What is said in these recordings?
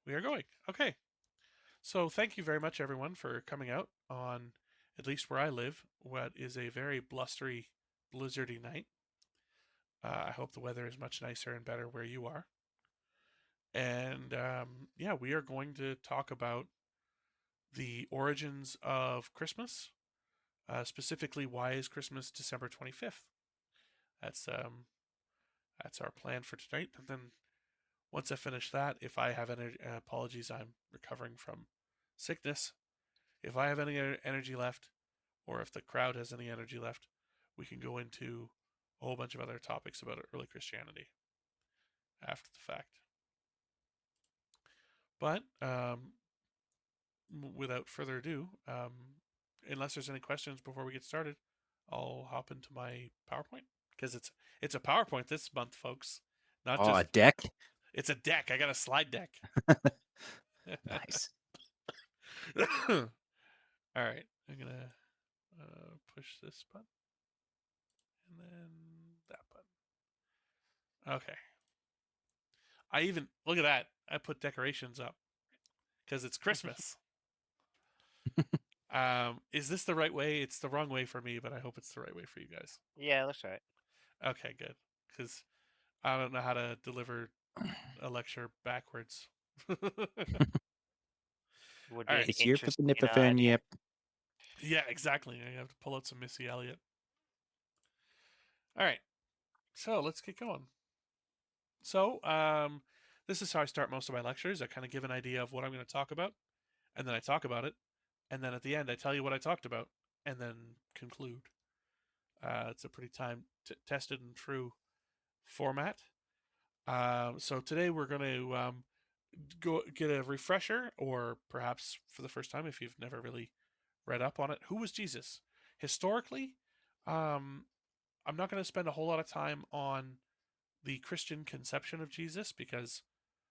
We are going. Okay. So thank you very much, everyone, for coming out on, at least where I live, what is a very blustery, blizzardy night. I hope the weather is much nicer and better where you are. And yeah, we are going to talk about the origins of Christmas. Specifically, why is Christmas December 25th? That's um, that's our plan for tonight. And then once I finish that, if I have any apologies, I'm recovering from sickness. If I have any energy left, or if the crowd has any energy left, we can go into a whole bunch of other topics about early Christianity after the fact. But without further ado, unless there's any questions before we get started, I'll hop into my PowerPoint because it's a PowerPoint this month, folks. Not Oh, a just deck? it's a deck. I got a slide deck. Nice. All right, I'm gonna push this button and then that button. Okay. I even look at that. I put decorations up because it's Christmas. Is this the right way? It's the wrong way for me, but I hope it's the right way for you guys. Yeah, looks right. Okay, good. Because I don't know how to deliver a lecture backwards. All Would be right. an It's here for the interesting Nipperfan, idea. yep. Yeah, exactly. I have to pull out some Missy Elliott. All right. So let's get going. So, this is how I start most of my lectures. I kind of give an idea of what I'm going to talk about, and then I talk about it, and then at the end I tell you what I talked about, and then conclude. It's a pretty time tested and true format. So today we're going to go get a refresher, or perhaps for the first time, if you've never really read up on it, who was Jesus? Historically, um, I'm not going to spend a whole lot of time on the Christian conception of Jesus because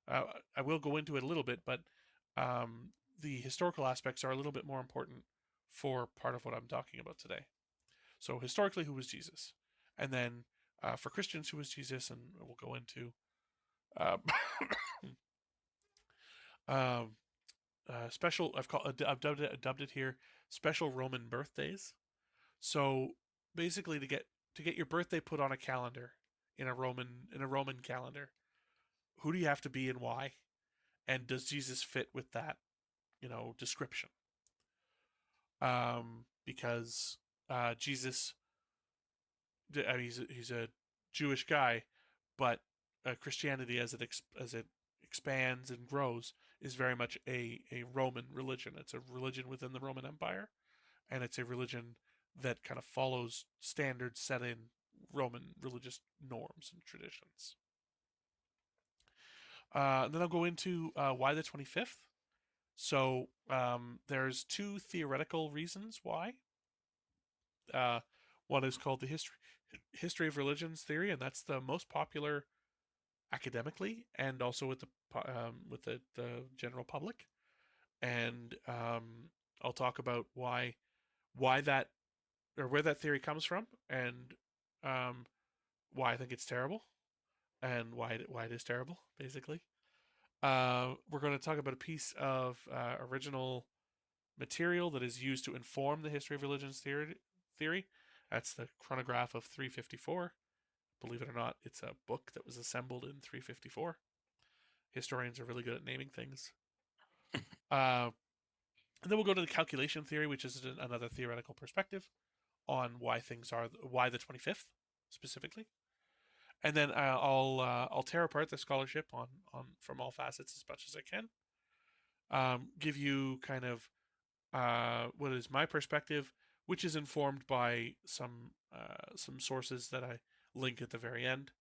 I will go into it a little bit, but the historical aspects are a little bit more important for part of what I'm talking about today. So historically, who was Jesus? And then for Christians, who was Jesus? And we'll go into uh, um, special. I've dubbed it here special Roman birthdays. So basically, to get your birthday put on a calendar in a Roman calendar, who do you have to be and why? And does Jesus fit with that description? Because Jesus, I mean, he's a Jewish guy, but Christianity, as it expands and grows, is very much a Roman religion. It's a religion within the Roman Empire, and it's a religion that kind of follows standards set in Roman religious norms and traditions. Then I'll go into why the 25th. So there's two theoretical reasons why. Uh, One is called the history of religions theory, and that's the most popular academically and also with the general public. And I'll talk about why that or where that theory comes from, and um, why I think it's terrible, and why it is terrible, basically. We're going to talk about a piece of original material that is used to inform the history of religions theory. That's the chronograph of 354. Believe it or not, it's a book that was assembled in 354. Historians are really good at naming things. Uh, and then we'll go to the calculation theory, which is another theoretical perspective on why the 25th specifically. And then I'll tear apart the scholarship on from all facets as much as I can. Give you kind of what is my perspective, which is informed by some sources that I link at the very end.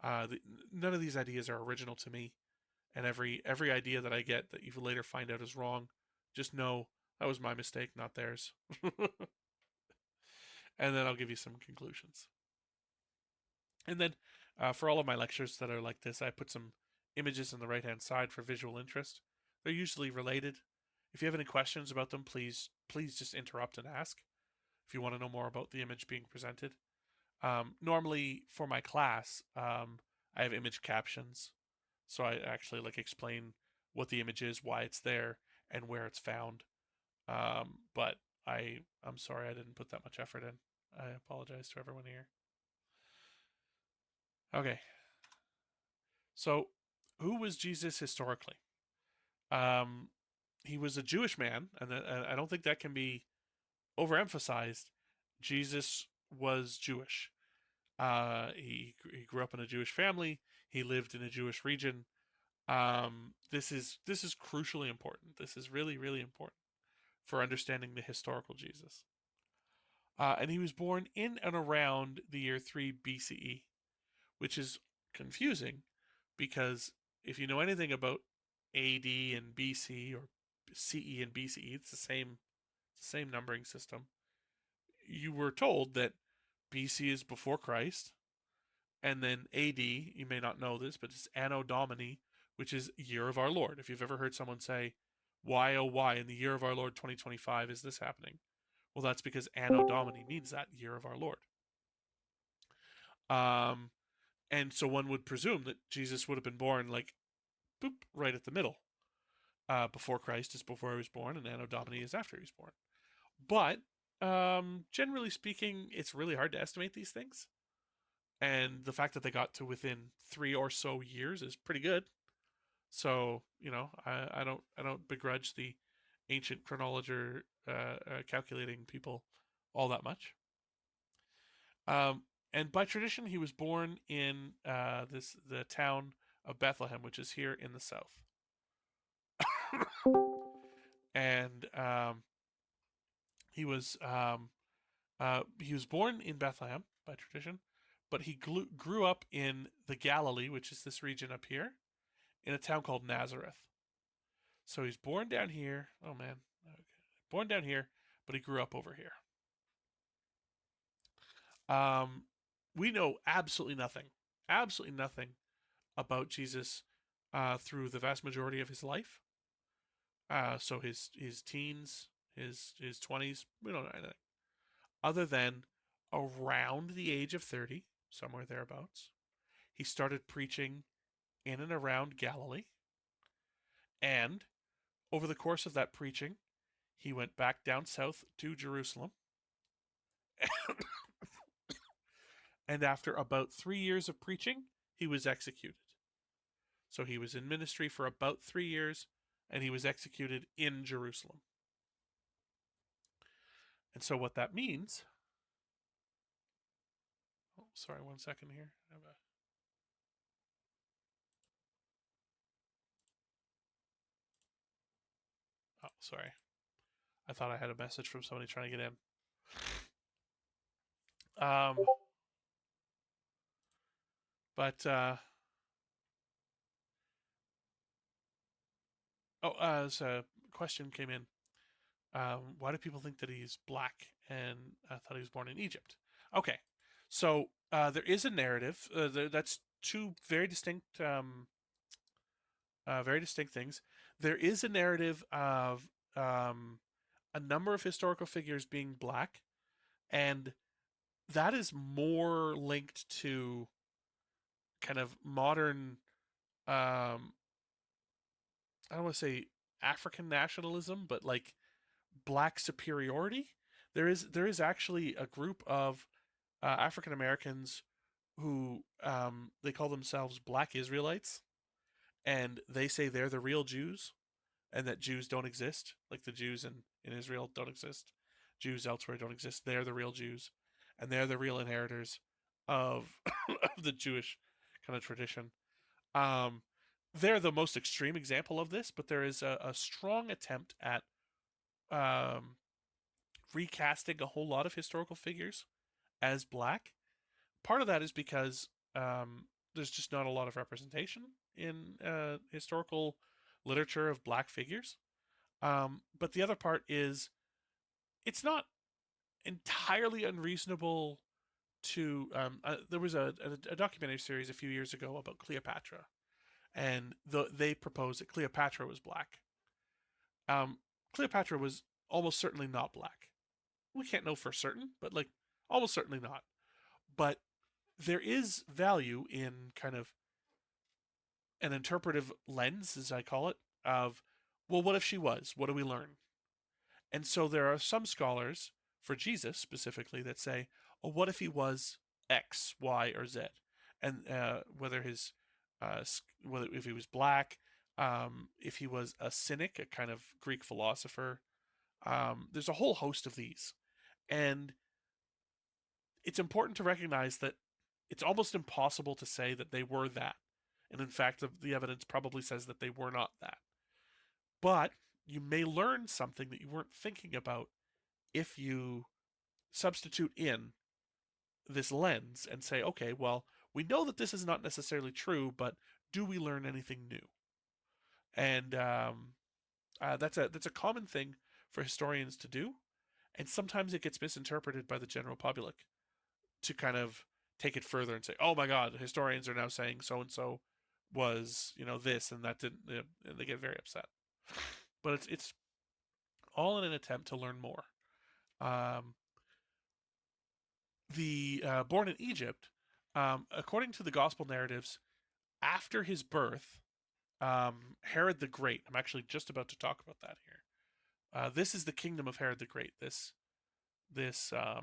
None of these ideas are original to me, and every idea that I get that you later find out is wrong, just know that was my mistake, not theirs. And then I'll give you some conclusions. And then for all of my lectures that are like this, I put some images on the right hand side for visual interest. They're usually related. If you have any questions about them, please just interrupt and ask if you want to know more about the image being presented. Normally for my class, I have image captions, so I actually like explain what the image is, why it's there, and where it's found. But I'm sorry I didn't put that much effort in. I apologize to everyone here. Okay, so who was Jesus historically? Um, he was a Jewish man, and I don't think that can be overemphasized. Jesus was Jewish. He grew up in a Jewish family. He lived in a Jewish region. This is crucially important. This is really really important for understanding the historical Jesus. And he was born in and around the year 3 BCE, which is confusing because if you know anything about AD and BC or CE and BCE, it's the same numbering system. You were told that BC is before Christ, and then AD, you may not know this, but it's Anno Domini, which is year of our Lord. If you've ever heard someone say, why oh why in the year of our Lord 2025 is this happening? Well, that's because Anno Domini means that year of our Lord. Um, and so one would presume that Jesus would have been born like boop right at the middle. Before Christ is before he was born, and Anno Domini is after he was born. But generally speaking, it's really hard to estimate these things. And the fact that they got to within 3 or so years is pretty good. So I don't begrudge the ancient chronologer calculating people all that much. Um, and by tradition, he was born in the town of Bethlehem, which is here in the south. And he was he was born in Bethlehem by tradition, but he grew up in the Galilee, which is this region up here, in a town called Nazareth. So he's born down here. Oh man, okay. Born down here, but he grew up over here. Um, we know absolutely nothing about Jesus through the vast majority of his life. So his teens, his 20s, we don't know anything other than around the age of 30, somewhere thereabouts. He started preaching in and around Galilee, and over the course of that preaching, he went back down south to Jerusalem. And after about 3 years of preaching, he was executed. So he was in ministry for about 3 years, and he was executed in Jerusalem. And so what that means. Oh, sorry, 1 second here. Oh, sorry. I thought I had a message from somebody trying to get in. Um, but so a question came in. Why do people think that he's black? And I thought he was born in Egypt. Okay, so there is a narrative. That's two very distinct things. There is a narrative of a number of historical figures being black, and that is more linked to kind of modern. I don't want to say African nationalism, but like black superiority. There is actually a group of African Americans who they call themselves Black Israelites, and they say they're the real Jews, and that Jews don't exist, like the Jews in Israel don't exist, Jews elsewhere don't exist. They're the real Jews, and they're the real inheritors of of the Jewish kind of tradition. Um, they're the most extreme example of this, but there is a strong attempt at um, recasting a whole lot of historical figures as black. Part of that is because there's just not a lot of representation in historical literature of black figures. But the other part is it's not entirely unreasonable to. There was a documentary series a few years ago about Cleopatra, and they proposed that Cleopatra was black. Cleopatra was almost certainly not black. We can't know for certain, but like almost certainly not. But there is value in kind of an interpretive lens, as I call it, of, well, what if she was? What do we learn? And so there are some scholars, for Jesus specifically, that say, oh, what if he was X, Y, or Z? And whether his, whether if he was black, if he was a cynic, a kind of Greek philosopher. There's a whole host of these. And it's important to recognize that it's almost impossible to say that they were that. And in fact, the evidence probably says that they were not that. But you may learn something that you weren't thinking about if you substitute in this lens and say, okay, well, we know that this is not necessarily true, but do we learn anything new? And that's a common thing for historians to do, and sometimes it gets misinterpreted by the general public to kind of take it further and say, oh my God, historians are now saying so and so was this and that didn't, and they get very upset. But it's all in an attempt to learn more. Um, the born in Egypt, according to the gospel narratives, after his birth, Herod the Great. I'm actually just about to talk about that here. This is the kingdom of Herod the Great. This uh,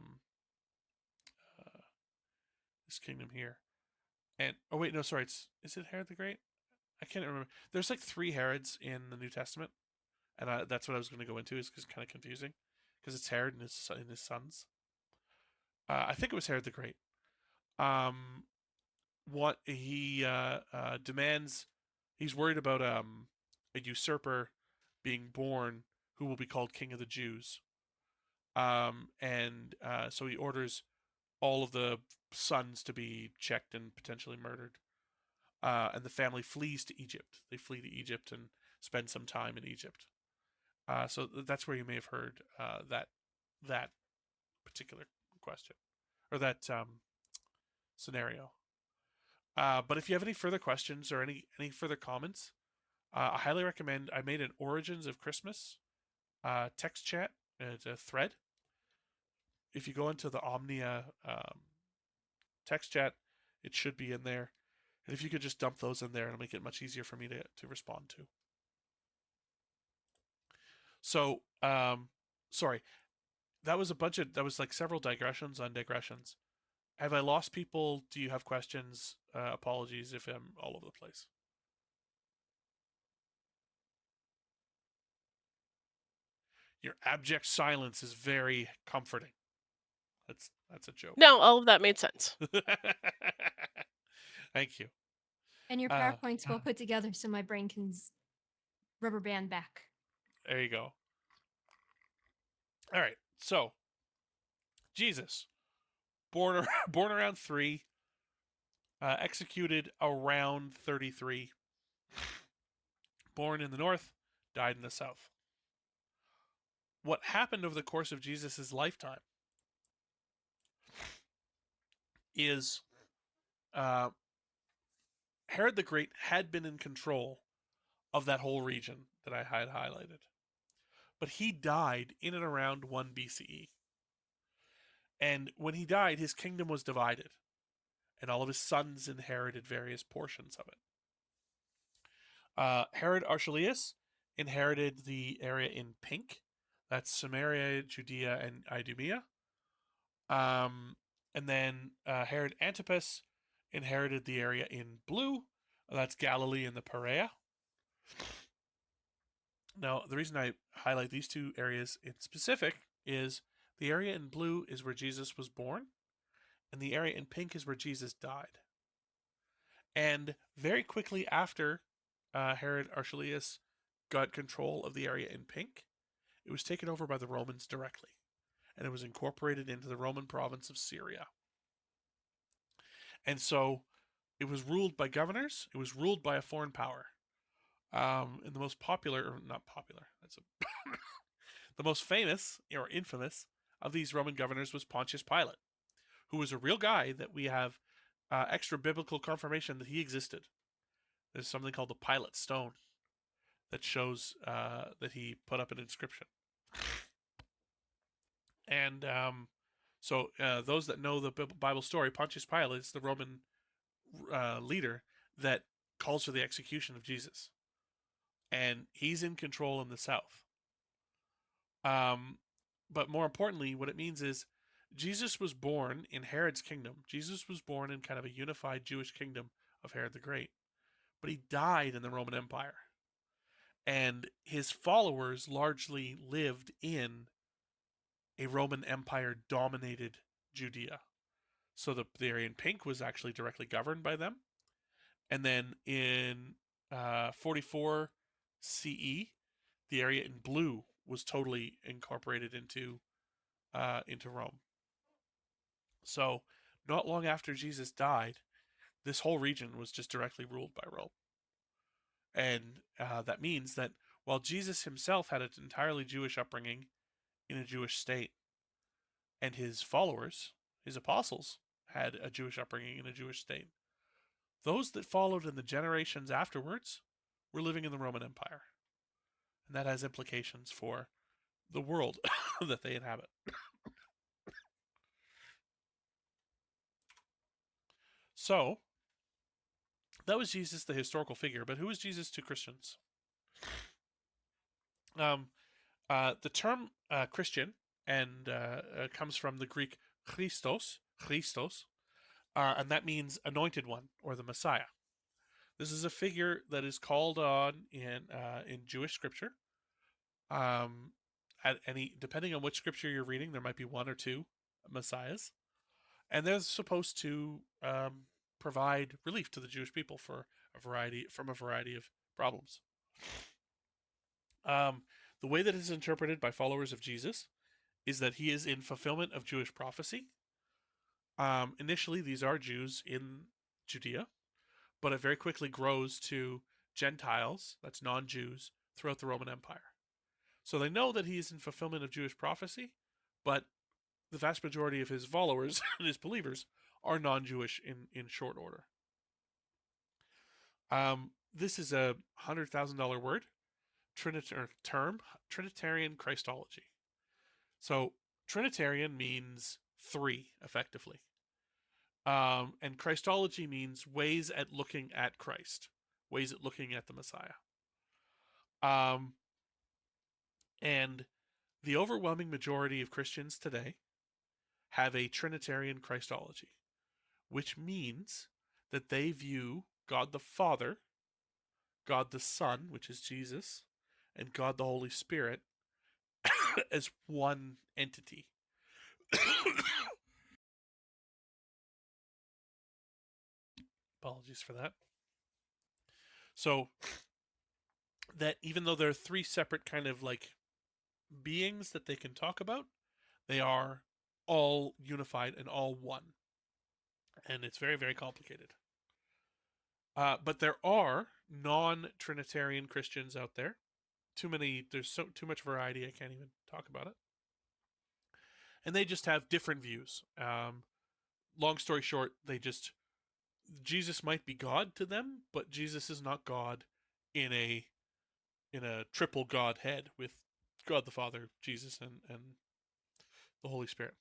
this kingdom here. And oh wait, no, sorry. Is it Herod the Great? I can't remember. There's like three Herods in the New Testament, and that's what I was going to go into. Is because kind of confusing, because it's Herod and his sons. I think it was Herod the Great. Um, what he demands, he's worried about a usurper being born who will be called King of the Jews. And so he orders all of the sons to be checked and potentially murdered. And the family flees to Egypt. They flee to Egypt and spend some time in Egypt. So that's where you may have heard that particular question or that scenario. But if you have any further questions or any further comments, I highly recommend. I made an Origins of Christmas text chat. It's a thread. If you go into the Omnia text chat, it should be in there. And if you could just dump those in there, it'll make it much easier for me to respond to. So, sorry, that was like several digressions on digressions. Have I lost people? Do you have questions? Apologies if I'm all over the place. Your abject silence is very comforting. That's a joke. No, all of that made sense. Thank you. And your PowerPoint's well put together, so my brain can rubber band back. There you go. All right. So, Jesus, born around 3, executed around 33, born in the north, died in the south. What happened over the course of Jesus' lifetime is Herod the Great had been in control of that whole region that I had highlighted. But he died in and around 1 BCE. And when he died, his kingdom was divided, and all of his sons inherited various portions of it. Herod Archelaus inherited the area in pink. That's Samaria, Judea, and Idumea. And then Herod Antipas inherited the area in blue. That's Galilee and the Perea. Now, the reason I highlight these two areas in specific is the area in blue is where Jesus was born, and the area in pink is where Jesus died. And very quickly after Herod Archelaus got control of the area in pink, it was taken over by the Romans directly, and it was incorporated into the Roman province of Syria. And so it was ruled by governors, it was ruled by a foreign power. And the most popular, or not popular, that's a the most famous or infamous of these Roman governors was Pontius Pilate, who was a real guy that we have extra biblical confirmation that he existed. There's something called the Pilate Stone that shows that he put up an inscription. And so those that know the Bible story, Pontius Pilate is the Roman leader that calls for the execution of Jesus. and he's in control in the south. But more importantly, what it means is Jesus was born in Herod's kingdom. Jesus was born in kind of a unified Jewish kingdom of Herod the Great, but he died in the Roman Empire. And his followers largely lived in a Roman Empire dominated Judea. So the area in pink was actually directly governed by them. And then in 44 CE, the area in blue was totally incorporated into Rome. So not long after Jesus died, this whole region was just directly ruled by Rome. And that means that while Jesus himself had an entirely Jewish upbringing in a Jewish state, and his followers, his apostles, had a Jewish upbringing in a Jewish state, those that followed in the generations afterwards were living in the Roman Empire. And that has implications for the world that they inhabit. So, that was Jesus, the historical figure, but who is Jesus to Christians? The term Christian and comes from the Greek Christos, and that means anointed one or the Messiah. This is a figure that is called on in Jewish scripture. At any depending on which scripture you're reading, there might be one or two messiahs, and they're supposed to provide relief to the Jewish people for a variety of problems. The way that it is interpreted by followers of Jesus is that he is in fulfillment of Jewish prophecy. Initially, these are Jews in Judea, but it very quickly grows to Gentiles, that's non-Jews, throughout the Roman Empire. So they know that he is in fulfillment of Jewish prophecy, but the vast majority of his followers and his believers are non-Jewish in short order. This is a $100,000 word, term, Trinitarian Christology. So Trinitarian means three, effectively. And Christology means ways at looking at Christ, ways at looking at the Messiah. And the overwhelming majority of Christians today have a Trinitarian Christology, which means that they view God the Father, God the Son, which is Jesus, and God the Holy Spirit as one entity. Apologies for that. So that even though there are three separate kind of like beings that they can talk about, they are all unified and all one. And it's very, very complicated. But there are non-Trinitarian Christians out there. There's too much variety, I can't even talk about it. And they just have different views. Long story short, Jesus might be God to them, but Jesus is not God in a triple Godhead with God the Father, Jesus, and the Holy Spirit.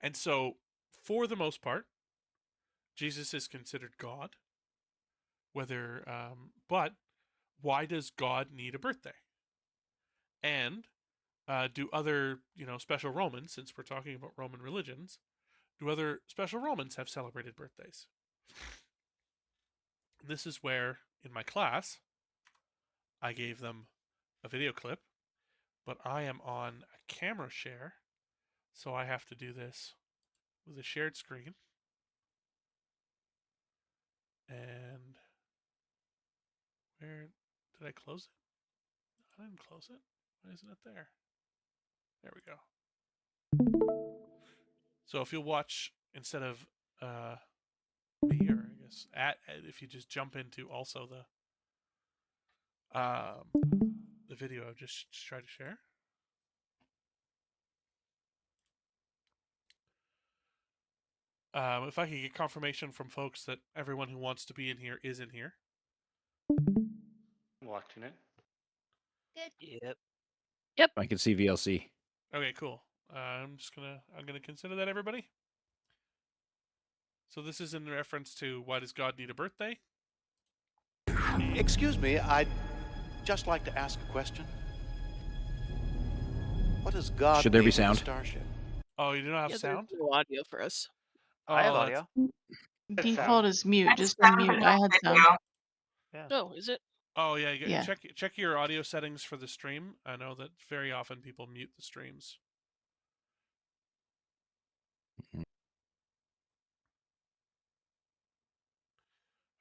And so, for the most part, Jesus is considered God. But why does God need a birthday? And do other, special Romans, since we're talking about Roman religions, do other special Romans have celebrated birthdays? This is where, in my class, I gave them a video clip, but I am on a camera share, so I have to do this with a shared screen. And where did I close it? I didn't close it. Why isn't it there? There we go. So if you'll watch instead of me, or I guess if you just jump into also the video I've just tried to share. If I could get confirmation from folks that everyone who wants to be in here is in here. Watching it. Good. Yep. I can see VLC. Okay, cool. I'm gonna consider that, everybody. So this is in reference to why does God need a birthday? Excuse me, I'd just like to ask a question. What does God Should there need be with a sound? starship? Oh, you don't have Yeah, there's sound? no audio for us. I have Oh, that's audio. Default is mute. That's Just sound unmute. from I had sound. Yeah. Oh, is it? oh yeah. Yeah. Check your audio settings for the stream. I know that very often people mute the streams.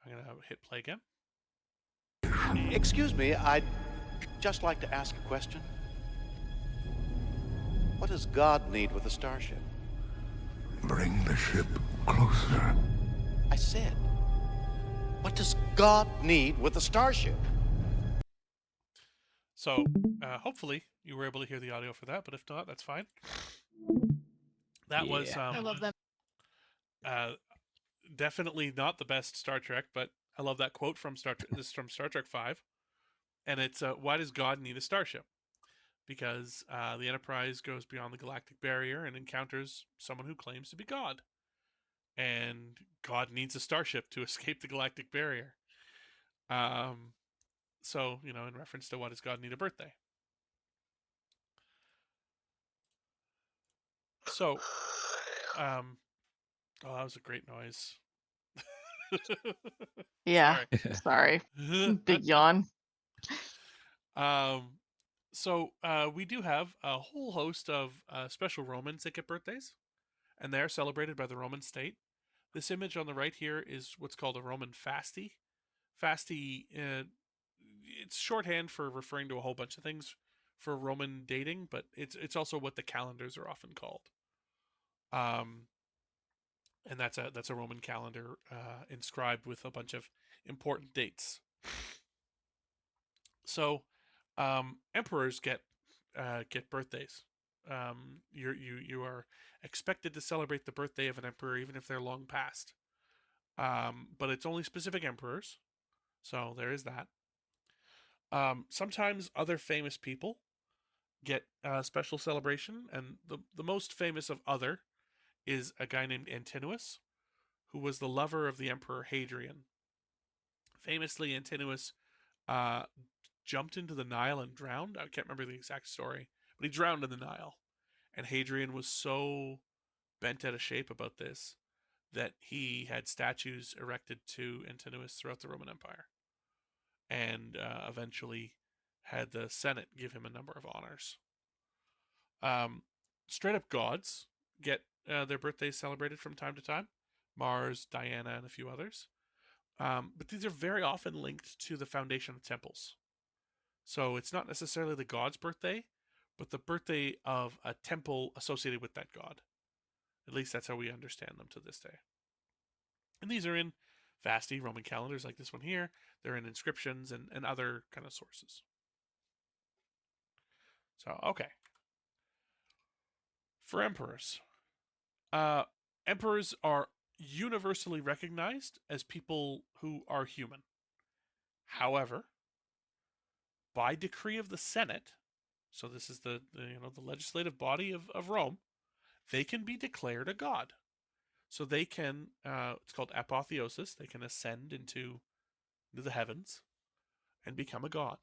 I'm gonna hit play again. Excuse me, I'd just like to ask a question. What does God need with a starship? Bring the ship closer. I said, what does God need with a starship? So hopefully you were able to hear the audio for that, but if not, that's fine. That was Yeah. I love that. definitely not the best Star Trek, but I love that quote from this is from Star Trek V, and it's why does God need a starship? Because the Enterprise goes beyond the galactic barrier and encounters someone who claims to be God, and God needs a starship to escape the galactic barrier. So in reference to why does God need a birthday? So, oh, that was a great noise. Yeah. Sorry. Sorry. Big yawn. So we do have a whole host of special Romans that get birthdays, and they are celebrated by the Roman state. This image on the right here is what's called a Roman fasti. Fasti, it's shorthand for referring to a whole bunch of things for Roman dating, but it's also what the calendars are often called. And that's a Roman calendar inscribed with a bunch of important dates. So, emperors get birthdays. You are expected to celebrate the birthday of an emperor even if they're long past. But it's only specific emperors, so there is that. Sometimes other famous people get a special celebration, and the most famous of other is a guy named Antinous, who was the lover of the Emperor Hadrian. Famously, Antinous uh, jumped into the Nile and drowned. I can't remember the exact story, but he drowned in the Nile. And Hadrian was so bent out of shape about this that he had statues erected to Antinous throughout the Roman Empire, and eventually had the Senate give him a number of honors. Straight up gods get their birthdays celebrated from time to time. Mars, Diana, and a few others. But these are very often linked to the foundation of temples. So it's not necessarily the god's birthday, but the birthday of a temple associated with that god. At least that's how we understand them to this day. And these are in Fasti Roman calendars like this one here. They're in inscriptions and other kind of sources. So, okay. For emperors. Emperors are universally recognized as people who are human. However, by decree of the Senate, so this is the legislative body of Rome, they can be declared a god. So they can, it's called apotheosis, they can ascend into the heavens and become a god.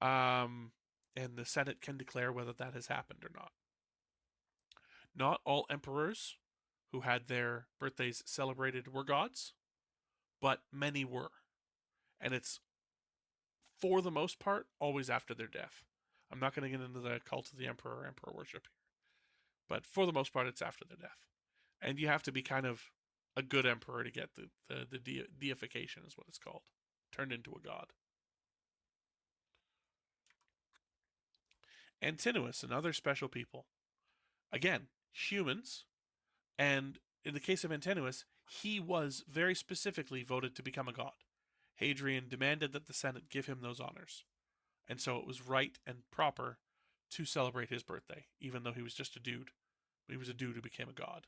And the Senate can declare whether that has happened or not. Not all emperors who had their birthdays celebrated were gods, but many were. And it's, for the most part, always after their death. I'm not going to get into the cult of the emperor or emperor worship here, but for the most part, it's after their death. And you have to be kind of a good emperor to get the deification, is what it's called, turned into a god. Antinous and other special people. Again, humans, and in the case of Antinous, he was very specifically voted to become a god. Hadrian demanded that the Senate give him those honors, and so it was right and proper to celebrate his birthday, even though he was just a dude. He was a dude who became a god.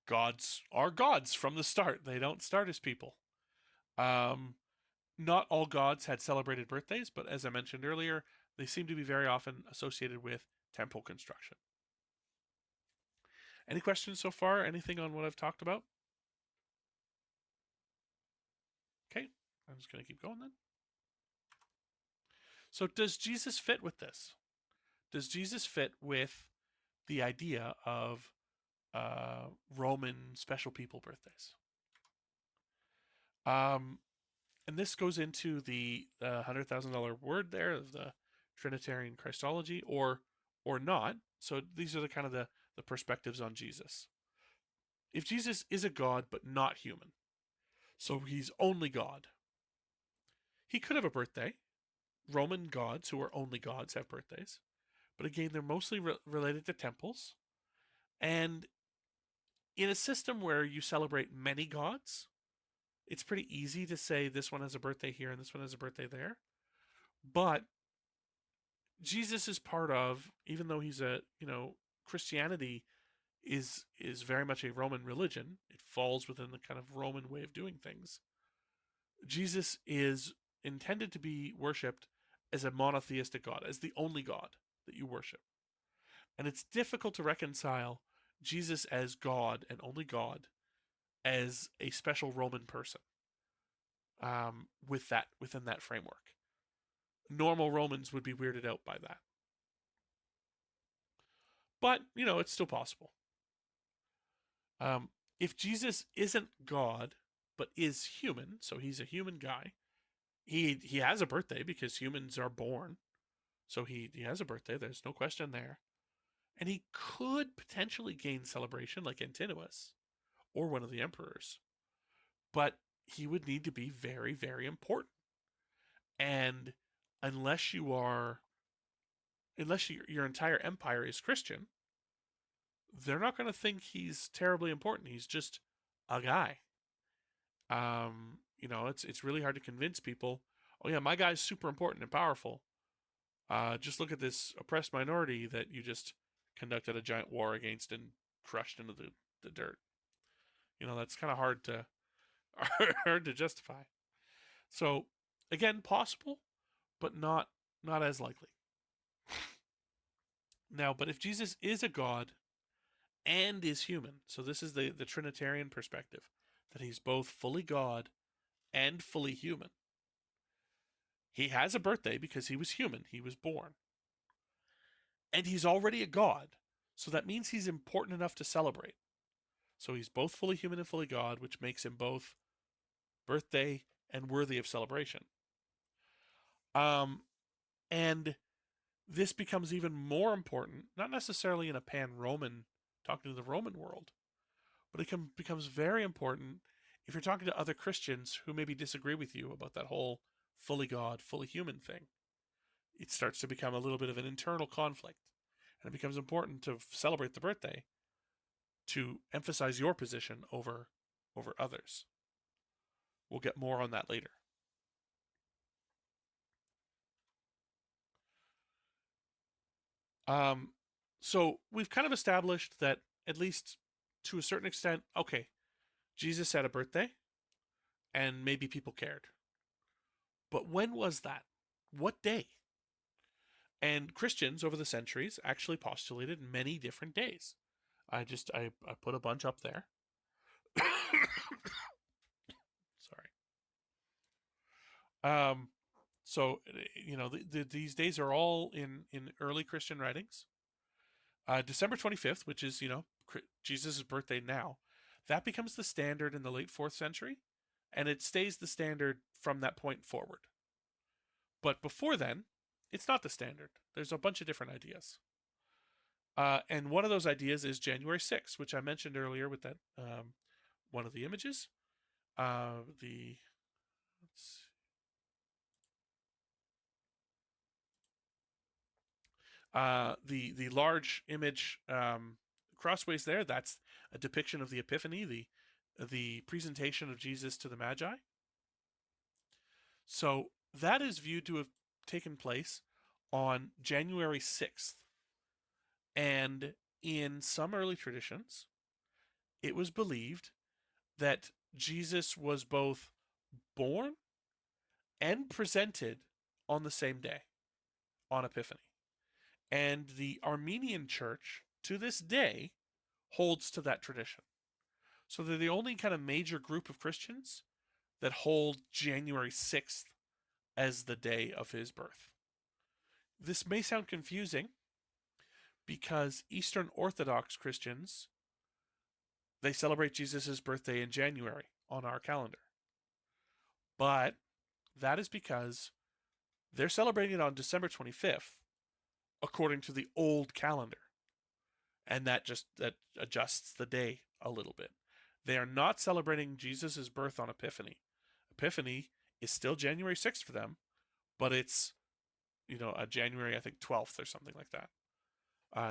Gods are gods from the start. They don't start as people. Not all gods had celebrated birthdays, but as I mentioned earlier, they seem to be very often associated with temple construction. Any questions so far? Anything on what I've talked about? Okay, I'm just going to keep going then. So does Jesus fit with this? Does Jesus fit with the idea of Roman special people birthdays? And this goes into the $100,000 word there of the Trinitarian Christology, or not. So these are the kind of the perspectives on Jesus. If Jesus is a God but not human, so he's only God, he could have a birthday. Roman gods who are only gods have birthdays, but again, they're mostly related to temples. And in a system where you celebrate many gods, it's pretty easy to say this one has a birthday here and this one has a birthday there. But Jesus is part of, even though he's Christianity is very much a Roman religion. It falls within the kind of Roman way of doing things. Jesus is intended to be worshipped as a monotheistic God, as the only God that you worship. And it's difficult to reconcile Jesus as God and only God as a special Roman person within that framework. Normal Romans would be weirded out by that. But, it's still possible. If Jesus isn't God, but is human, so he's a human guy, he has a birthday because humans are born. So he has a birthday, there's no question there. And he could potentially gain celebration like Antinous or one of the emperors. But he would need to be very, very important. And unless your entire empire is Christian, they're not going to think he's terribly important. He's just a guy. It's really hard to convince people, oh yeah, my guy's super important and powerful. Just look at this oppressed minority that you just conducted a giant war against and crushed into the dirt. That's kind of hard to justify. So again, possible, but not as likely. Now, but if Jesus is a God and is human, so this is the Trinitarian perspective, that he's both fully God and fully human. He has a birthday because he was human, he was born. And he's already a God, so that means he's important enough to celebrate. So he's both fully human and fully God, which makes him both birthday and worthy of celebration. And this becomes even more important, not necessarily in a pan-Roman, talking to the Roman world, but it becomes very important if you're talking to other Christians who maybe disagree with you about that whole fully God, fully human thing. It starts to become a little bit of an internal conflict. And it becomes important to celebrate the birthday to emphasize your position over others. We'll get more on that later. So we've kind of established that, at least to a certain extent, okay, Jesus had a birthday and maybe people cared. But when was that? What day? And Christians over the centuries actually postulated many different days. I put a bunch up there. Sorry. So these days are all in early Christian writings. December 25th, which is Jesus' birthday now, that becomes the standard in the late 4th century, and it stays the standard from that point forward. But before then, it's not the standard. There's a bunch of different ideas. And one of those ideas is January 6th, which I mentioned earlier with that one of the images. The large image crossways there, that's a depiction of the Epiphany, the presentation of Jesus to the Magi. So that is viewed to have taken place on January 6th. And in some early traditions, it was believed that Jesus was both born and presented on the same day, on Epiphany. And the Armenian Church, to this day, holds to that tradition. So they're the only kind of major group of Christians that hold January 6th as the day of his birth. This may sound confusing because Eastern Orthodox Christians, they celebrate Jesus' birthday in January on our calendar. But that is because they're celebrating it on December 25th according to the old calendar. And that adjusts the day a little bit. They are not celebrating Jesus' birth on Epiphany. Epiphany is still January 6th for them, but it's, a January, I think, 12th or something like that.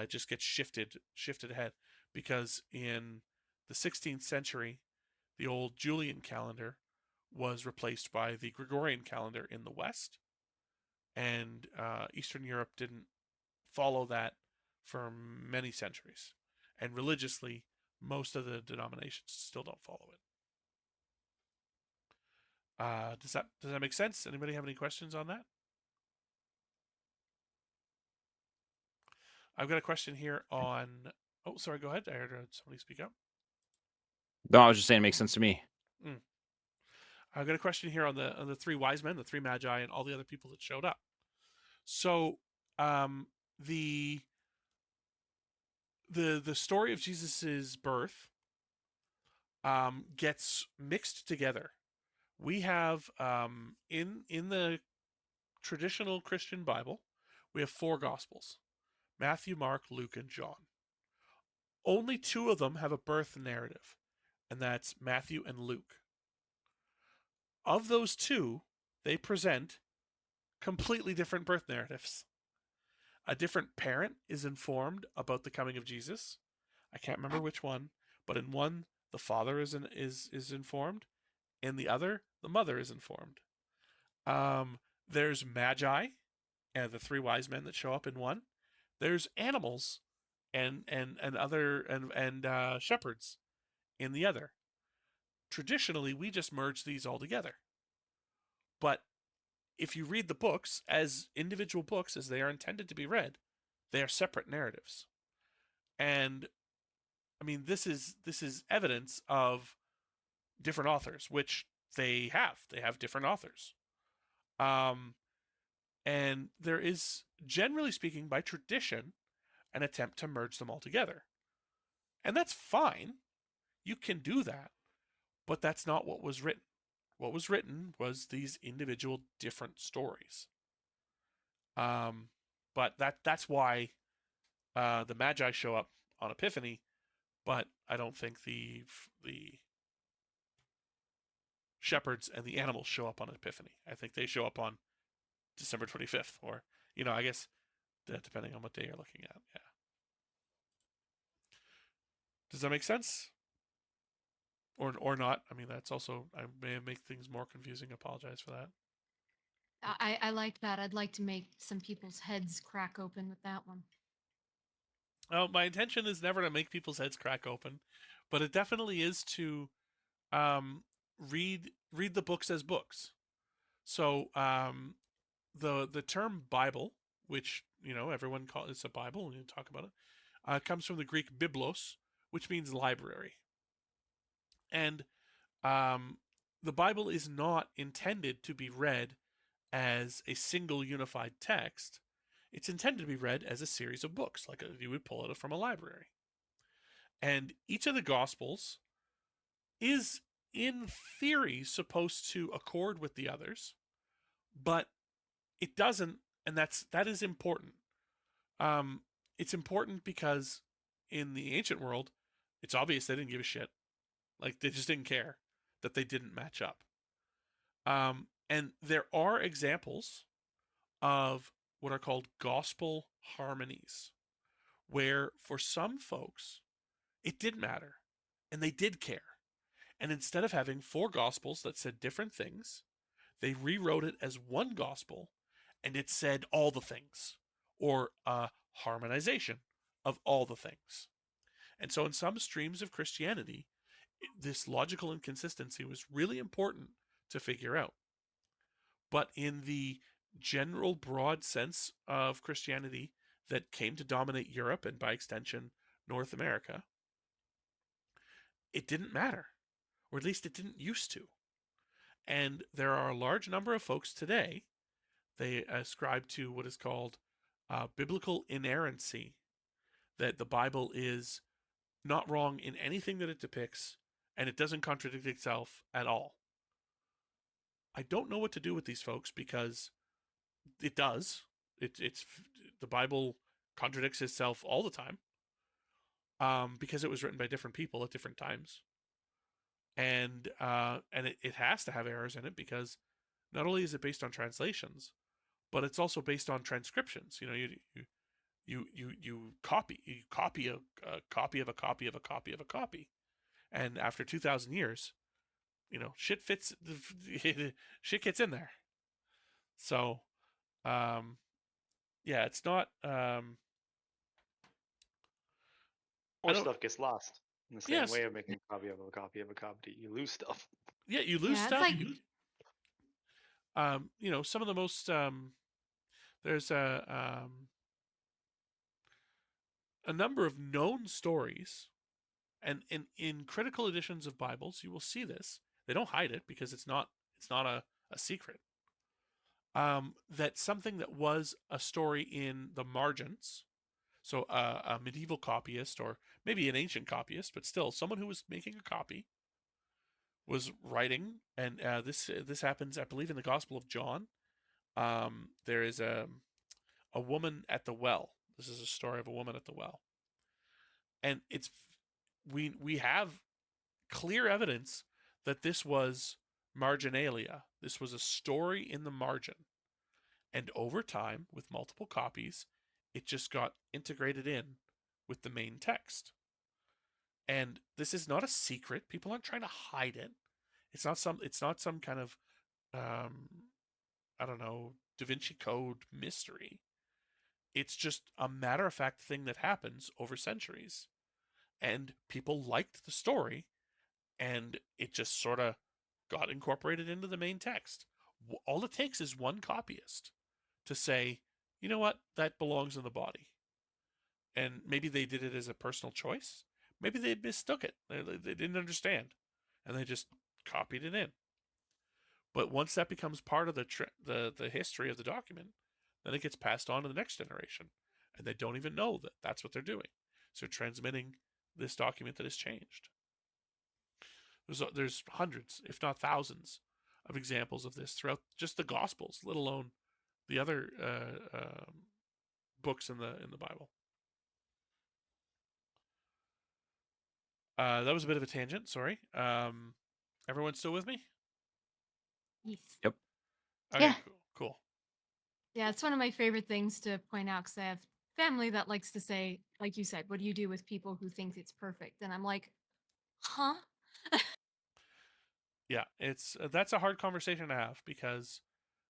It just gets shifted ahead because in the 16th century, the old Julian calendar was replaced by the Gregorian calendar in the West, and Eastern Europe didn't follow that for many centuries, and religiously, most of the denominations still don't follow it. Does that make sense? Anybody have any questions on that? I've got a question here on. Oh, sorry. Go ahead. I heard somebody speak up. No, I was just saying it makes sense to me. I've got a question here on the three wise men, the three magi, and all the other people that showed up. So, the story of Jesus's birth gets mixed together. We have in the traditional Christian Bible, we have 4 Gospels: Matthew, Mark, Luke, and John. Only 2 of them have a birth narrative, and that's Matthew and Luke. Of those 2, they present completely different birth narratives. A different parent is informed about the coming of Jesus. I can't remember which one, but in one, the father is informed. In the other, the mother is informed. There's magi, and the 3 wise men that show up in one. There's animals, and shepherds in the other. Traditionally, we just merge these all together. But if you read the books as individual books, as they are intended to be read, they are separate narratives. And I mean, this is evidence of different authors, which they have. They have different authors. And there is, generally speaking, by tradition, an attempt to merge them all together. And that's fine. You can do that. But that's not what was written. What was written was these individual different stories. But that's why the Magi show up on Epiphany, but I don't think the shepherds and the animals show up on Epiphany. I think they show up on December 25th, or I guess depending on what day you're looking at. Yeah. Does that make sense? Or not? I mean, that's also, I may make things more confusing. Apologize for that. I like that. I'd like to make some people's heads crack open with that one. Oh, my intention is never to make people's heads crack open, but it definitely is to read the books as books. So the term Bible, which everyone calls it's a Bible, and you talk about it, comes from the Greek biblos, which means library. And the Bible is not intended to be read as a single unified text. It's intended to be read as a series of books, like you would pull it from a library. And each of the Gospels is, in theory, supposed to accord with the others, but it doesn't, and that is important. It's important because in the ancient world, it's obvious they didn't give a shit. Like, they just didn't care that they didn't match up. And there are examples of what are called gospel harmonies, where for some folks, it did matter, and they did care. And instead of having 4 gospels that said different things, they rewrote it as one gospel, and it said all the things, or a harmonization of all the things. And so in some streams of Christianity, this logical inconsistency was really important to figure out. But in the general broad sense of Christianity that came to dominate Europe and by extension North America, it didn't matter, or at least it didn't used to. And there are a large number of folks today, they ascribe to what is called biblical inerrancy, that the Bible is not wrong in anything that it depicts, and it doesn't contradict itself at all. I don't know what to do with these folks because it does. It's the Bible contradicts itself all the time, because it was written by different people at different times, and it has to have errors in it because not only is it based on translations, but it's also based on transcriptions. You know, you copy a copy of a copy of a copy of a copy, and after 2,000 years, you know, shit fits, shit gets in there. So, um, yeah, it's not. I Or don't. stuff gets lost in the same Yes, way of making a copy of a copy of a copy. You lose stuff. yeah, you lose Yeah, it's stuff. like You know, some of the most there's a number of known stories, and in critical editions of Bibles, you will see this. They don't hide it because it's not a secret. That something that was a story in the margins, so a medieval copyist or maybe an ancient copyist, but still someone who was making a copy was writing, and this happens, I believe, in the Gospel of John. There is a woman at the well. This is a story of a woman at the well, and we have clear evidence that this was marginalia. This was a story in the margin, and over time, with multiple copies, it just got integrated in with the main text. And this is not a secret. People aren't trying to hide it. It's not some kind of um, I don't know, Da Vinci Code mystery. It's just a matter of fact thing that happens over centuries. And people liked the story, and it just sort of got incorporated into the main text. All it takes is one copyist to say, you know what, that belongs in the body. And maybe they did it as a personal choice. Maybe they mistook it. They didn't understand, and they just copied it in. But once that becomes part of the history of the document, then it gets passed on to the next generation, and they don't even know that that's what they're doing. So transmitting this document that has changed. There's hundreds, if not thousands, of examples of this throughout just the Gospels, let alone the other books in the Bible. That was a bit of a tangent. Sorry. Everyone still with me? yes. Yep. Okay. Yeah. Cool. Yeah, it's one of my favorite things to point out because I have family that likes to say, like you said, what do you do with people who think it's perfect? And I'm like, huh? Yeah, it's that's a hard conversation to have because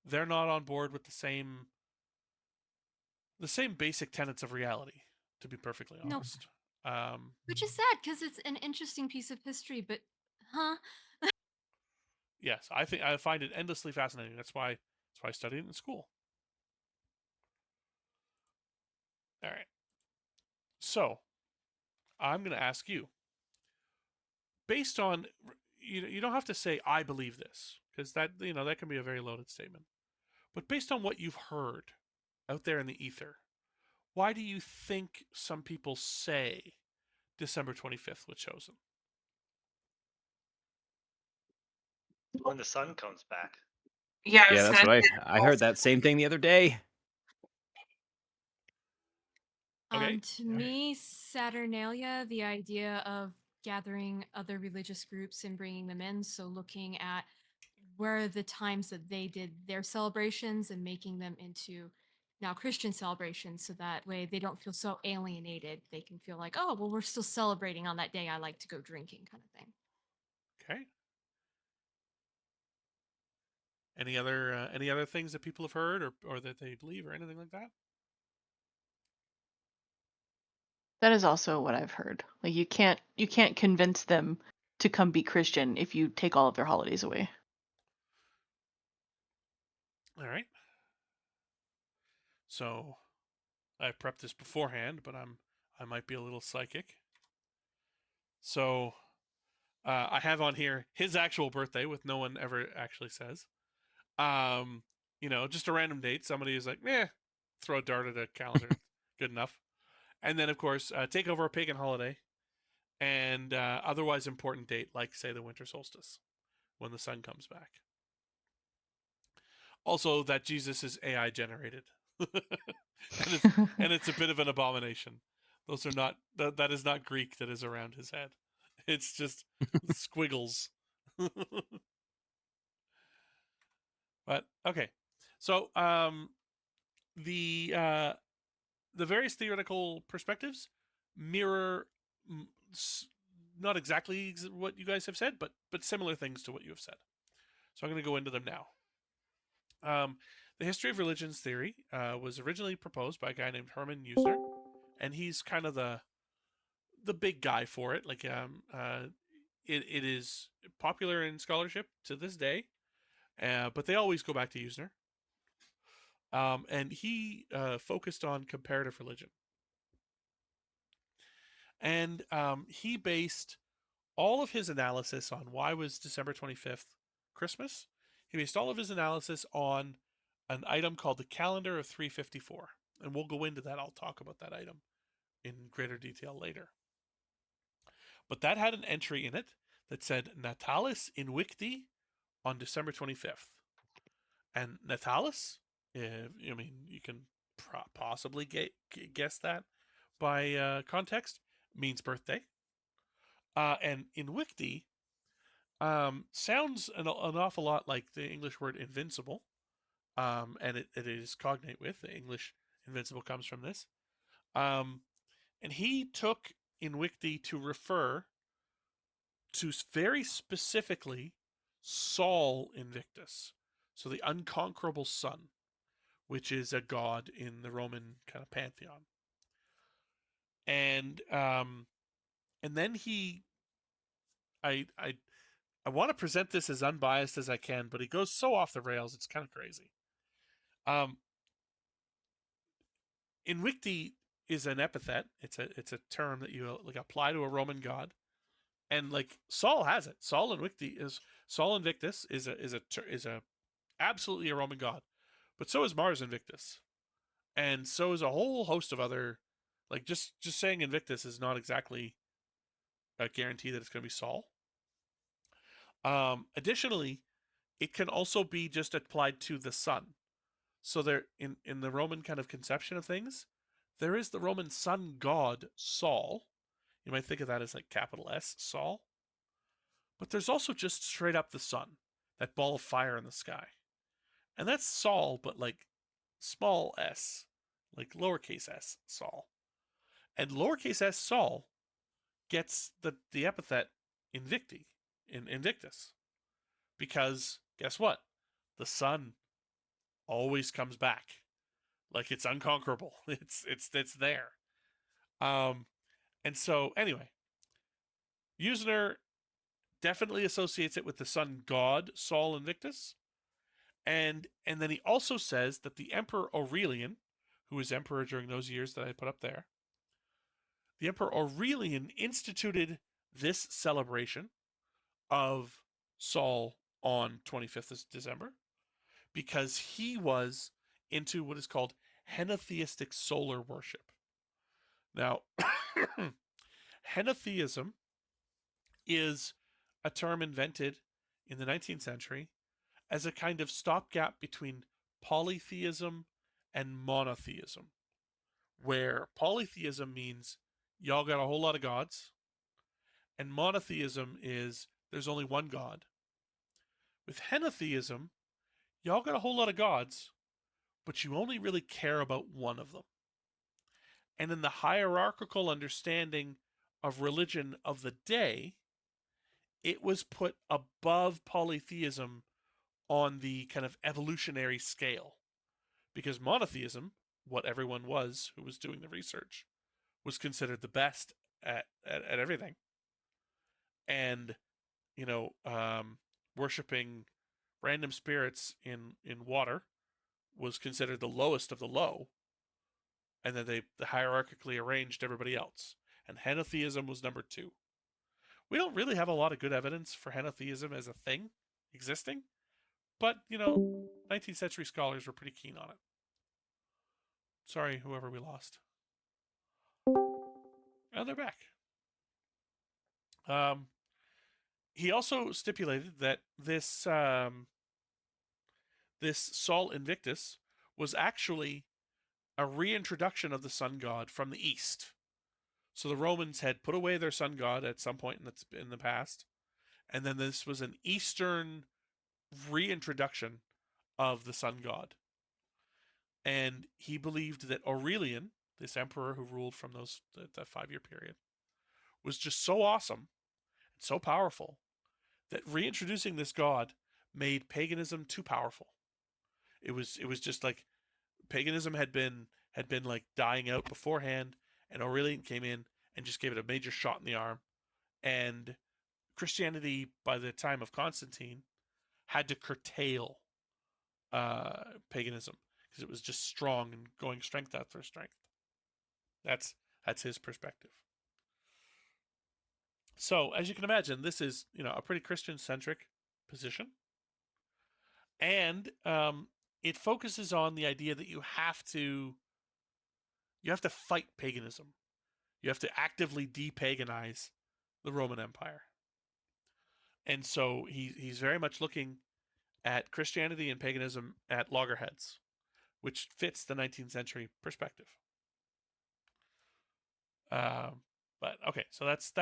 they're not on board with the same basic tenets of reality. To be perfectly No, honest. Um, which is sad because it's an interesting piece of history, but huh? yes, I find it endlessly fascinating. That's why I studied it in school. All right. So I'm going to ask you, based on, you don't have to say I believe this because that can be a very loaded statement. But based on what you've heard out there in the ether, why do you think some people say December 25th was chosen? When the sun comes back. Yeah, I Yeah, was that's gonna what say I heard that same thing the other day. Okay. To me, Saturnalia, the idea of gathering other religious groups and bringing them in. So looking at where are the times that they did their celebrations and making them into now Christian celebrations. So that way they don't feel so alienated. They can feel like, oh, well, we're still celebrating on that day. I like to go drinking kind of thing. Okay. Any other things that people have heard or that they believe or anything like that? That is also what I've heard. Like you can't convince them to come be Christian if you take all of their holidays away. All right. So I prepped this beforehand, but I might be a little psychic. So I have on here his actual birthday, with no one ever actually says. Just a random date. Somebody is like, throw a dart at a calendar. Good enough. And then, of course, take over a pagan holiday and otherwise important date, like, say, the winter solstice, when the sun comes back. Also, that Jesus is AI generated. and it's a bit of an abomination. Those are not, that is not Greek that is around his head. It's just squiggles. But okay. So the various theoretical perspectives mirror not exactly what you guys have said, but similar things to what you have said. So I'm going to go into them now. The history of religions theory was originally proposed by a guy named Hermann Usner, and he's kind of the big guy for it. Like, it is popular in scholarship to this day, but they always go back to Usner. And he focused on comparative religion. And he based all of his analysis on why was December 25th Christmas. He based all of his analysis on an item called the calendar of 354. And we'll go into that. I'll talk about that item in greater detail later. But that had an entry in it that said Natalis Invicti on December 25th. And Natalis, I mean, you can possibly guess that by context, means birthday. And Invicti sounds an awful lot like the English word invincible. And it is cognate with. The English invincible comes from this. And he took Invicti to refer to very specifically Sol Invictus. So the unconquerable sun, which is a god in the Roman kind of pantheon. And then I want to present this as unbiased as I can, but he goes so off the rails, it's kind of crazy. Invicti is an epithet. It's a term that you like apply to a Roman god, and like Sol has it. Sol Invictus is a absolutely a Roman god, but so is Mars Invictus, and so is a whole host of other. Like, just saying Invictus is not exactly a guarantee that it's going to be Sol. Additionally, it can also be just applied to the sun. So there, in the Roman kind of conception of things, there is the Roman sun god Sol. You might think of that as like capital S, Sol. But there's also just straight up the sun, that ball of fire in the sky. And that's Sol, but like small s, like lowercase s, Sol. And lowercase s, Sol, gets the epithet Invictus. Because guess what? The sun always comes back. Like, it's unconquerable. It's there. And so anyway, Usner definitely associates it with the sun god Sol Invictus. And then he also says that the Emperor Aurelian, who was emperor during those years that I put up there, the Emperor Aurelian instituted this celebration of Sol on 25th of December because he was into what is called henotheistic solar worship. Now, henotheism is a term invented in the 19th century as a kind of stopgap between polytheism and monotheism, where polytheism means y'all got a whole lot of gods, and monotheism is there's only one god. With henotheism, y'all got a whole lot of gods, but you only really care about one of them. And in the hierarchical understanding of religion of the day, it was put above polytheism on the kind of evolutionary scale. Because monotheism, what everyone was who was doing the research, was considered the best at everything. And, worshipping random spirits in water was considered the lowest of the low. And then they hierarchically arranged everybody else. And henotheism was number 2. We don't really have a lot of good evidence for henotheism as a thing existing, but 19th century scholars were pretty keen on it. Sorry, whoever we lost. And they're back. He also stipulated that this Sol Invictus was actually a reintroduction of the sun god from the east. So the Romans had put away their sun god at some point in the past, and then this was an eastern reintroduction of the sun god. And he believed that Aurelian, this emperor who ruled from that 5-year period, was just so awesome and so powerful that reintroducing this god made paganism too powerful. It was just like paganism had been like dying out beforehand, and Aurelian came in and just gave it a major shot in the arm. And Christianity, by the time of Constantine, had to curtail paganism because it was just strong and going strength after strength. That's his perspective. So, as you can imagine, this is a pretty Christian-centric position, and it focuses on the idea that you have to fight paganism. You have to actively depaganize the Roman Empire. And so he's very much looking at Christianity and paganism at loggerheads, which fits the 19th century perspective. But okay, so that's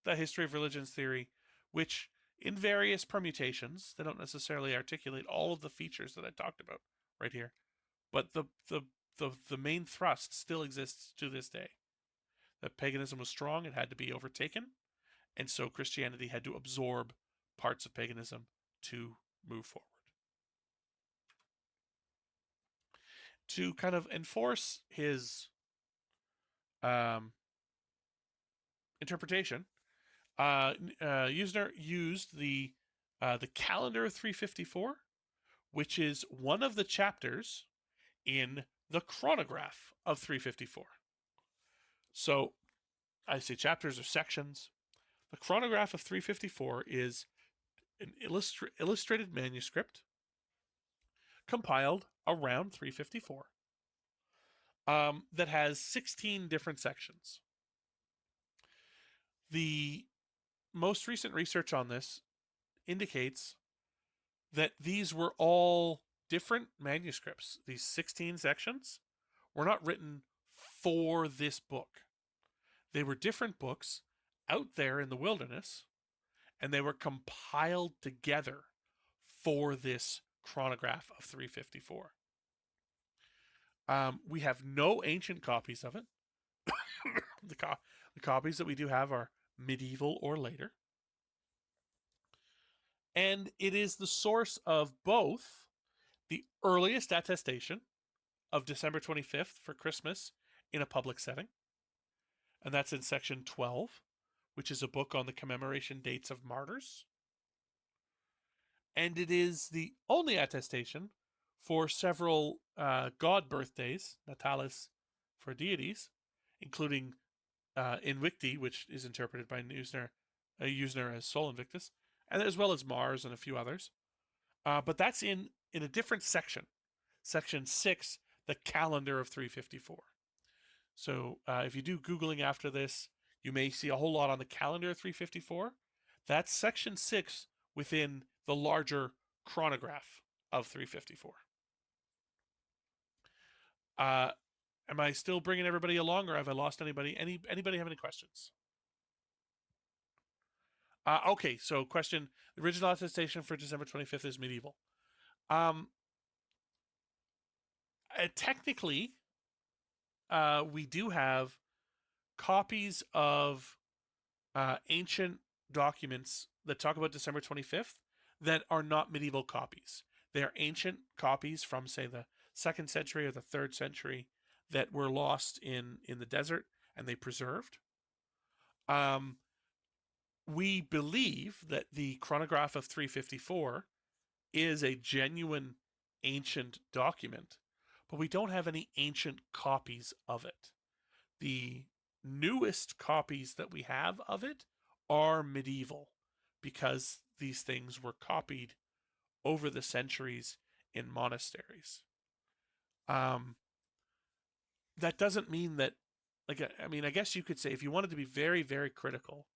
the history of religions theory, which in various permutations, they don't necessarily articulate all of the features that I talked about right here, but the main thrust still exists to this day. That paganism was strong, it had to be overtaken, and so Christianity had to absorb parts of paganism to move forward. To kind of enforce his interpretation, Usner used the calendar 354, which is one of the chapters in the chronograph of 354. So I say chapters or sections. The chronograph of 354 is an illustrated manuscript compiled around 354 that has 16 different sections. The most recent research on this indicates that these were all different manuscripts. These 16 sections were not written for this book. They were different books out there in the wilderness, and they were compiled together for this chronograph of 354. We have no ancient copies of it. The copies that we do have are medieval or later. And it is the source of both the earliest attestation of December 25th for Christmas in a public setting, and that's in section 12, which is a book on the commemoration dates of martyrs. And it is the only attestation for several god birthdays, natalis for deities, including Invicti, which is interpreted by Usner as Sol Invictus, and as well as Mars and a few others. But that's in a different section, section 6, the calendar of 354. So if you do Googling after this, you may see a whole lot on the calendar of 354. That's section 6 within the larger chronograph of 354. Am I still bringing everybody along, or have I lost anybody? Anybody have any questions? Okay, so question: the original attestation for December 25th is medieval. Technically, we do have copies of ancient documents that talk about December 25th that are not medieval copies. They are ancient copies from, say, the 2nd century or the 3rd century that were lost in the desert and they preserved. We believe that the chronograph of 354 is a genuine ancient document, but we don't have any ancient copies of it. The newest copies that we have of it are medieval because these things were copied over the centuries in monasteries. That doesn't mean that, like, I mean, I guess you could say, if you wanted to be very, very critical,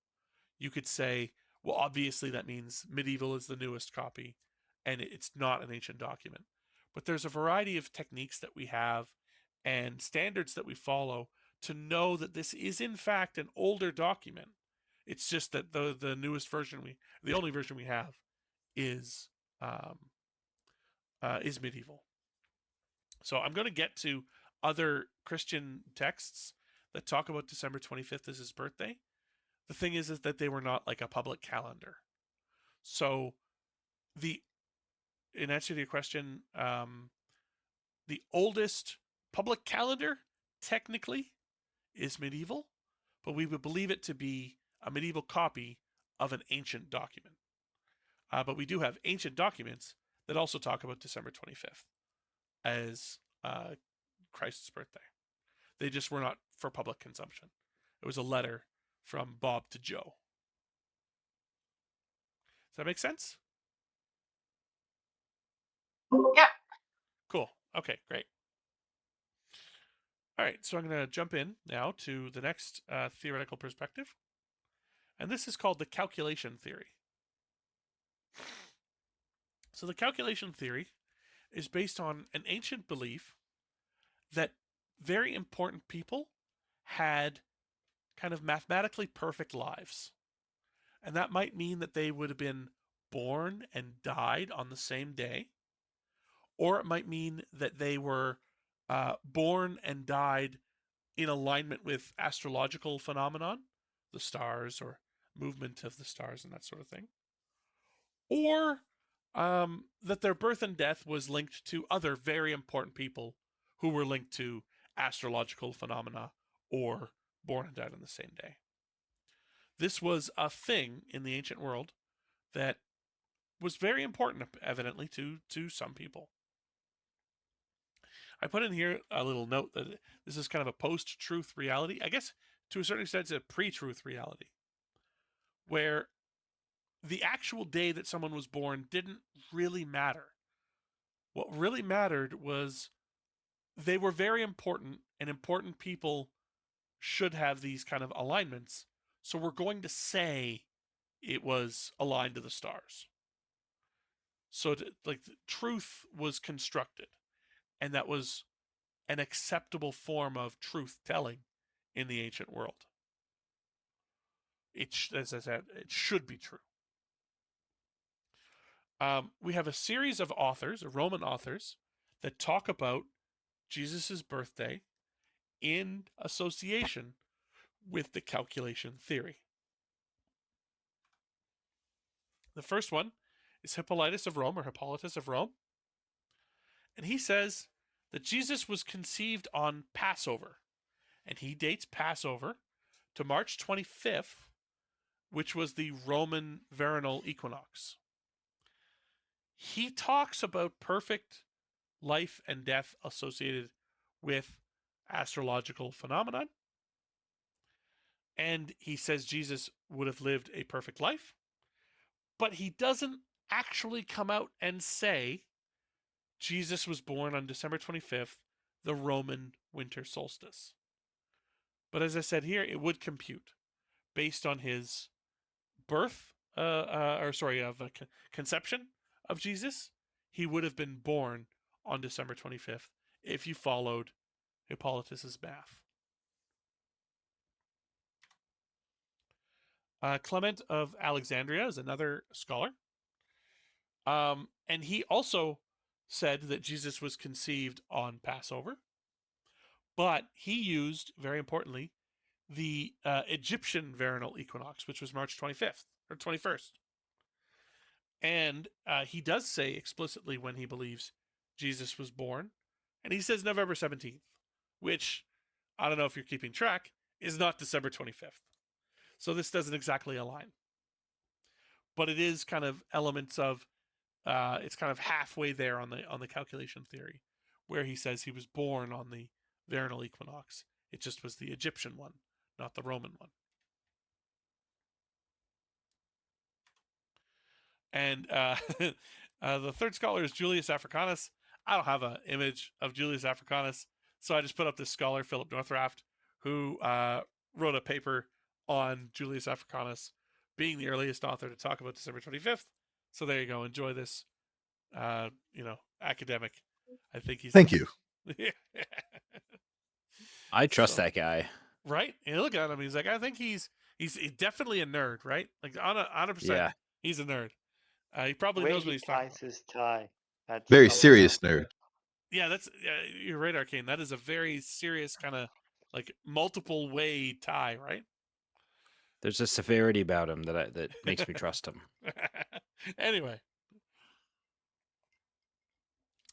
you could say, well, obviously that means medieval is the newest copy and it's not an ancient document. But there's a variety of techniques that we have and standards that we follow to know that this is in fact an older document. It's just that the newest version the only version we have is medieval. So I'm going to get to other Christian texts that talk about December 25th as his birthday. The thing is that they were not like a public calendar. So the in answer to your question, the oldest public calendar technically is medieval, but we would believe it to be a medieval copy of an ancient document. But we do have ancient documents that also talk about December 25th as Christ's birthday. They just were not for public consumption. It was a letter from Bob to Joe. Does that make sense? Yeah. Cool. Okay, great. All right, so I'm going to jump in now to the next theoretical perspective. And this is called the calculation theory. So the calculation theory is based on an ancient belief that very important people had kind of mathematically perfect lives. And that might mean that they would have been born and died on the same day, or it might mean that they were born and died in alignment with astrological phenomenon, the stars or movement of the stars and that sort of thing, or that their birth and death was linked to other very important people who were linked to astrological phenomena or born and died on the same day. This was a thing in the ancient world that was very important, evidently, to some people. I put in here a little note that this is kind of a post-truth reality. I guess to a certain extent it's a pre-truth reality, where the actual day that someone was born didn't really matter. What really mattered was they were very important, and important people should have these kind of alignments. So we're going to say it was aligned to the stars. So like truth was constructed, and that was an acceptable form of truth telling in the ancient world. As I said, it should be true. We have a series of authors, Roman authors, that talk about Jesus' birthday in association with the calculation theory. The first one is Hippolytus of Rome, or Hippolytus of Rome. And he says that Jesus was conceived on Passover. And he dates Passover to March 25th, which was the Roman vernal equinox. He talks about perfect life and death associated with astrological phenomenon. And he says Jesus would have lived a perfect life. But he doesn't actually come out and say Jesus was born on December 25th, the Roman winter solstice. But as I said here, it would compute based on his birth, conception of Jesus. He would have been born on December 25th if you followed Hippolytus's math. Clement of Alexandria is another scholar. And he also said that Jesus was conceived on Passover. But he used, very importantly, the Egyptian vernal equinox, which was March 25th or 21st. And he does say explicitly when he believes Jesus was born. And he says November 17th, which, I don't know if you're keeping track, is not December 25th. So this doesn't exactly align. But it is kind of elements of, it's kind of halfway there on the calculation theory, where he says he was born on the vernal equinox. It just was the Egyptian one, not the Roman one. And the third scholar is Julius Africanus. I don't have an image of Julius Africanus, so I just put up this scholar, Philip Northraft, who wrote a paper on Julius Africanus being the earliest author to talk about December 25th. So there you go. Enjoy this, academic. I think he's Thank you. I trust So- that guy. right. You look at him. He's like, I think he's definitely a nerd, right? Like on 100%. Yeah. He's a nerd. He probably The way knows what he he's talking about. ties his tie. That's Very I love serious that. nerd. Yeah, that's you're right, Arcane. That is a very serious kind of like multiple way tie, right? There's a severity about him that makes me trust him. Anyway,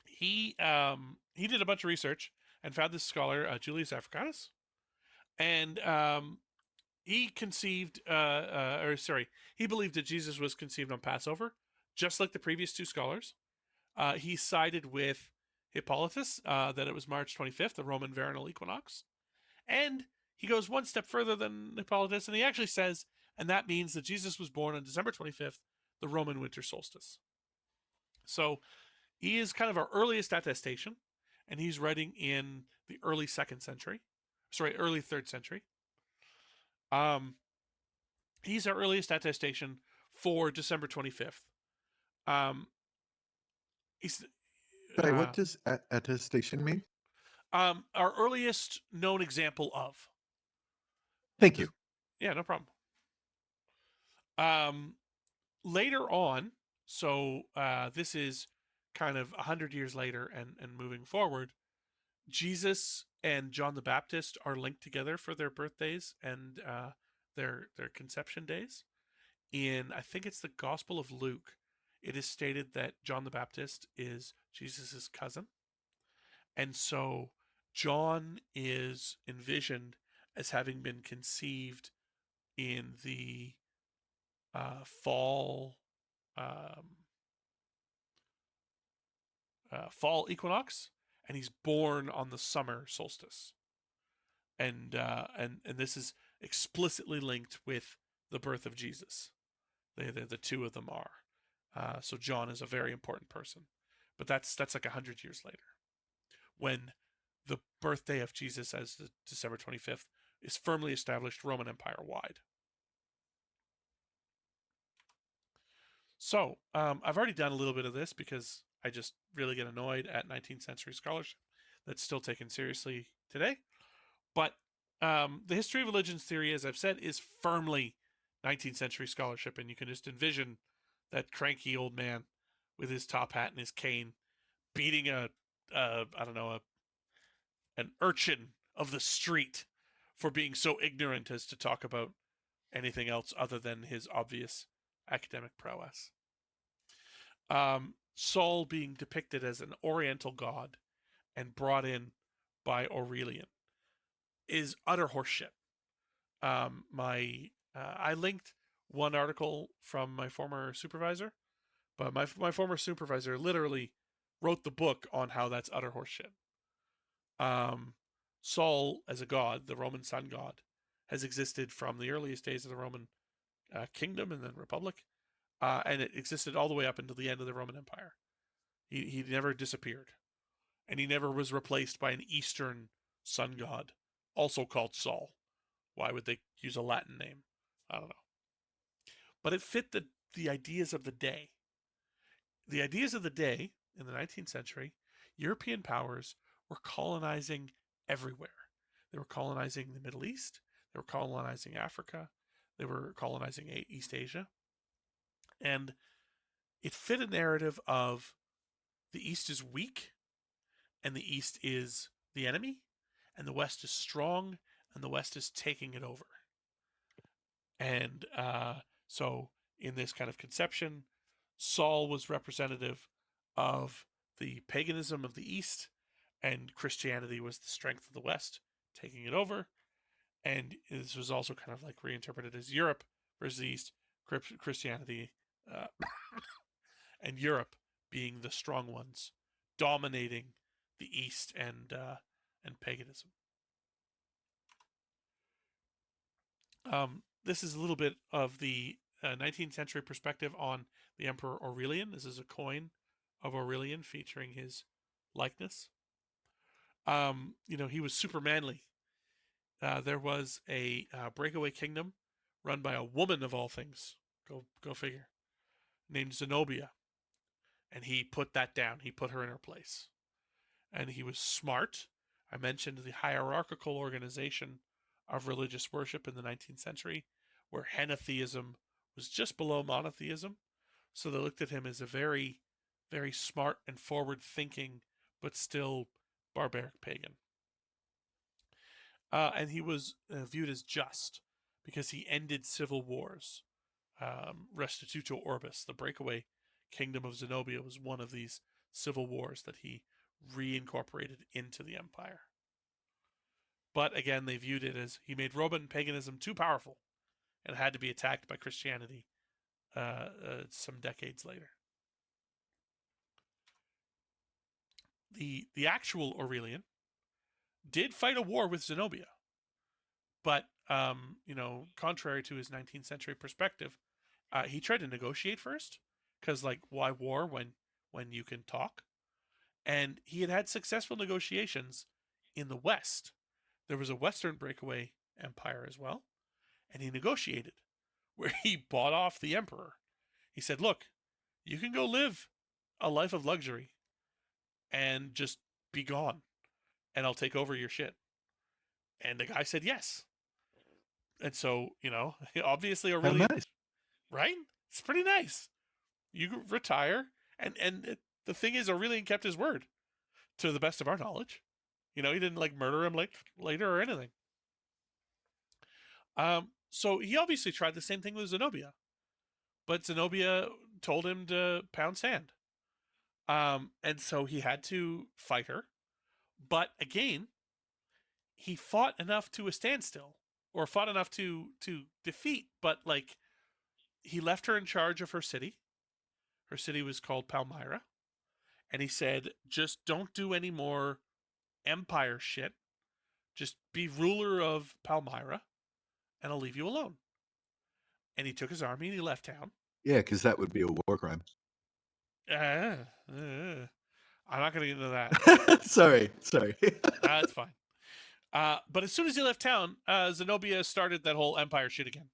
he did a bunch of research and found this scholar Julius Africanus, and he conceived, he believed that Jesus was conceived on Passover, just like the previous two scholars. He sided with Hippolytus that it was March 25th, the Roman vernal equinox. And he goes one step further than Hippolytus, and he actually says, and that means that Jesus was born on December 25th, the Roman winter solstice. So he is kind of our earliest attestation, and he's writing in the early early 3rd century. He's our earliest attestation for December 25th. He's Sorry, what does attestation mean? our earliest known example of. Thank you. Yeah, no problem. Later on, so this is kind of 100 years later and moving forward, Jesus and John the Baptist are linked together for their birthdays and their conception days. In, I think it's the Gospel of Luke, it is stated that John the Baptist is Jesus's cousin. And so John is envisioned as having been conceived in the fall fall equinox, and he's born on the summer solstice. And this is explicitly linked with the birth of Jesus. The two of them are. So John is a very important person, but that's like 100 years later, when the birthday of Jesus as the December 25th is firmly established Roman Empire wide. So I've already done a little bit of this because I just really get annoyed at 19th century scholarship that's still taken seriously today. But the history of religions theory, as I've said, is firmly 19th century scholarship, and you can just envision that cranky old man with his top hat and his cane beating an urchin of the street for being so ignorant as to talk about anything else other than his obvious academic prowess. Saul being depicted as an Oriental god and brought in by Aurelian is utter horseshit. I linked one article from my former supervisor, but my former supervisor literally wrote the book on how that's utter horseshit. Saul as a god, the Roman sun god, has existed from the earliest days of the Roman kingdom and then republic, and it existed all the way up until the end of the Roman Empire. He never disappeared, and he never was replaced by an Eastern sun god, also called Saul. Why would they use a Latin name? I don't know. But it fit the ideas of the day. The ideas of the day in the 19th century, European powers were colonizing everywhere. They were colonizing the Middle East. They were colonizing Africa. They were colonizing East Asia. And it fit a narrative of the East is weak and the East is the enemy, and the West is strong and the West is taking it over. And so in this kind of conception, Saul was representative of the paganism of the East, and Christianity was the strength of the West, taking it over. And this was also kind of like reinterpreted as Europe versus the East, Christianity, and Europe being the strong ones, dominating the East and paganism. This is a little bit of the 19th century perspective on the Emperor Aurelian. This is a coin of Aurelian featuring his likeness. He was super manly. There was a breakaway kingdom run by a woman of all things. Go figure. Named Zenobia, and he put that down. He put her in her place, and he was smart. I mentioned the hierarchical organization of religious worship in the 19th century, where henotheism was just below monotheism. So they looked at him as a very, very smart and forward-thinking, but still barbaric pagan. And he was viewed as just because he ended civil wars. Restitutio Orbis, the breakaway kingdom of Zenobia, was one of these civil wars that he reincorporated into the empire. But again, they viewed it as he made Roman paganism too powerful and had to be attacked by Christianity some decades later. The actual Aurelian did fight a war with Zenobia, but contrary to his 19th century perspective, he tried to negotiate first, because why war when you can talk? And he had successful negotiations in the West. There was a Western breakaway empire as well, and he negotiated, where he bought off the emperor. He said, "Look, you can go live a life of luxury and just be gone, and I'll take over your shit." And the guy said yes. And so, obviously How Aurelian, nice. right? It's pretty nice. You retire, and the thing is, Aurelian kept his word, to the best of our knowledge. He didn't murder him later or anything. So he obviously tried the same thing with Zenobia, but Zenobia told him to pound sand. And so he had to fight her. But again, he fought enough to a standstill, or fought enough to defeat. But he left her in charge of her city. Her city was called Palmyra. And he said, just don't do any more empire shit. Just be ruler of Palmyra, and I'll leave you alone. And he took his army and he left town. Yeah, because that would be a war crime. I'm not going to get into that. Sorry. That's fine. But as soon as he left town, Zenobia started that whole empire shit again.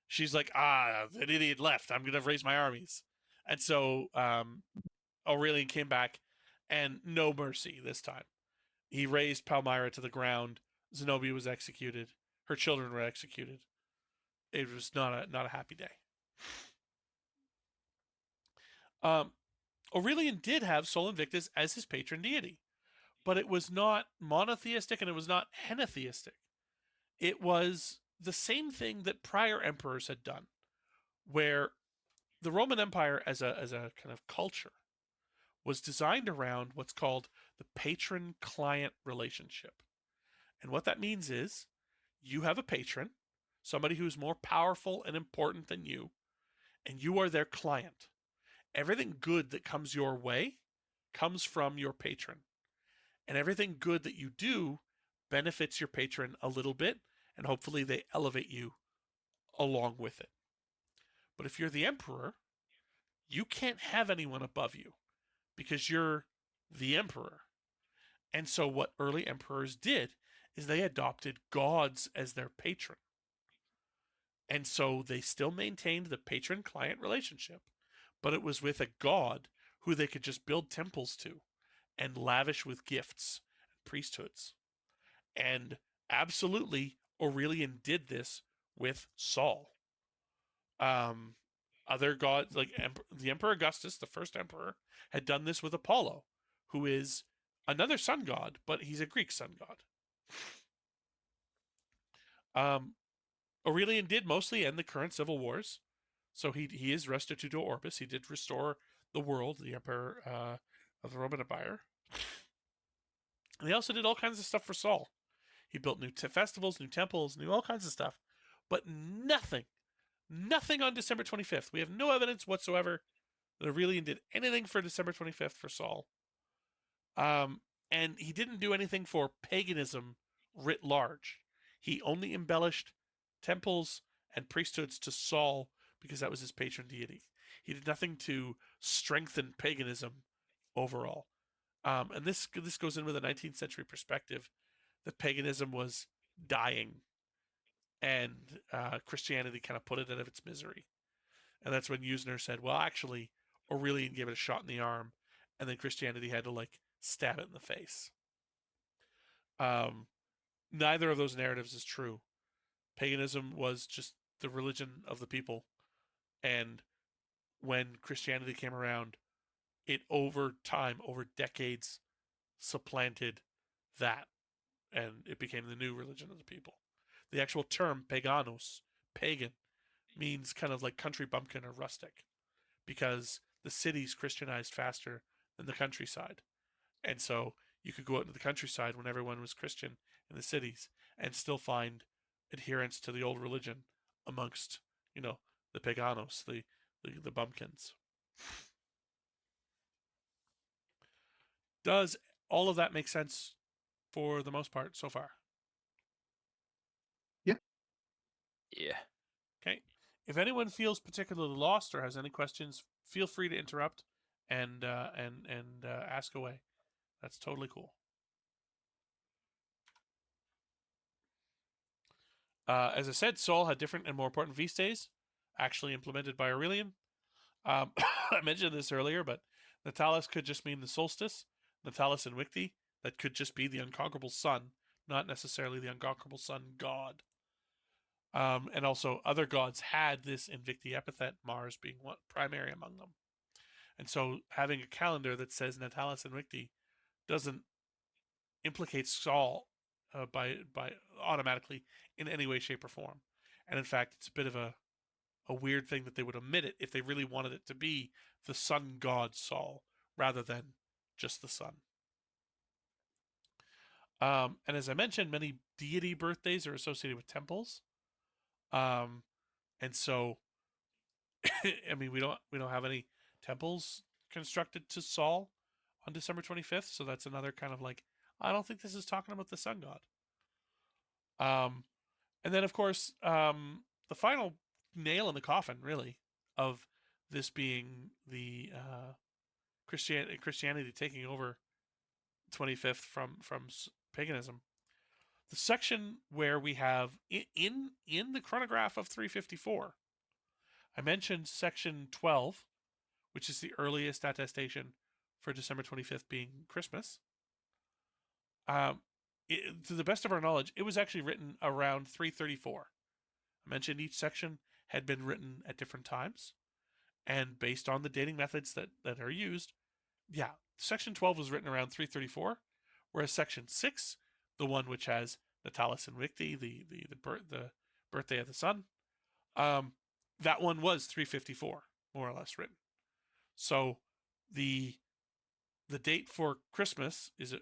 She's like, that idiot left. I'm going to raise my armies. And so Aurelian came back, and no mercy this time. He razed Palmyra to the ground. Zenobia was executed. Her children were executed. It was not a happy day. Aurelian did have Sol Invictus as his patron deity, but it was not monotheistic and it was not henotheistic. It was the same thing that prior emperors had done, where the Roman Empire as a kind of culture was designed around what's called the patron-client relationship. And what that means is you have a patron, somebody who's more powerful and important than you, and you are their client. Everything good that comes your way comes from your patron. And everything good that you do benefits your patron a little bit, and hopefully they elevate you along with it. But if you're the emperor, you can't have anyone above you because you're the emperor. And so what early emperors did is they adopted gods as their patron. And so they still maintained the patron-client relationship, but it was with a god who they could just build temples to and lavish with gifts and priesthoods. And absolutely, Aurelian did this with Saul. Other gods, like the Emperor Augustus, the first emperor, had done this with Apollo, who is another sun god, but he's a Greek sun god. Aurelian did mostly end the current civil wars. So he is Restitutio Orbis. He did restore the world, the emperor of the Roman Empire. And he also did all kinds of stuff for Saul. He built new festivals, new temples, new all kinds of stuff. But nothing on December 25th. We have no evidence whatsoever that Aurelian did anything for December 25th for Saul. And he didn't do anything for paganism writ large. He only embellished temples and priesthoods to Saul because that was his patron deity. He did nothing to strengthen paganism overall. And this goes in with a 19th century perspective that paganism was dying, and Christianity kind of put it out of its misery. And that's when Usner said, well, actually, Aurelian gave it a shot in the arm, and then Christianity had to like stab it in the face. Neither of those narratives is true. Paganism was just the religion of the people, and when Christianity came around, it over time, over decades, supplanted that, and it became the new religion of the people. The actual term paganos, pagan, means kind of like country bumpkin or rustic, because the cities Christianized faster than the countryside. And so you could go out into the countryside when everyone was Christian in the cities and still find adherence to the old religion amongst, the paganos, the bumpkins. Does all of that make sense for the most part so far? Yeah. Okay. If anyone feels particularly lost or has any questions, feel free to interrupt and ask away. That's totally cool. As I said, Saul had different and more important feast days, actually implemented by Aurelian. I mentioned this earlier, but Natalis could just mean the solstice. Natalis Invicti, that could just be the unconquerable sun, not necessarily the unconquerable sun god. And also, other gods had this Invicti epithet, Mars being one primary among them. And so, having a calendar that says Natalis Invicti doesn't implicate Saul by automatically in any way, shape, or form. And in fact, it's a bit of a weird thing that they would omit it if they really wanted it to be the sun god Saul rather than just the sun. And as I mentioned, many deity birthdays are associated with temples. And so, I mean, we don't have any temples constructed to Saul on December 25th. So that's another kind of like, I don't think this is talking about the sun god. And then, of course, the final nail in the coffin, really, of this being the Christianity taking over 25th from paganism. The section where we have in the chronograph of 354, I mentioned section 12, which is the earliest attestation for December 25th being Christmas. To the best of our knowledge, it was actually written around 334. I mentioned each section had been written at different times, and based on the dating methods that are used, yeah, section 12 was written around 334, whereas section 6, the one which has Natalis Invicti, the birthday of the sun, that one was 354, more or less written. So the date for Christmas is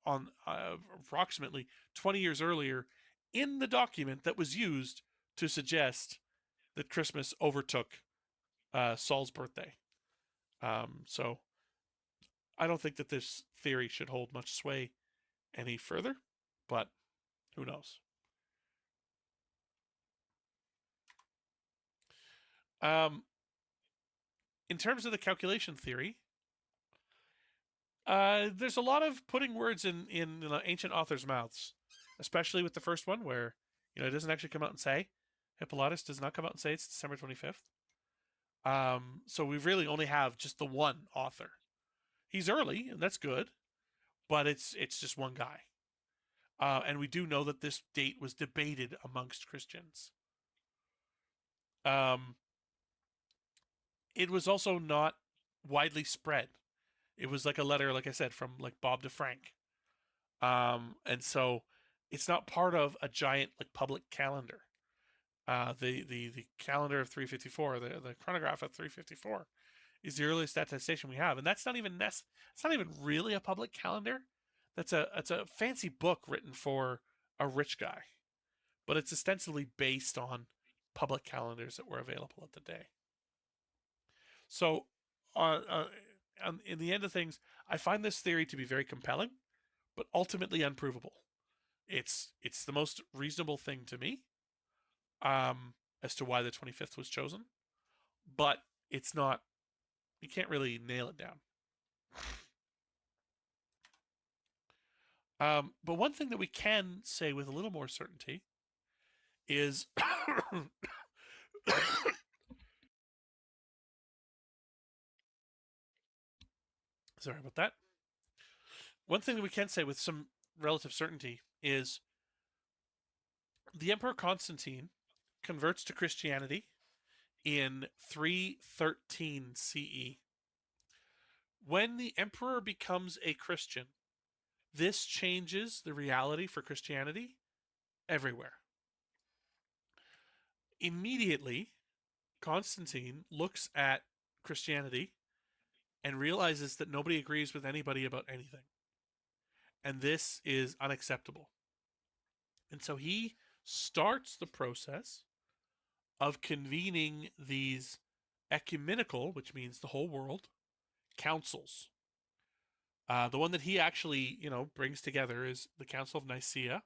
on approximately 20 years earlier in the document that was used to suggest that Christmas overtook Saul's birthday. So I don't think that this theory should hold much sway any further, but who knows? In terms of the calculation theory, there's a lot of putting words in ancient authors' mouths, especially with the first one where it doesn't actually come out and say. Hippolytus does not come out and say it's December 25th. So we really only have just the one author. He's early, and that's good, but it's just one guy. And we do know that this date was debated amongst Christians. It was also not widely spread. It was like a letter, like I said, from like Bob to Frank. And so it's not part of a giant like public calendar. The calendar of 354, the chronograph of 354, is the earliest attestation we have, and that's not even it's not even really a public calendar. It's a fancy book written for a rich guy, but it's ostensibly based on public calendars that were available at the day. So, in the end of things, I find this theory to be very compelling, but ultimately unprovable. It's the most reasonable thing to me, as to why the 25th was chosen, but it's not, you can't really nail it down. But one thing that we can say with a little more certainty is sorry about that. One thing that we can say with some relative certainty is the Emperor Constantine converts to Christianity in 313 CE. When the emperor becomes a Christian, this changes the reality for Christianity everywhere. Immediately, Constantine looks at Christianity and realizes that nobody agrees with anybody about anything. And this is unacceptable. And so he starts the process of convening these ecumenical, which means the whole world, councils. The one that he actually, brings together is the Council of Nicaea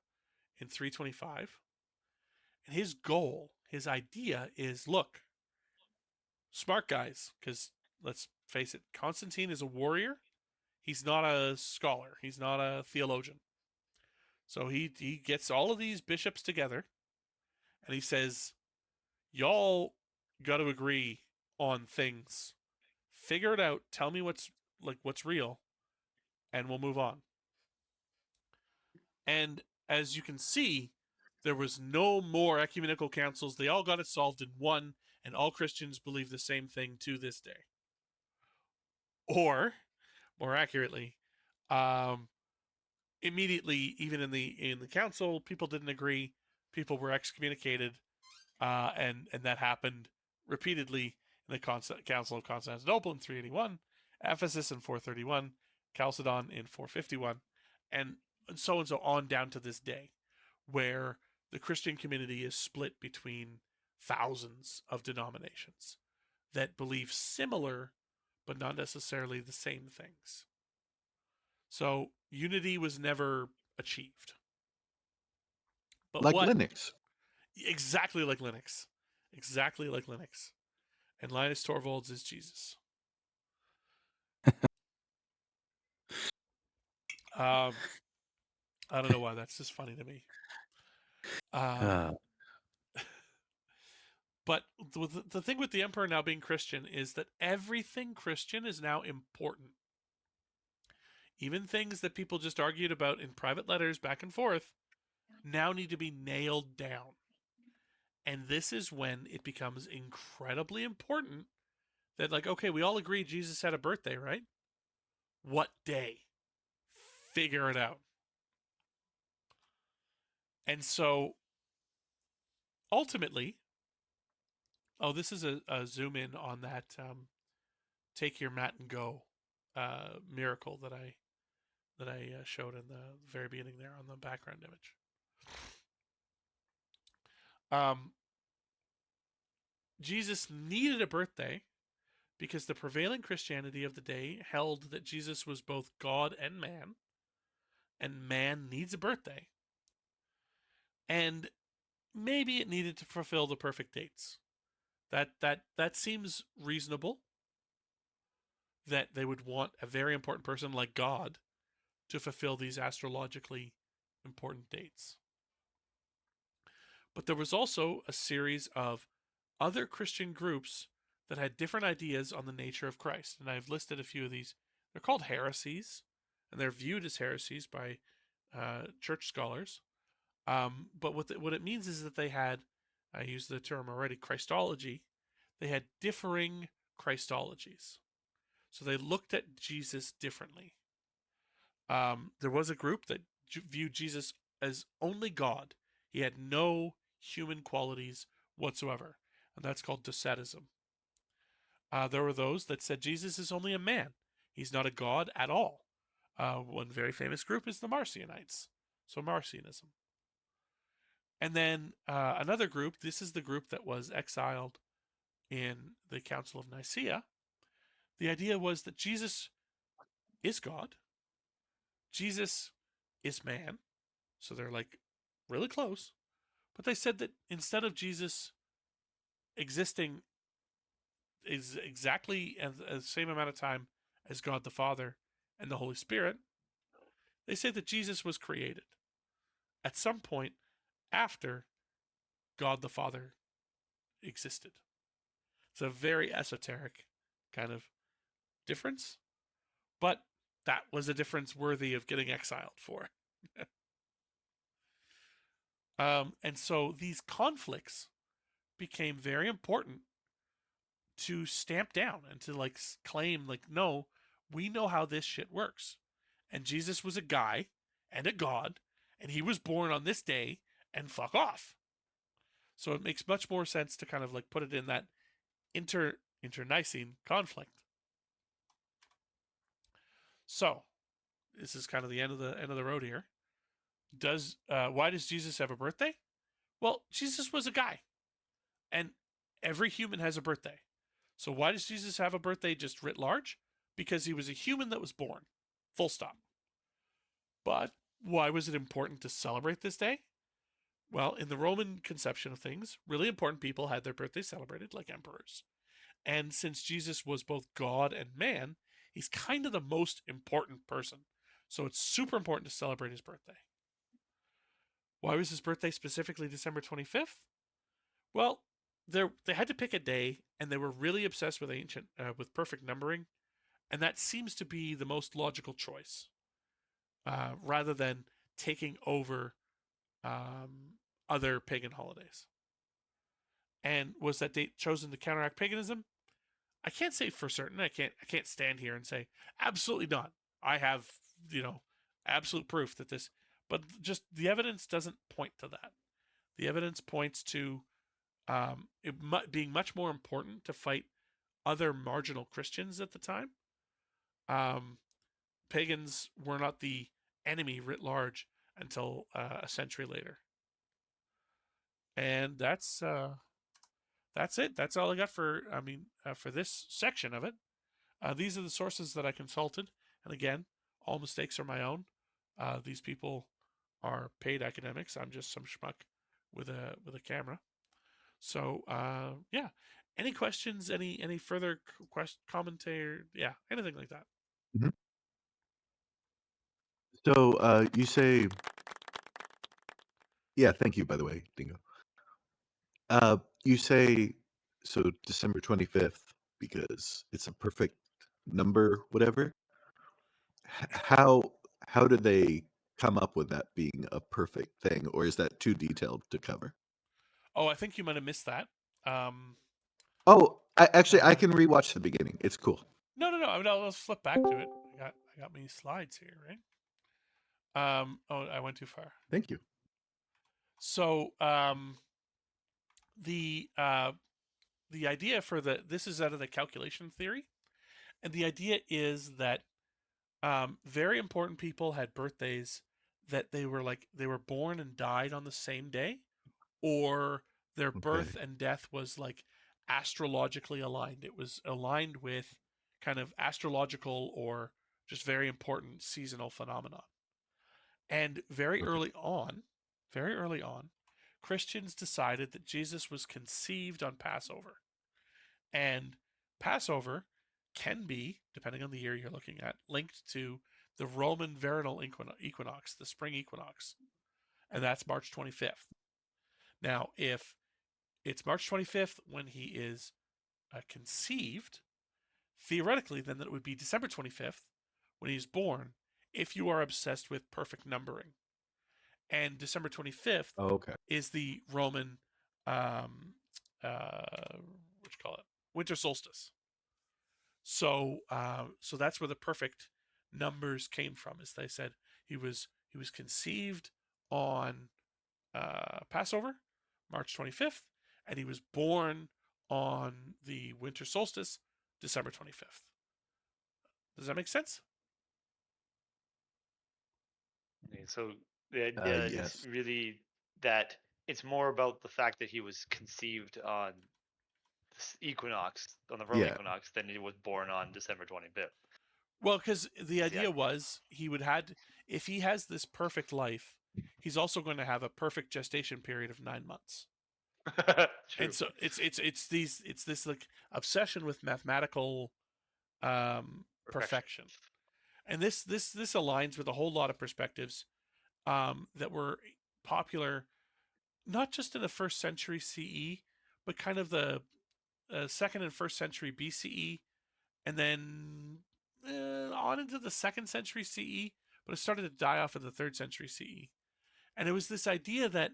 in 325. And his goal, his idea is, look, smart guys, because let's face it, Constantine is a warrior. He's not a scholar. He's not a theologian. So he gets all of these bishops together and he says, y'all got to agree on things. Figure it out. Tell me what's real, and we'll move on. And as you can see, there was no more ecumenical councils. They all got it solved in one, and all Christians believe the same thing to this day. Or, more accurately, immediately, even in the council, people didn't agree. People were excommunicated, and that happened repeatedly in the Council of Constantinople in 381, Ephesus in 431, Chalcedon in 451, and so on down to this day, where the Christian community is split between thousands of denominations that believe similar but not necessarily the same things. So unity was never achieved. But Like what Linux. exactly like Linux. Exactly like Linux. And Linus Torvalds is Jesus. I don't know why that's just funny to me. Uh, But the thing with the emperor now being Christian is that everything Christian is now important. Even things that people just argued about in private letters back and forth now need to be nailed down. And this is when it becomes incredibly important that, like, okay, we all agree Jesus had a birthday, right? What day? Figure it out. And so ultimately, this is a zoom in on that take your mat and go miracle that I showed in the very beginning there on the background image. Jesus needed a birthday because the prevailing Christianity of the day held that Jesus was both God and man needs a birthday. And maybe it needed to fulfill the perfect dates. That seems reasonable. That they would want a very important person like God to fulfill these astrologically important dates. But there was also a series of other Christian groups that had different ideas on the nature of Christ. And I've listed a few of these. They're called heresies, and they're viewed as heresies by church scholars. But what it means is that they had, I used the term already, Christology. They had differing Christologies. So they looked at Jesus differently. There was a group that viewed Jesus as only God. He had no human qualities whatsoever, and that's called Docetism. There were those that said Jesus is only a man. He's not a god at all. One very famous group is the Marcionites, so Marcionism. And then another group, this is the group that was exiled in the Council of Nicaea. The idea was that Jesus is God. Jesus is man. So they're like really close. But they said that instead of Jesus existing is exactly the same amount of time as God the Father and the Holy Spirit, they say that Jesus was created at some point after God the Father existed. It's a very esoteric kind of difference, but that was a difference worthy of getting exiled for. And so these conflicts became very important to stamp down and to like claim, like, no, we know how this shit works. And Jesus was a guy and a god, and he was born on this day, and fuck off. So it makes much more sense to kind of like put it in that internecine conflict. So this is kind of the end of the road here. Why does Jesus have a birthday? Well, Jesus was a guy, and every human has a birthday. So why does Jesus have a birthday just writ large? Because he was a human that was born. Full stop. But why was it important to celebrate this day? Well, in the Roman conception of things, really important people had their birthdays celebrated, like emperors. And since Jesus was both God and man, he's kind of the most important person. So it's super important to celebrate his birthday. Why was his birthday specifically December 25th? Well, they had to pick a day, and they were really obsessed with with perfect numbering, and that seems to be the most logical choice, rather than taking over other pagan holidays. And was that date chosen to counteract paganism? I can't say for certain. I can't stand here and say absolutely not. I have, absolute proof that this, but just the evidence doesn't point to that. The evidence points to it being much more important to fight other marginal Christians at the time. Pagans were not the enemy writ large until a century later. And that's it. That's all I got for for this section of it. These are the sources that I consulted, and again, all mistakes are my own. These people are paid academics. I'm just some schmuck with a camera. So yeah. Any questions? Any further commentary? Yeah, anything like that. Mhm. So you say, yeah, thank you, by the way, Dingo. You say, so December 25th, because it's a perfect number, whatever. How how do they come up with that being a perfect thing, or is that too detailed to cover? Oh, I think you might have missed that. Um, Oh, actually, I uh, can rewatch the beginning. It's cool. no. I mean, I'll flip back to it. I got many slides here, right? Oh, I went too far. Thank you. So the idea for this is out of the calculation theory, and the idea is that very important people had birthdays that they were born and died on the same day, or their Okay. birth and death was like astrologically aligned. It was aligned with kind of astrological or just very important seasonal phenomenon. And Okay. very early on, Christians decided that Jesus was conceived on Passover. And Passover can be, depending on the year you're looking at, linked to the Roman vernal equinox, the spring equinox. And that's March 25th. Now, if it's March 25th when he is conceived, theoretically, then that would be December 25th when he's born, if you are obsessed with perfect numbering. And December 25th Oh, okay. is the Roman, what you call it, winter solstice. So, so that's where the perfect numbers came from. As they said, he was conceived on Passover, March 25th, and he was born on the winter solstice, December 25th. Does that make sense? Okay, so the idea is Yes. really that it's more about the fact that he was conceived on this equinox, on the vernal Yeah. equinox, than he was born on December 25th. Well, because the Is the idea idea. was he would had if he has this perfect life, he's also going to have a perfect gestation period of 9 months. True. And so it's this like obsession with mathematical perfection. And this aligns with a whole lot of perspectives that were popular not just in the first century CE, but kind of the second and first century BCE, and then on into the second century CE. But it started to die off in the third century CE. And it was this idea that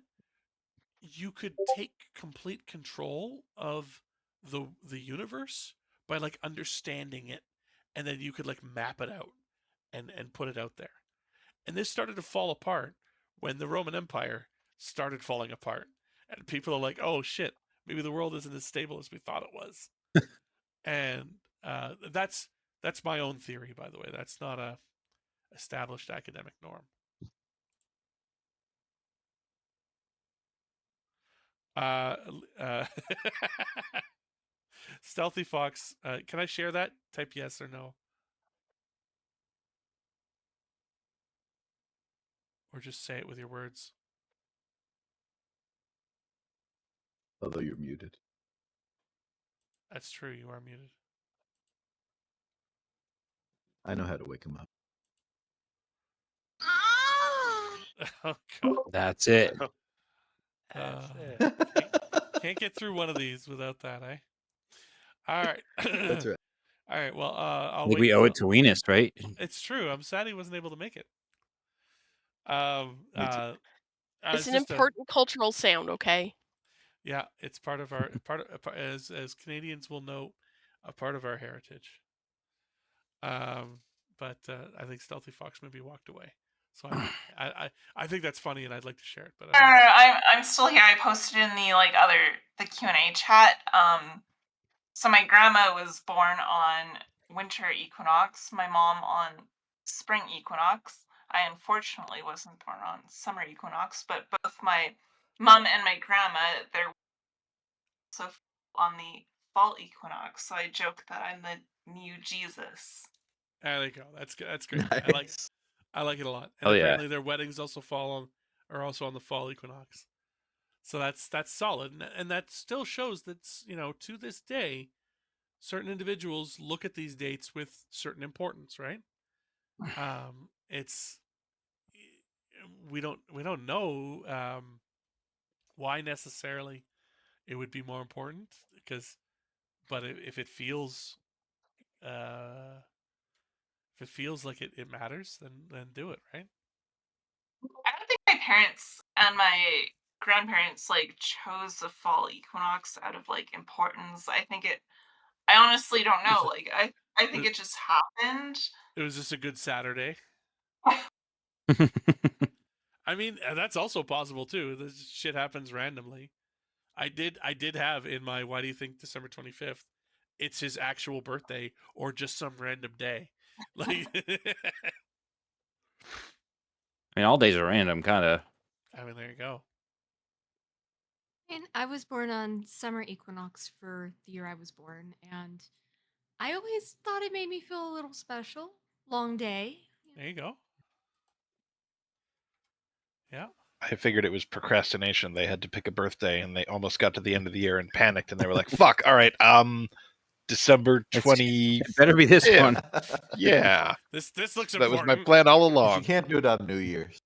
you could take complete control of the universe by like understanding it, and then you could like map it out and put it out there. And this started to fall apart when the Roman Empire started falling apart. And people are like, oh shit, maybe the world isn't as stable as we thought it was. And that's my own theory, by the way. That's not a established academic norm. Uh, uh, Stealthy Fox, can I share that? Type yes or no. Or just say it with your words. Although you're muted. That's true, you are muted. I know how to wake him up. Oh, God. That's it. That's it. Can't get through one of these without that, eh? All right. That's right. All right, well, I I'll think wait. we owe it to Weenus, right? It's true. I'm sad he wasn't able to make it. Me too. It's an Just important cultural sound, okay? yeah, it's part of our as Canadians will know, a part of our heritage. But I think Stealthy Fox maybe walked away. So I think that's funny, and I'd like to share it. But I'm still here. I posted in the Q&A chat. So my grandma was born on winter equinox. My mom on spring equinox. I unfortunately wasn't born on summer equinox, but both my mom and my grandma, they're also on the fall equinox. So I joke that I'm the new Jesus. there you go. That's good. That's great. Nice. I like it a lot. And Oh, yeah. apparently their weddings also are also on the fall equinox. So that's solid, and that still shows that to this day, certain individuals look at these dates with certain importance, right? It's we don't know why necessarily it would be more important but if it feels like it matters, then do it, right? I don't think my parents and my grandparents chose the fall equinox out of importance. I honestly don't know. I think it just happened. It was just a good Saturday. I mean, that's also possible too. This shit happens randomly. I did have in my why do you think December 25th? It's his actual birthday or just some random day. Like I mean, all days are random, kind of. I mean, there you go. And I was born on summer equinox for the year I was born, and I always thought it made me feel a little special. Long day. There you go. Yeah. I figured it was procrastination. They had to pick a birthday, and they almost got to the end of the year and panicked, and they were like, "Fuck! All right, December 20. It better be this Yeah. one. Yeah, This looks that was important. my plan all You along." can't do it on New Year's.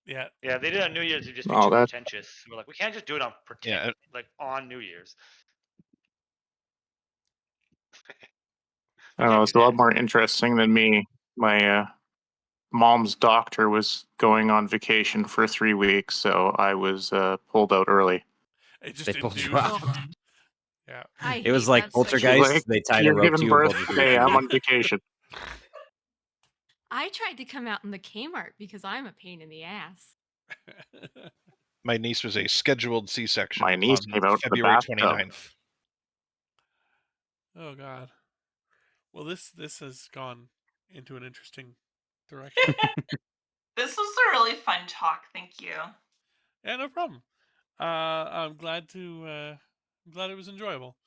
Yeah. Yeah, they did on New Year's. They just be Oh, too that- pretentious. We're like, we can't just do it on Yeah. on New Year's. I don't know. It's a lot more interesting than me. My mom's doctor was going on vacation for 3 weeks, so I was pulled out early. It just They pulled you induced. out. Yeah. I It was hate like that Poltergeist. Like, They tied a "You're rope to giving you and birth pulled you today. through. I'm on vacation." I tried to come out in the Kmart because I'm a pain in the ass. My niece was a scheduled C-section My niece on came out in the February bathtub. 29th. Oh God. Well, this has gone into an interesting direction. This was a really fun talk. Thank you. Yeah, no problem. I'm glad it was enjoyable.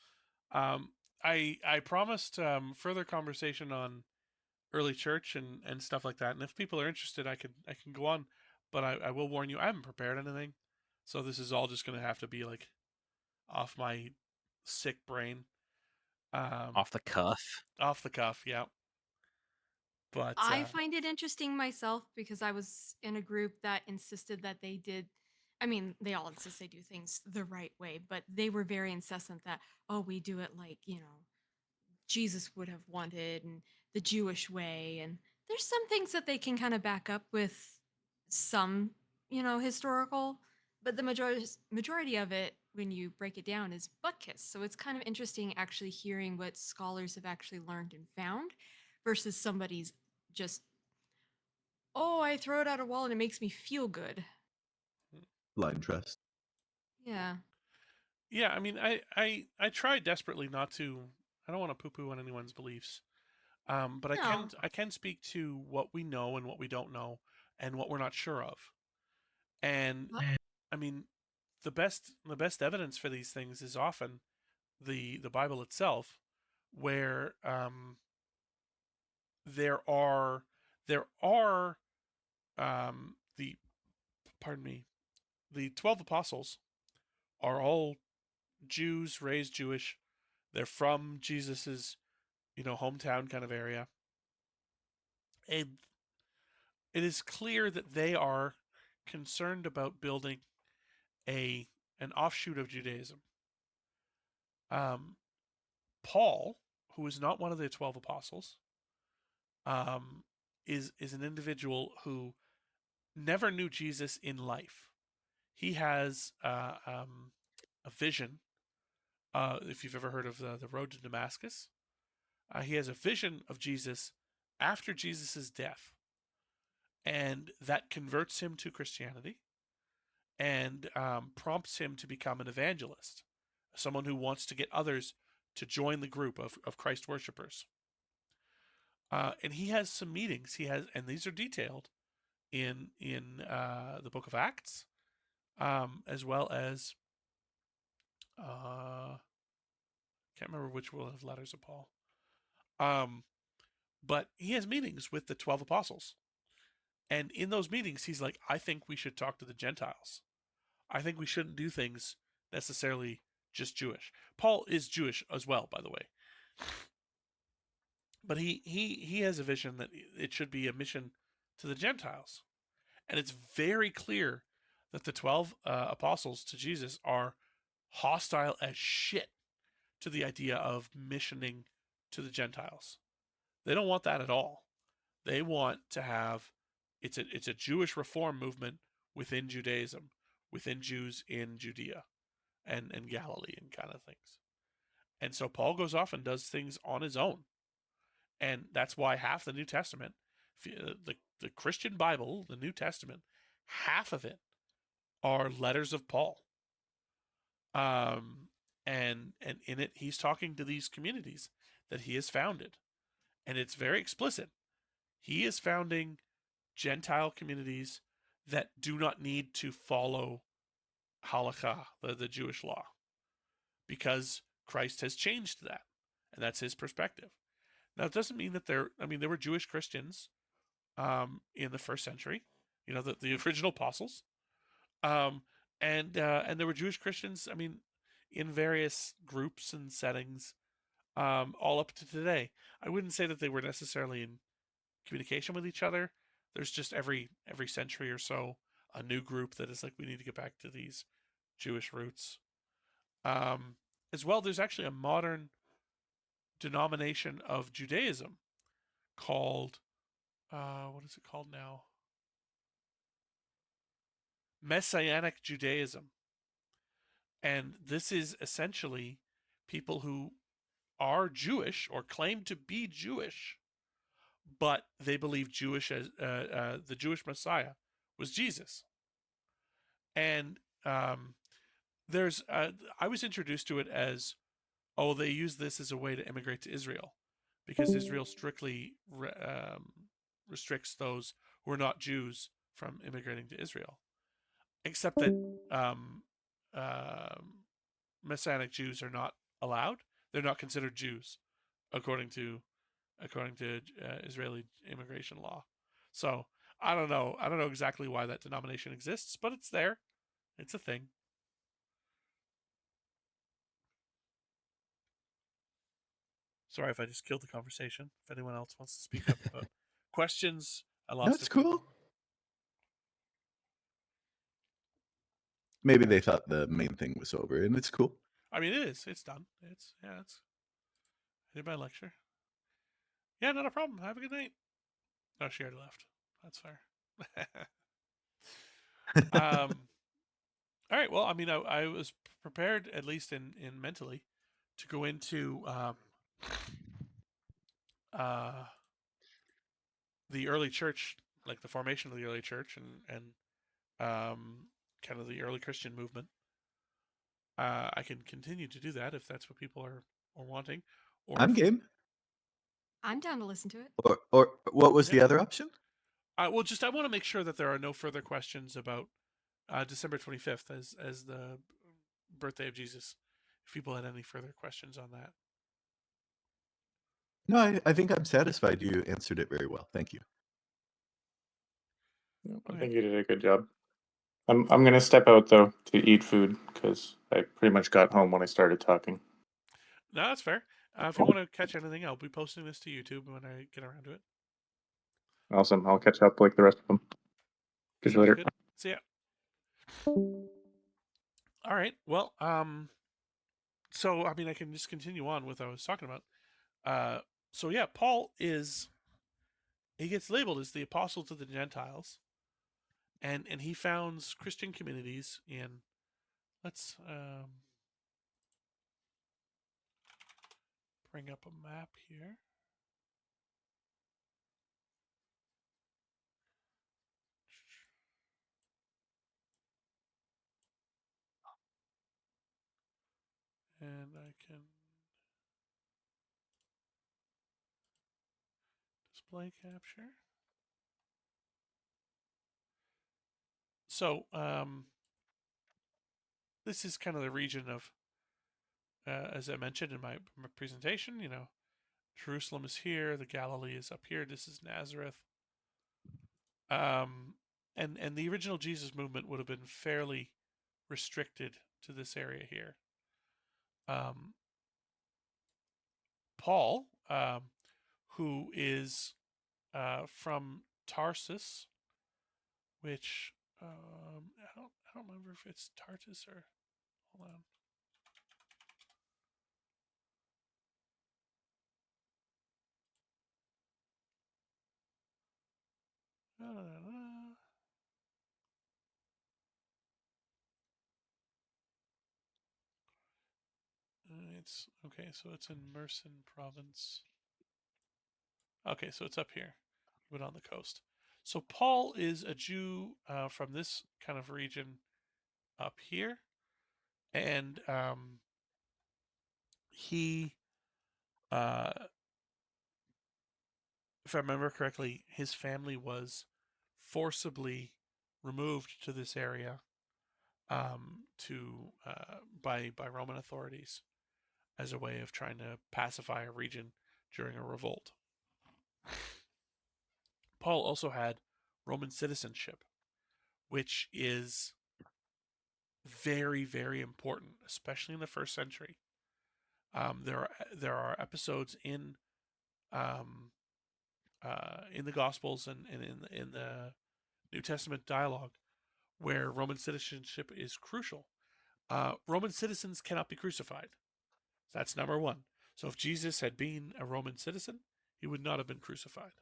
I promised further conversation on early church and stuff like that. And if people are interested, I can go on, but I will warn you, I haven't prepared anything. So this is all just going to have to be like off my sick brain. Off the cuff. Off the cuff, yeah. But I find it interesting myself because I was in a group that insisted that they did. I mean, they all insist they do things the right way, but they were very incessant that, oh, we do it like, Jesus would have wanted and the Jewish way. And there's some things that they can kind of back up with some, historical, but the majority of it, when you break it down, is butt kiss. So it's kind of interesting actually hearing what scholars have actually learned and found versus somebody's just, oh, I throw it at a wall and it makes me feel good. Blind trust. Yeah. yeah, I mean, I try desperately not to. I don't want to poo-poo on anyone's beliefs, but No. I can speak to what we know and what we don't know, and what we're not sure of. And I mean, the best evidence for these things is often the Bible itself, where there are the pardon me, the 12 apostles are all Jews raised Jewish. They're from Jesus's hometown kind of area, and it is clear that they are concerned about building an offshoot of Judaism. Um, Paul, who is not one of the 12 apostles, um, is an individual who never knew Jesus in life. He has a vision. If you've ever heard of the road to Damascus, he has a vision of Jesus after Jesus' death, and that converts him to Christianity and prompts him to become an evangelist, someone who wants to get others to join the group of Christ worshippers. And he has some meetings. And these are detailed in the Book of Acts, as well as can't remember which one of the letters of Paul. But he has meetings with the 12 apostles, and in those meetings, he's like, "I think we should talk to the Gentiles. I think we shouldn't do things necessarily just Jewish." Paul is Jewish as well, by the way. But he has a vision that it should be a mission to the Gentiles. And it's very clear that the 12 apostles to Jesus are hostile as shit to the idea of missioning to the Gentiles. They don't want that at all. They want to have it's a Jewish reform movement within Judaism, within Jews in Judea and Galilee and kind of things. And so Paul goes off and does things on his own. And that's why half the New Testament, the Christian Bible, the New Testament, half of it are letters of Paul. And in it, he's talking to these communities that he has founded. And it's very explicit. He is founding Gentile communities that do not need to follow halakha, the Jewish law, because Christ has changed that. And that's his perspective. Now, it doesn't mean that there were Jewish Christians in the first century, the original apostles. And there were Jewish Christians, in various groups and settings, all up to today. I wouldn't say that they were necessarily in communication with each other. There's just every century or so a new group that is like, we need to get back to these Jewish roots. As well, there's actually a modern denomination of Judaism called what is it called now? Messianic Judaism. And this is essentially people who are Jewish or claim to be Jewish, but they believe the Jewish Messiah was Jesus. And I was introduced to it as, oh, they use this as a way to immigrate to Israel, because Israel strictly restricts those who are not Jews from immigrating to Israel. Except that Messianic Jews are not allowed. They're not considered Jews according to Israeli immigration law. So I don't know exactly why that denomination exists, but it's there. It's a thing. Sorry if I just killed the conversation. If anyone else wants to speak up about questions, I lost That's a few cool. people. Maybe they thought the main thing was over, and it's cool. I mean, it is. It's done. It's I did my lecture. Yeah, not a problem. Have a good night. Oh, she already left. That's fair. All right. Well, I mean, I was prepared, at least in mentally, to go into uh, the early church, like the formation of the early church, and kind of the early Christian movement. I can continue to do that if that's what people are wanting, or I'm if, game. I'm down to listen to it. Or what was the Yeah. other option? well, just I want to make sure that there are no further questions about December 25th as the birthday of Jesus. If people had any further questions on that. No, I think I'm satisfied you answered it very well. Thank you. I Okay. think you did a good job. I'm gonna step out though to eat food because I pretty much got home when I started talking. No, that's fair. If you want to catch anything, I'll be posting this to YouTube when I get around to it. Awesome. I'll catch up like the rest of them. Catch you Sounds later. good. See ya. All right. Well, so I mean, I can just continue on with what I was talking about. So yeah, Paul he gets labeled as the apostle to the Gentiles, and he founds Christian communities in. Let's bring up a map here. And I can display capture. So this is kind of the region of, as I mentioned in my presentation. Jerusalem is here. The Galilee is up here. This is Nazareth. Um, and the original Jesus movement would have been fairly restricted to this area here. Paul, who is from Tarsus, which I don't remember if it's Tartus or hold on. It's okay, so it's in Mersin province. Okay, so it's up here, but on the coast. So Paul is a Jew from this kind of region up here, and he, uh, if I remember correctly, his family was forcibly removed to this area to by Roman authorities as a way of trying to pacify a region during a revolt. Paul also had Roman citizenship, which is very, very important, especially in the first century. There are episodes in the Gospels and in the New Testament dialogue where Roman citizenship is crucial. Roman citizens cannot be crucified. That's number one. So if Jesus had been a Roman citizen, he would not have been crucified.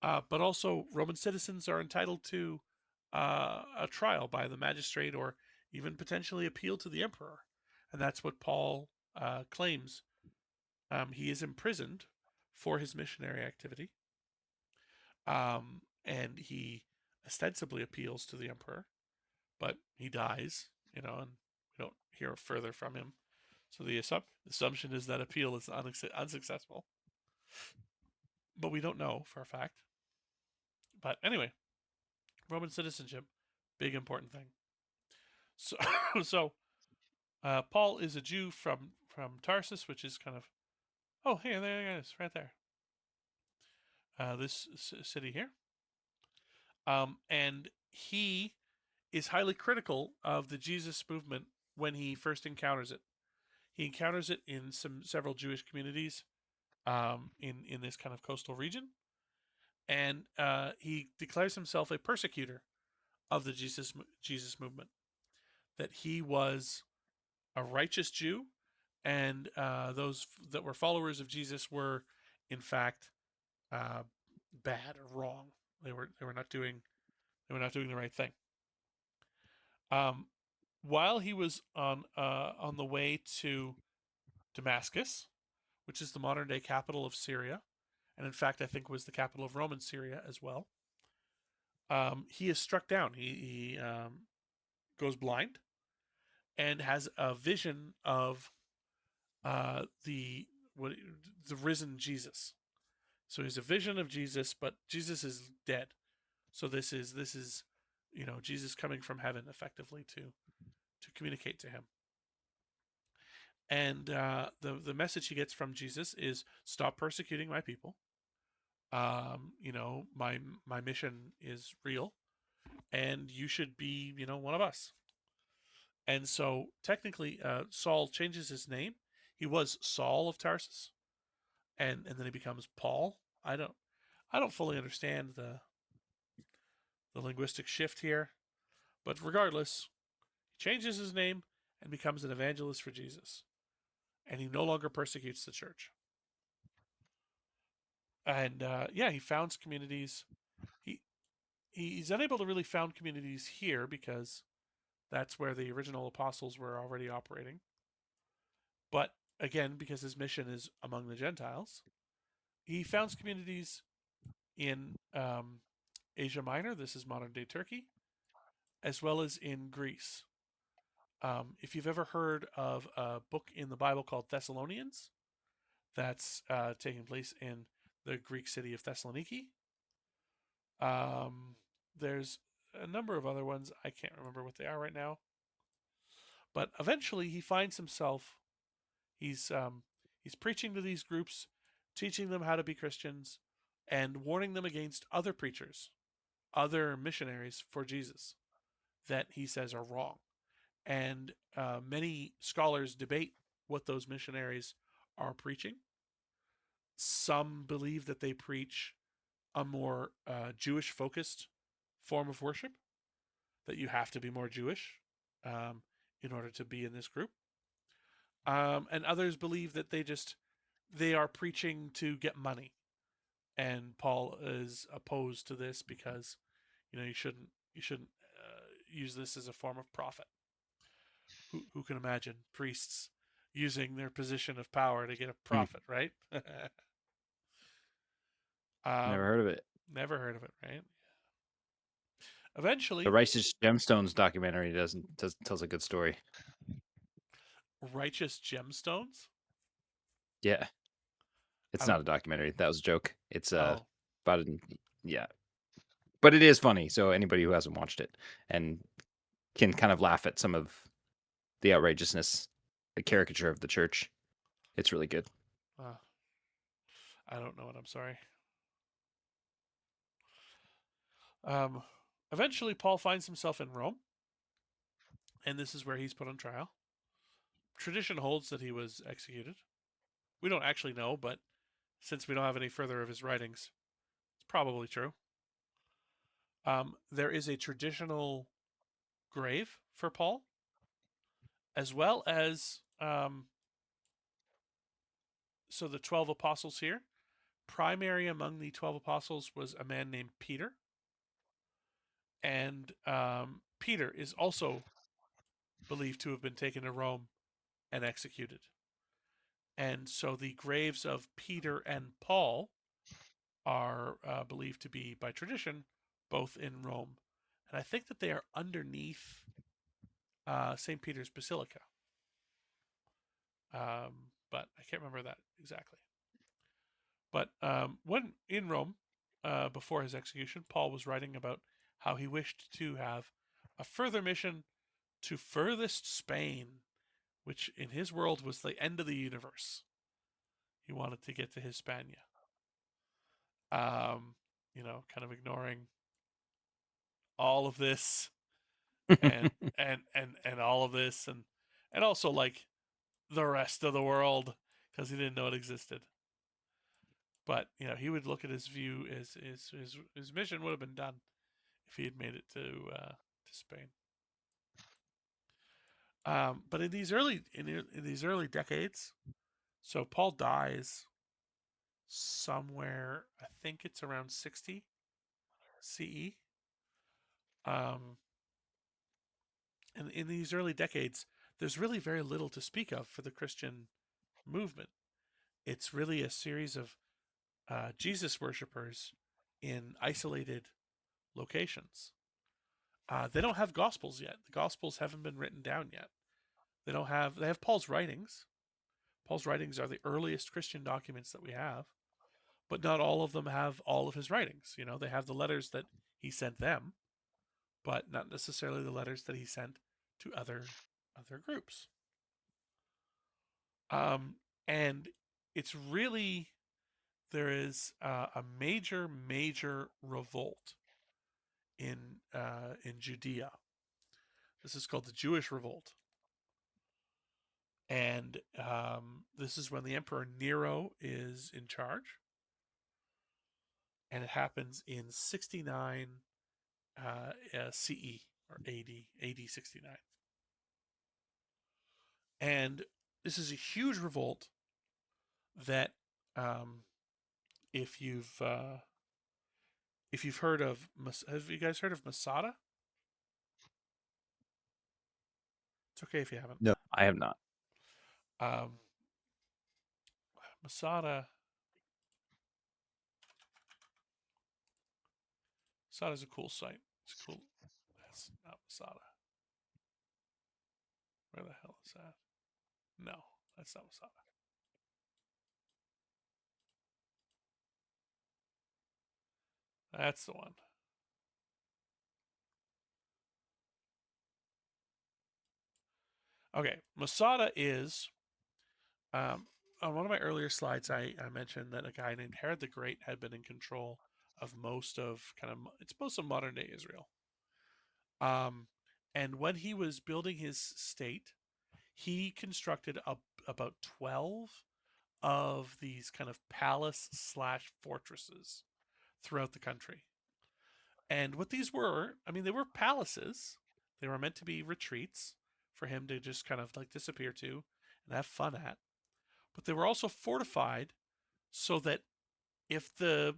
But also, Roman citizens are entitled to a trial by the magistrate or even potentially appeal to the emperor. And that's what Paul claims. He is imprisoned for his missionary activity. And he ostensibly appeals to the emperor, but he dies, and we don't hear further from him. So the assumption is that appeal is unsuccessful. But we don't know for a fact. But anyway, Roman citizenship, big important thing. So, so Paul is a Jew from Tarsus, which is kind of hey, there it is, right there. This city here, and he is highly critical of the Jesus movement when he first encounters it. He encounters it in several Jewish communities in this kind of coastal region, and he declares himself a persecutor of the Jesus movement. That he was a righteous Jew, and those that were followers of Jesus were, in fact, uh, bad or wrong. They were not doing the right thing. While he was on the way to Damascus, which is the modern day capital of Syria, and in fact I think was the capital of Roman Syria as well, he is struck down. He goes blind and has a vision of the risen Jesus. So he's a vision of Jesus, but Jesus is dead. So this is Jesus coming from heaven effectively to communicate to him. And the message he gets from Jesus is stop persecuting my people. My mission is real, and you should be one of us. And so technically, Saul changes his name. He was Saul of Tarsus, and then he becomes Paul. I don't fully understand the linguistic shift here, but regardless, he changes his name and becomes an evangelist for Jesus, and he no longer persecutes the church. And he founds communities. He's unable to really found communities here because that's where the original apostles were already operating. But again, because his mission is among the Gentiles, he founds communities in Asia Minor. This is modern day Turkey, as well as in Greece. If you've ever heard of a book in the Bible called Thessalonians, that's taking place in the Greek city of Thessaloniki. There's a number of other ones. I can't remember what they are right now. But eventually, he finds himself. He's preaching to these groups, teaching them how to be Christians, and warning them against other preachers, other missionaries for Jesus that he says are wrong. And many scholars debate what those missionaries are preaching. Some believe that they preach a more Jewish focused form of worship, that you have to be more Jewish in order to be in this group. And others believe that they are preaching to get money. And Paul is opposed to this because you shouldn't use this as a form of profit. Who can imagine priests using their position of power to get a profit, right? Never heard of it. Never heard of it, right? Eventually, The Righteous Gemstones documentary tells a good story. Righteous Gemstones? Yeah. It's not a documentary. That was a joke. It's about yeah. But it is funny, so anybody who hasn't watched it and can kind of laugh at some of the outrageousness, the caricature of the church. It's really good. I don't know it. I'm sorry. Eventually, Paul finds himself in Rome, and this is where he's put on trial. Tradition holds that he was executed. We don't actually know, but since we don't have any further of his writings, it's probably true. There is a traditional grave for Paul, as well as so the 12 apostles here. Primary among the 12 apostles was a man named Peter. And Peter is also believed to have been taken to Rome and executed. And so the graves of Peter and Paul are believed to be, by tradition, both in Rome. And I think that they are underneath St. Peter's Basilica. But I can't remember that exactly. But when in Rome, before his execution, Paul was writing about how he wished to have a further mission to furthest Spain, which in his world was the end of the universe. He wanted to get to Hispania. Kind of ignoring all of this and and all of this, and also like the rest of the world because he didn't know it existed. But he would look at his view as his mission would have been done if he had made it to Spain. But in these early decades, so Paul dies somewhere. I think it's around 60 CE. And in these early decades, there's really very little to speak of for the Christian movement. It's really a series of Jesus worshippers in isolated locations. They don't have gospels yet. The gospels haven't been written down yet. They have Paul's writings. Paul's writings are the earliest Christian documents that we have, but not all of them have all of his writings. They have the letters that he sent them, but not necessarily the letters that he sent to other groups. And it's really there is a major revolt in Judea. This is called the Jewish Revolt, and this is when the Emperor Nero is in charge, and it happens in 69 CE or AD 69, and this is a huge revolt that if you've heard of, have you guys heard of Masada? It's okay if you haven't. No. I have not. Masada is a cool site. It's cool. That's not Masada. Where the hell is that? No, that's not Masada. That's the one. Okay, Masada is on one of my earlier slides. I mentioned that a guy named Herod the Great had been in control of most of modern day Israel. And when he was building his state, he constructed about 12 of these kind of palace / fortresses throughout the country. And what these were, they were palaces. They were meant to be retreats for him to just kind of like disappear to and have fun at. But they were also fortified so that if the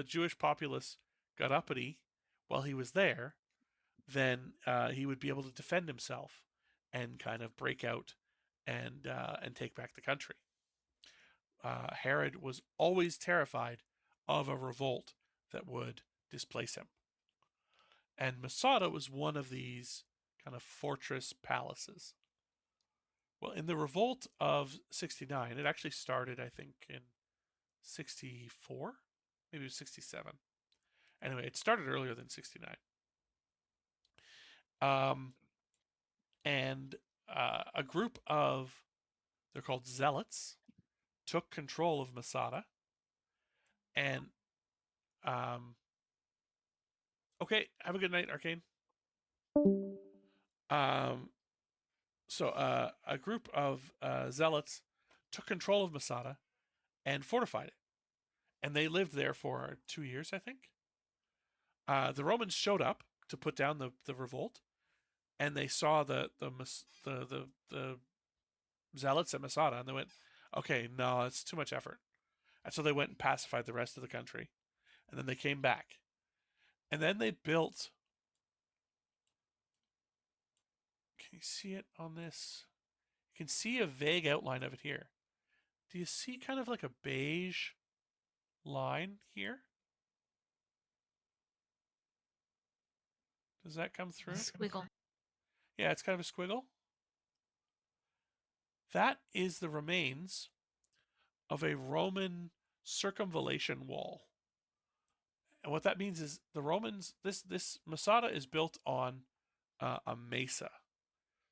Jewish populace got uppity while he was there, then he would be able to defend himself and kind of break out and take back the country. Herod was always terrified of a revolt that would displace him. And Masada was one of these kind of fortress palaces. Well, in the revolt of 69, it actually started, I think, in 64, maybe it was 67. Anyway, it started earlier than 69. And a group of, they're called zealots, took control of Masada. And, okay, have a good night, Arcane. So a group of zealots took control of Masada and fortified it. And they lived there for 2 years, I think. The Romans showed up to put down the revolt, and they saw the zealots at Masada, and they went, okay, no, it's too much effort. And so they went and pacified the rest of the country. And then they came back. And then they built. Can you see it on this? You can see a vague outline of it here. Do you see kind of like a beige line here? Does that come through? Squiggle. Yeah, it's kind of a squiggle. That is the remains of a Roman circumvallation wall. And what that means is the Romans, this Masada is built on a mesa.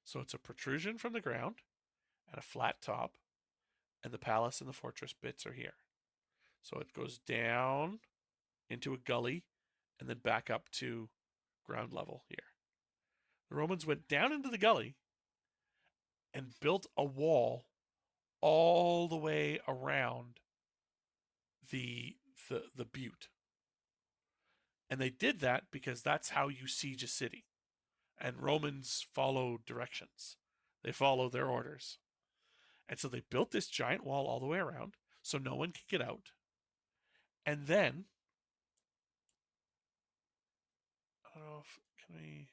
So it's a protrusion from the ground and a flat top, and the palace and the fortress bits are here. So it goes down into a gully and then back up to ground level here. The Romans went down into the gully and built a wall all the way around the the butte. And they did that because that's how you siege a city. And Romans follow directions. They follow their orders. And so they built this giant wall all the way around so no one could get out. And then I don't know if can we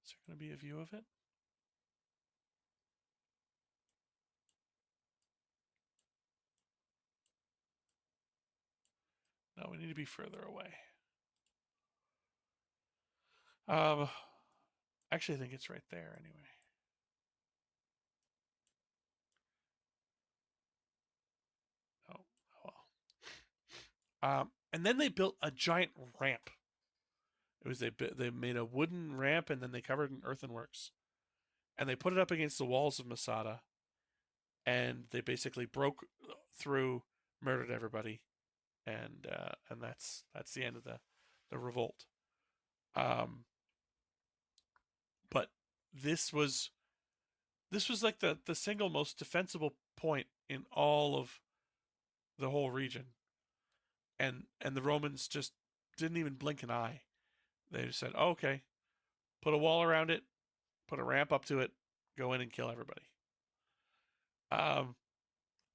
is there going to be a view of it? No, we need to be further away. Actually, I think it's right there anyway. Oh, well. And then they built a giant ramp. It was they made a wooden ramp and then they covered it in earthenworks, and they put it up against the walls of Masada, and they basically broke through, murdered everybody, and that's the end of the revolt. But this was like the single most defensible point in all of the whole region, and the Romans just didn't even blink an eye. They just said, oh, "Okay, put a wall around it, put a ramp up to it, go in and kill everybody."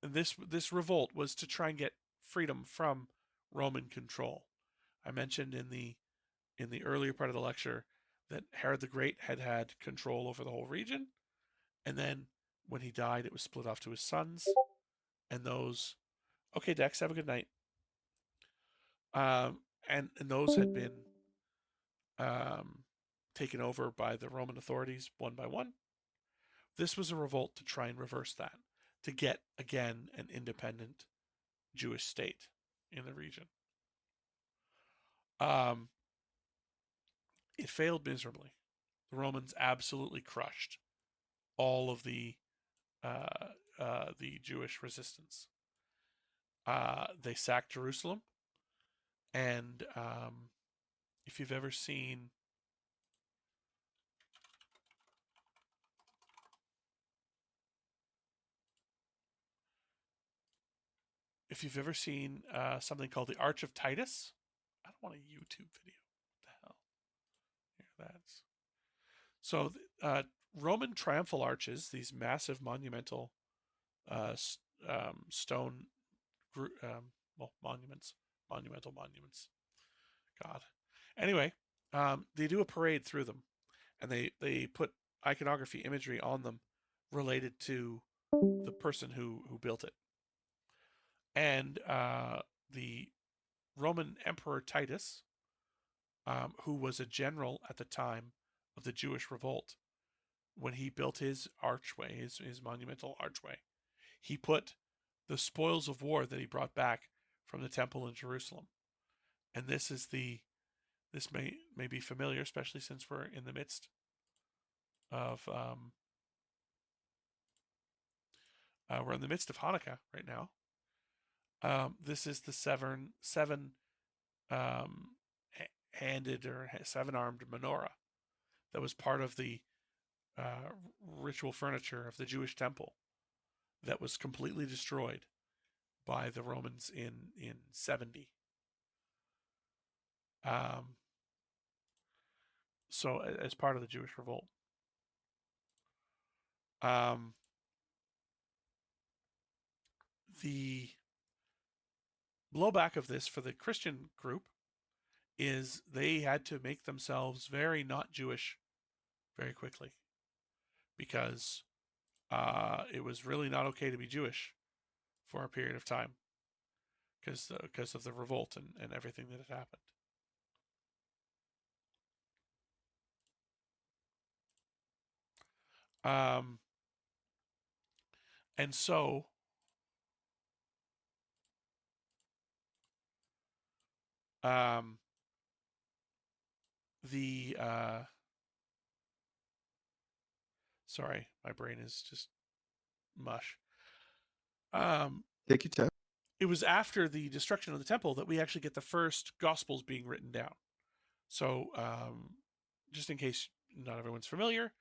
This revolt was to try and get freedom from Roman control. I mentioned in the earlier part of the lecture that Herod the Great had control over the whole region, and then when he died, it was split off to his sons, and those. Okay, Dex, have a good night. And those had been taken over by the Roman authorities one by one. This was a revolt to try and reverse that, to get again an independent Jewish state in the region. It failed miserably. The Romans absolutely crushed all of the Jewish resistance. They sacked Jerusalem, and if you've ever seen something called the Arch of Titus, I don't want a YouTube video. What the hell? Here, that's so. Roman triumphal arches, these massive monumental stone monumental monuments. God. Anyway, they do a parade through them, and they put iconography imagery on them related to the person who built it. And the Roman Emperor Titus, who was a general at the time of the Jewish revolt, when he built his archway, his monumental archway, he put the spoils of war that he brought back from the temple in Jerusalem. And this may be familiar, especially since we're in the midst of Hanukkah right now. This is the seven handed or seven-armed menorah that was part of the ritual furniture of the Jewish temple that was completely destroyed by the Romans in 70. So as part of the Jewish revolt. The blowback of this for the Christian group is they had to make themselves very not Jewish very quickly, because it was really not okay to be Jewish for a period of time because of the revolt and everything that had happened. And so the sorry, my brain is just mush. Take your time. It was after the destruction of the temple that we actually get the first gospels being written down. So just in case not everyone's familiar,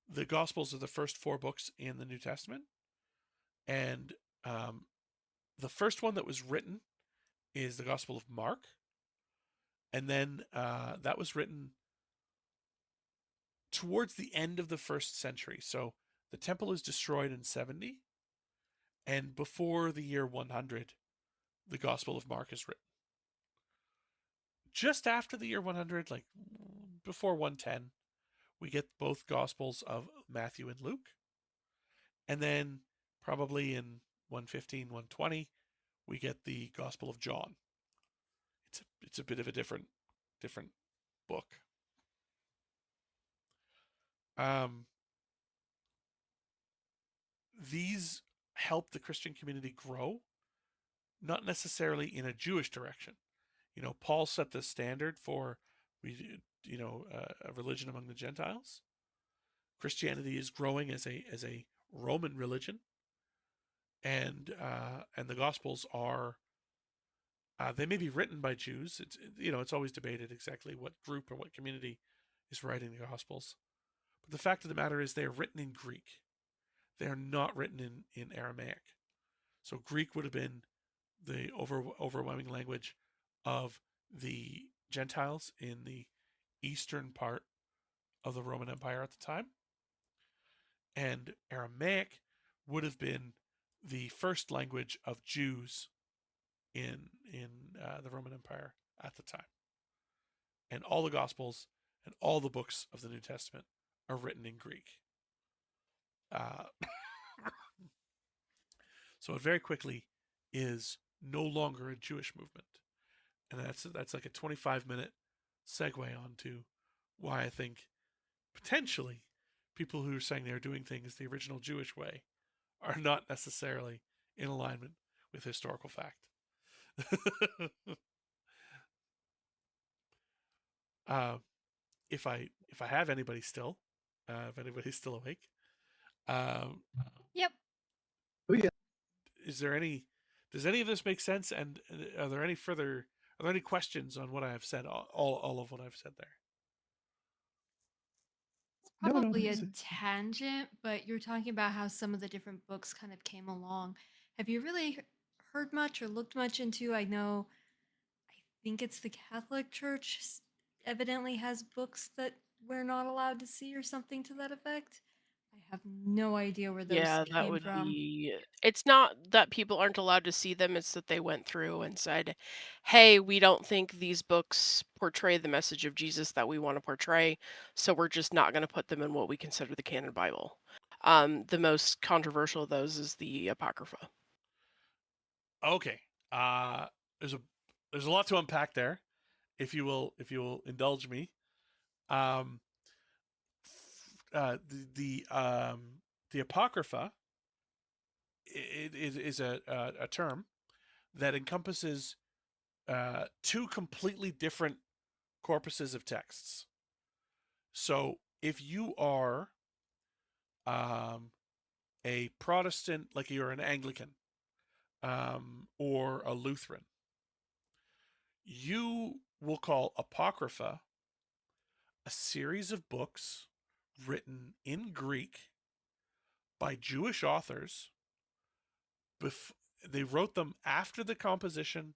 the Gospels are the first 4 books in the New Testament, and the first one that was written is the Gospel of Mark, and then that was written towards the end of the 1st century. So the temple is destroyed in 70, and before the year 100, the Gospel of Mark is written. Just after the year 100, like before 110, we get both Gospels of Matthew and Luke. And then probably in 115, 120, we get the Gospel of John. It's a bit of a different book. These help the Christian community grow, not necessarily in a Jewish direction. Paul set the standard for a religion among the Gentiles. Christianity is growing as a Roman religion, and the Gospels are they may be written by Jews. It's always debated exactly what group or what community is writing the Gospels. But the fact of the matter is they are written in Greek. They are not written in Aramaic. So Greek would have been the overwhelming language of the Gentiles in the eastern part of the Roman Empire at the time. And Aramaic would have been the first language of Jews in the Roman Empire at the time. And all the Gospels and all the books of the New Testament are written in Greek. So it very quickly is no longer a Jewish movement. And that's like a 25-minute segue onto why I think potentially people who are saying they're doing things the original Jewish way are not necessarily in alignment with historical fact. If I have anybody still, if anybody's still awake, Yep. Oh yeah. Does any of this make sense? And are there any questions on what I have said? All of what I've said there. Probably a tangent, but you're talking about how some of the different books kind of came along. Have you really heard much or looked much into? I think it's the Catholic Church evidently has books that we're not allowed to see or something to that effect. I have no idea where those Yeah, that came would from. be. It's not that people aren't allowed to see them, it's that they went through and said, hey, we don't think these books portray the message of Jesus that we want to portray, so we're just not going to put them in what we consider the canon Bible. The most controversial of those is the Apocrypha. Okay. There's a lot to unpack there, if you will indulge me. The Apocrypha it is a term that encompasses 2 completely different corpuses of texts. So if you are a Protestant, like you're an Anglican or a Lutheran, you will call Apocrypha a series of books written in Greek by Jewish authors. They wrote them after the composition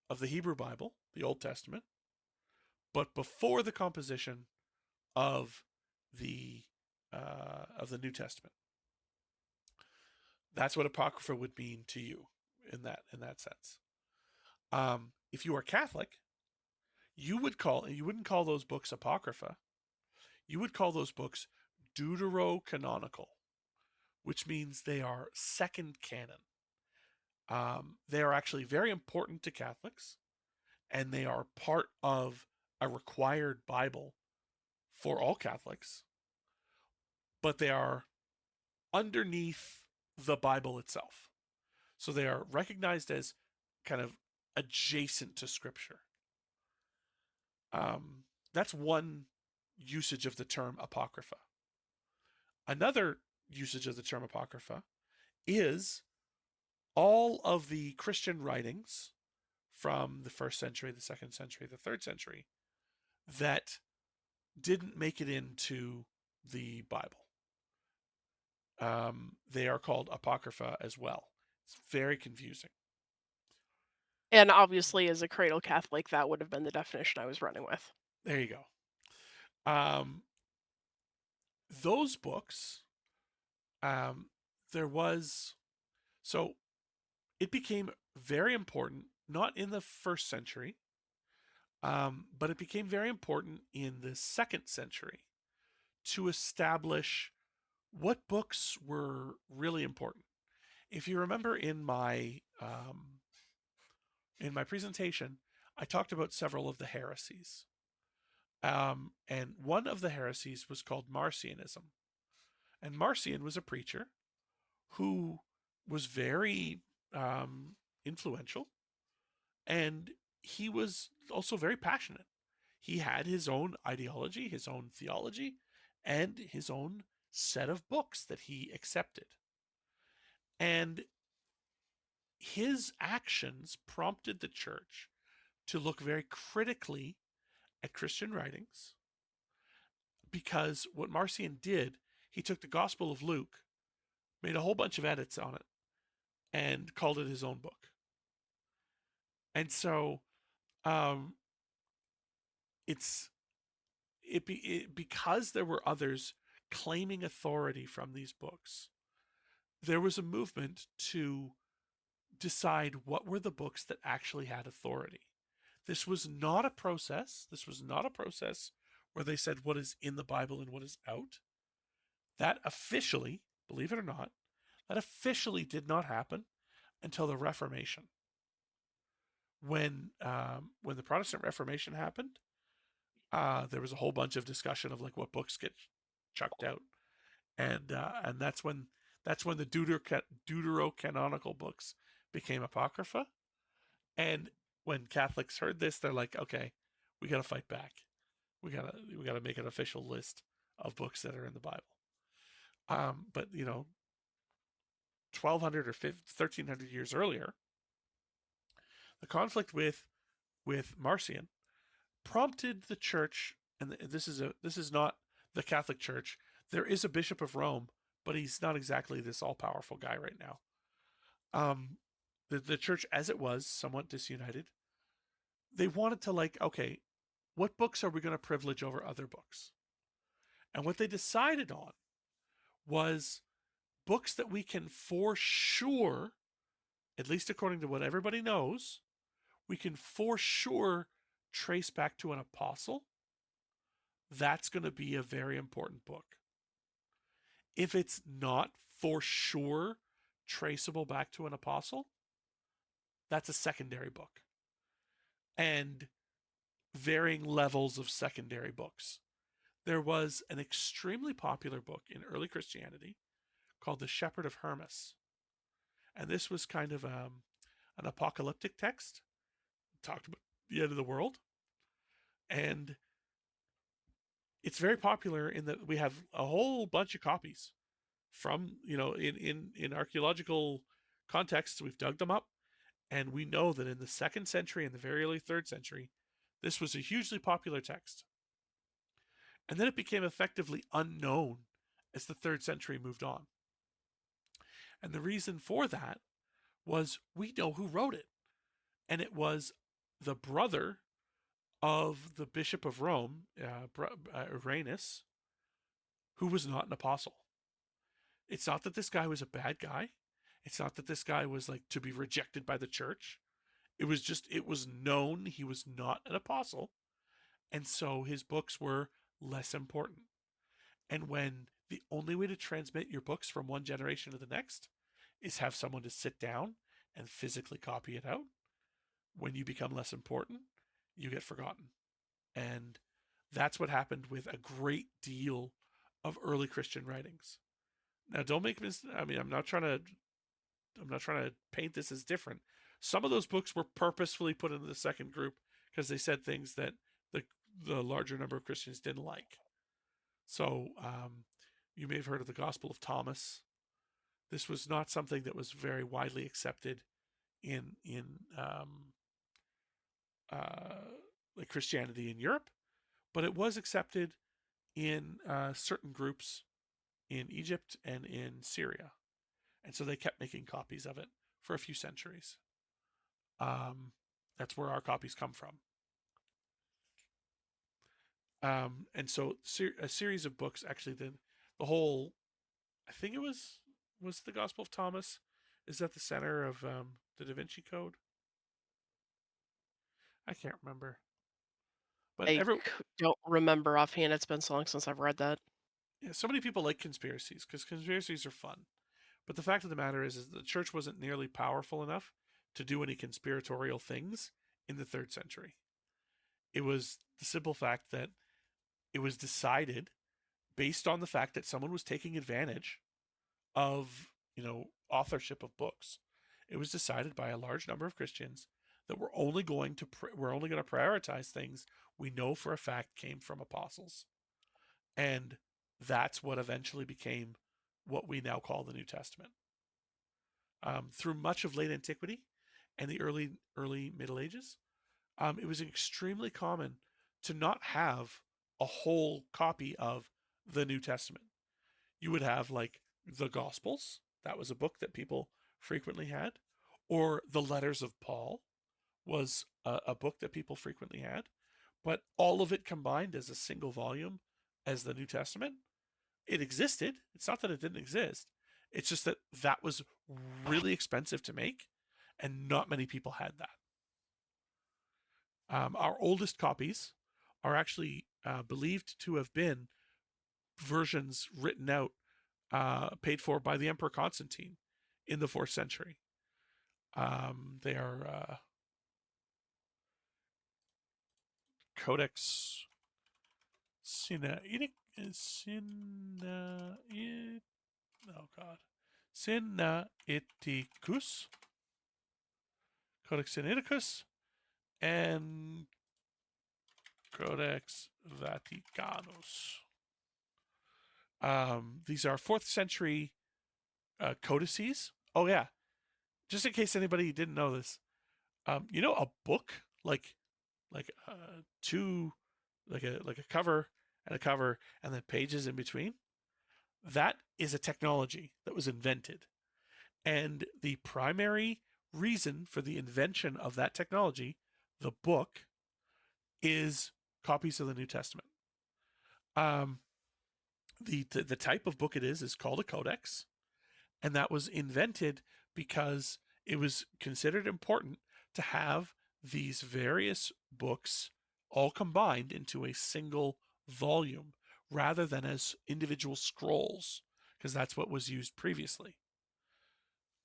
of the Hebrew Bible, the Old Testament, but before the composition of the New Testament. That's what Apocrypha would mean to you in that sense. If you are Catholic, you wouldn't call those books Apocrypha. You would call those books deuterocanonical, which means they are second canon. They are actually very important to Catholics, and they are part of a required Bible for all Catholics, but they are underneath the Bible itself. So they are recognized as kind of adjacent to Scripture. That's one usage of the term Apocrypha. Another usage of the term Apocrypha is all of the Christian writings from the 1st century, the 2nd century, the 3rd century that didn't make it into the Bible. They are called Apocrypha as well. It's very confusing. And obviously, as a cradle Catholic, that would have been the definition I was running with. There you go. Those books, there was, so it became very important, not in the first century, but it became very important in the second century to establish what books were really important. If you remember in my presentation, I talked about several of the heresies. And one of the heresies was called Marcionism. And Marcion was a preacher who was very influential, and he was also very passionate. He had his own ideology, his own theology, and his own set of books that he accepted. And his actions prompted the church to look very critically at Christian writings, because what Marcion did, he took the Gospel of Luke, made a whole bunch of edits on it, and called it his own book. And so um, because there were others claiming authority from these books, there was a movement to decide what were the books that actually had authority. This was not a process. This was not a process where they said what is in the Bible and what is out. That officially, believe it or not, that officially did not happen until the Reformation. When the Protestant Reformation happened, there was a whole bunch of discussion of like what books get chucked out, and that's when the deuterocanonical books became apocrypha. And when Catholics heard this, they're like, okay, we got to fight back. We gotta make an official list of books that are in the Bible. But 1200 or 1300 years earlier, the conflict with Marcion prompted the church, and this is not the Catholic Church. There is a bishop of Rome, but he's not exactly this all-powerful guy right now. The church, as it was, somewhat disunited. They wanted to okay, what books are we going to privilege over other books? And what they decided on was books that we can for sure, at least according to what everybody knows, we can for sure trace back to an apostle. That's going to be a very important book. If it's not for sure traceable back to an apostle, that's a secondary book. And varying levels of secondary books. There was an extremely popular book in early Christianity called The Shepherd of Hermas. And this was kind of an apocalyptic text. It talked about the end of the world. And it's very popular in that we have a whole bunch of copies from, in archaeological contexts. We've dug them up, and we know that in the 2nd century and the very early 3rd century, this was a hugely popular text. And then it became effectively unknown as the 3rd century moved on. And the reason for that was we know who wrote it. And it was the brother of the Bishop of Rome, Irenaeus, who was not an apostle. It's not that this guy was a bad guy. It's not that this guy was like to be rejected by the church. It was known he was not an apostle. And so his books were less important. And when the only way to transmit your books from one generation to the next is have someone to sit down and physically copy it out, when you become less important, you get forgotten. And that's what happened with a great deal of early Christian writings. Now, don't make this. I mean, I'm not trying to paint this as different. Some of those books were purposefully put into the second group because they said things that the larger number of Christians didn't like. So you may have heard of the Gospel of Thomas. This was not something that was very widely accepted in like Christianity in Europe, but it was accepted in certain groups in Egypt and in Syria. And so they kept making copies of it for a few centuries. That's where our copies come from. And so a series of books, actually, the whole, I think it was the Gospel of Thomas is at the center of the Da Vinci Code. I can't remember. But don't remember offhand. It's been so long since I've read that. Yeah, so many people like conspiracies because conspiracies are fun. But the fact of the matter is the church wasn't nearly powerful enough to do any conspiratorial things in the 3rd century. It was the simple fact that it was decided based on the fact that someone was taking advantage of, authorship of books. It was decided by a large number of Christians that we're only going to prioritize things we know for a fact came from apostles. And that's what eventually became what we now call the New Testament. Through much of late antiquity and the early Middle Ages, it was extremely common to not have a whole copy of the New Testament. You would have like the Gospels, that was a book that people frequently had, or the letters of Paul was a book that people frequently had, but all of it combined as a single volume as the New Testament. It existed. It's not that it didn't exist. It's just that that was really expensive to make, and not many people had that. Our oldest copies are actually believed to have been versions written out, paid for by the Emperor Constantine in the 4th century. They are Codex Sinaiticus. Codex Sinaiticus and Codex Vaticanus. These are 4th century codices. Oh yeah, just in case anybody didn't know this, a book like two, like a cover and then pages in between. That is a technology that was invented, and the primary reason for the invention of that technology, the book, is copies of the New Testament. The type of book it is called a codex, and that was invented because it was considered important to have these various books all combined into a single volume rather than as individual scrolls, because that's what was used previously.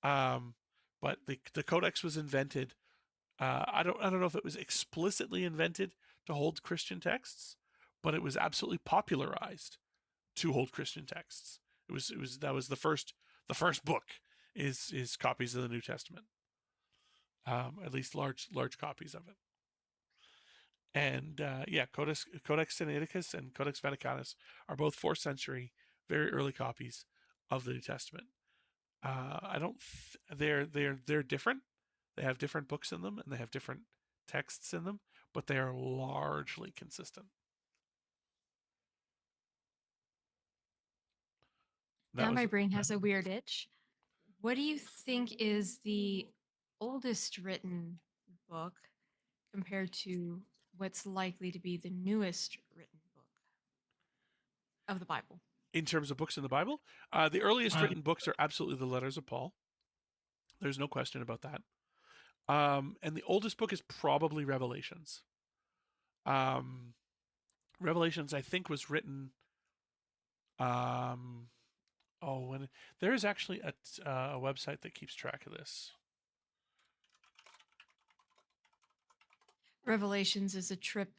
But the codex was invented. I don't know if it was explicitly invented to hold Christian texts, but it was absolutely popularized to hold Christian texts. That was the first book is copies of the New Testament, at least large copies of it. And Codex Sinaiticus and Codex Vaticanus are both 4th century, very early copies of the New Testament. They're different. They have different books in them and they have different texts in them, but they are largely consistent. Now my brain has a weird itch. What do you think is the oldest written book compared to what's likely to be the newest written book of the Bible? In terms of books in the Bible, the earliest written books are absolutely the letters of Paul. There's no question about that. And the oldest book is probably Revelations. Revelations, I think, was written. There is actually a website that keeps track of this. Revelations is a trip.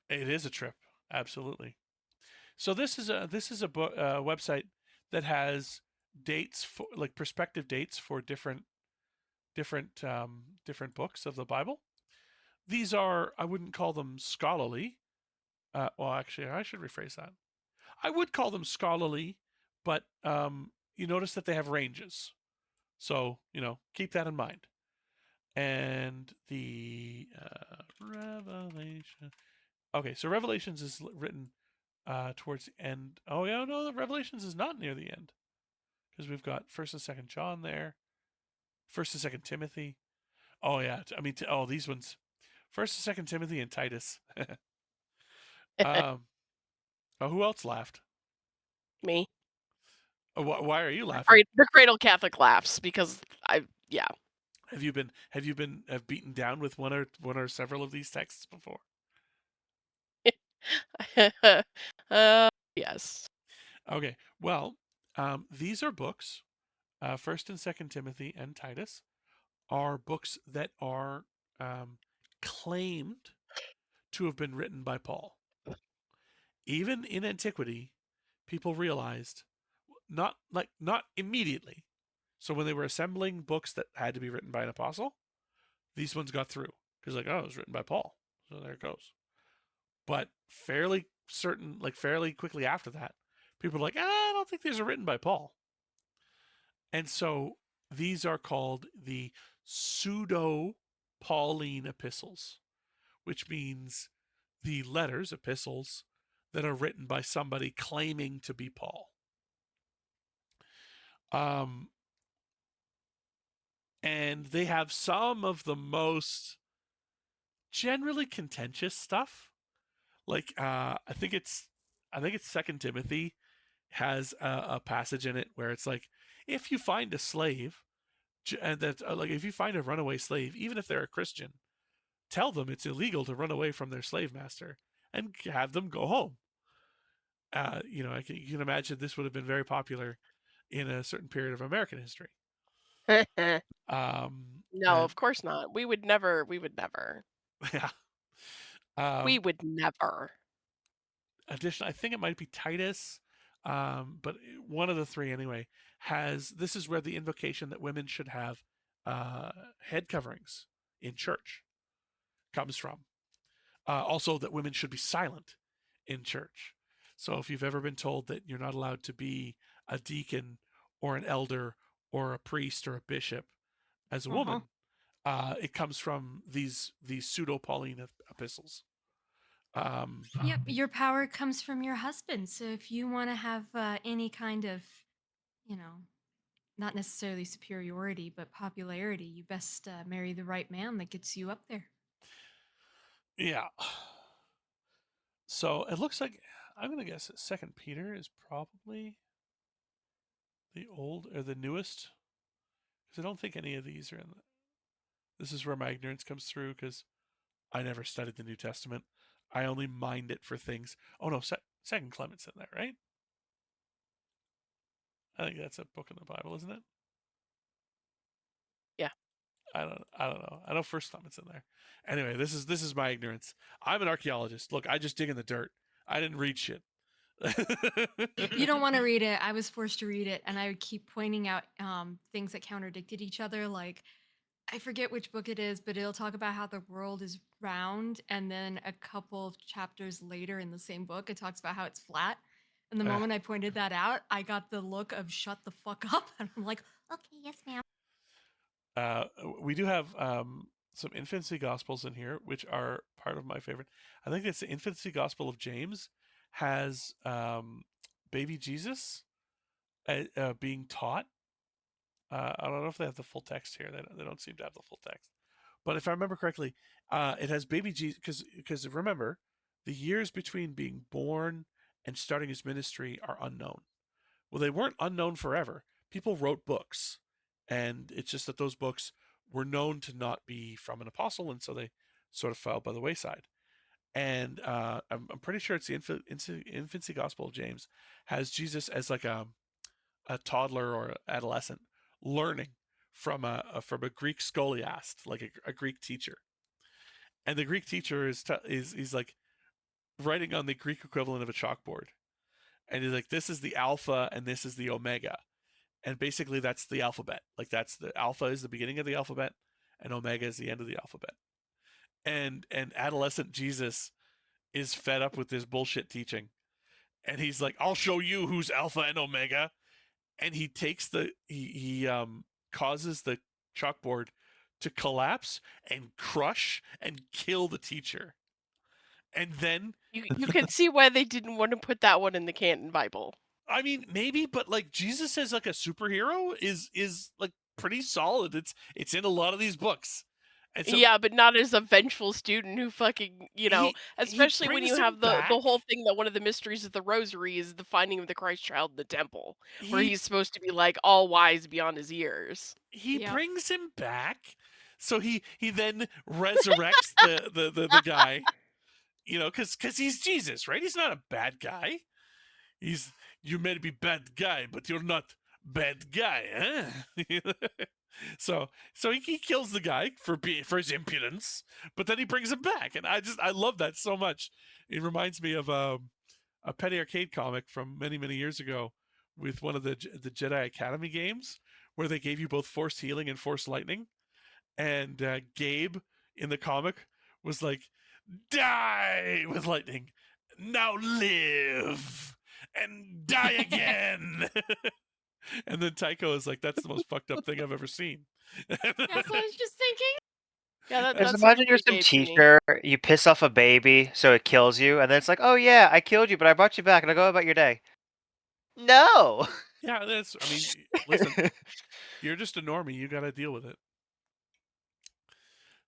It is a trip, absolutely. So this is a website that has dates for like prospective dates for different books of the Bible. These are, I wouldn't call them scholarly. Well, actually, I should rephrase that. I would call them scholarly, but you notice that they have ranges. So, keep that in mind. And the Revelation. Okay, so Revelations is written towards the end. Oh yeah, no, the Revelations is not near the end because we've got First and Second John there, First and Second Timothy. Oh yeah, I mean, these ones, First and Second Timothy and Titus. um, who else laughed? Me. Why are you laughing? The Cradle Catholic laughs because yeah. Have you been beaten down with one or several of these texts before? Yes. Okay. Well, these are books. First and Second Timothy and Titus are books that are claimed to have been written by Paul. Even in antiquity, people realized not immediately. So when they were assembling books that had to be written by an apostle, these ones got through because it was written by Paul. So there it goes. But fairly quickly after that, people were like, I don't think these are written by Paul. And so these are called the pseudo Pauline epistles, which means the letters, epistles, that are written by somebody claiming to be Paul. And they have some of the most generally contentious stuff. Like I think it's Second Timothy has a passage in it where it's like, if you find a slave, and that like if you find a runaway slave, even if they're a Christian, tell them it's illegal to run away from their slave master and have them go home. You can imagine this would have been very popular in a certain period of American history. No, of course not. We would never. Yeah. We would never. Additionally, I think it might be Titus, but one of the three anyway this is where the invocation that women should have head coverings in church comes from. Also, that women should be silent in church. So if you've ever been told that you're not allowed to be a deacon or an elder or a priest or a bishop as a woman, it comes from these pseudo Pauline epistles. Yep, your power comes from your husband. So if you want to have any kind of, not necessarily superiority, but popularity, you best marry the right man that gets you up there. Yeah. So it looks like I'm gonna guess that Second Peter is probably the old or the newest, because I don't think any of these are in. This is where my ignorance comes through because I never studied the New Testament. I only mined it for things. Oh no, Second Clement's in there, right? I think that's a book in the Bible, isn't it? Yeah. I don't know. I know First Clement's in there. Anyway, this is my ignorance. I'm an archaeologist. Look, I just dig in the dirt. I didn't read shit. You don't want to read it. I was forced to read it, and I would keep pointing out things that contradicted each other. Like, I forget which book it is, but it'll talk about how the world is round, and then a couple of chapters later in the same book, it talks about how it's flat. And the moment I pointed that out, I got the look of "shut the fuck up," and I'm like, "Okay, yes, ma'am." We do have some infancy gospels in here, which are part of my favorite. I think it's the infancy gospel of James has baby Jesus being taught. I don't know if they have the full text here. They don't seem to have the full text. But if I remember correctly, it has baby Jesus because remember, the years between being born and starting his ministry are unknown. Well, they weren't unknown forever. People wrote books, and it's just that those books were known to not be from an apostle, and so they sort of fell by the wayside. And I'm pretty sure it's the infancy gospel of James has Jesus as like a toddler or adolescent learning from a Greek scholiast, like a Greek teacher. And the Greek teacher is like writing on the Greek equivalent of a chalkboard, and he's like, "This is the alpha, and this is the omega." And basically that's the alphabet. Like that's the alpha is the beginning of the alphabet and omega is the end of the alphabet. And adolescent Jesus is fed up with this bullshit teaching. And he's like, "I'll show you who's alpha and omega." And he takes he causes the chalkboard to collapse and crush and kill the teacher. And then you can see why they didn't want to put that one in the canon Bible. I mean, maybe, but like Jesus as like a superhero is like pretty solid. It's in a lot of these books. And so Yeah, but not as a vengeful student who fucking, he especially when brings you him have the back. whole thing that one of the mysteries of the rosary is the finding of the Christ child in the temple, where He he's supposed to be like all wise beyond his years. he Yep. brings him back. So he then resurrects the guy, because he's Jesus, right? He's not a bad guy. He's you may be bad guy, but you're not bad guy, huh? so he kills the guy for his impudence, but then he brings him back, and I love that so much. It reminds me of a Penny Arcade comic from many years ago with one of the Jedi Academy games where they gave you both Force Healing and Force Lightning, and Gabe in the comic was like, "Die with lightning, now live." And die again. And then Tycho is like, that's the most fucked up thing I've ever seen. That's what I was just thinking. Yeah, Just that's imagine you're pretty some gay to me. teacher, you piss off a baby, so it kills you, and then it's like, oh yeah, I killed you, but I brought you back, and I go about your day. No. Yeah, listen, you're just a normie. You got to deal with it.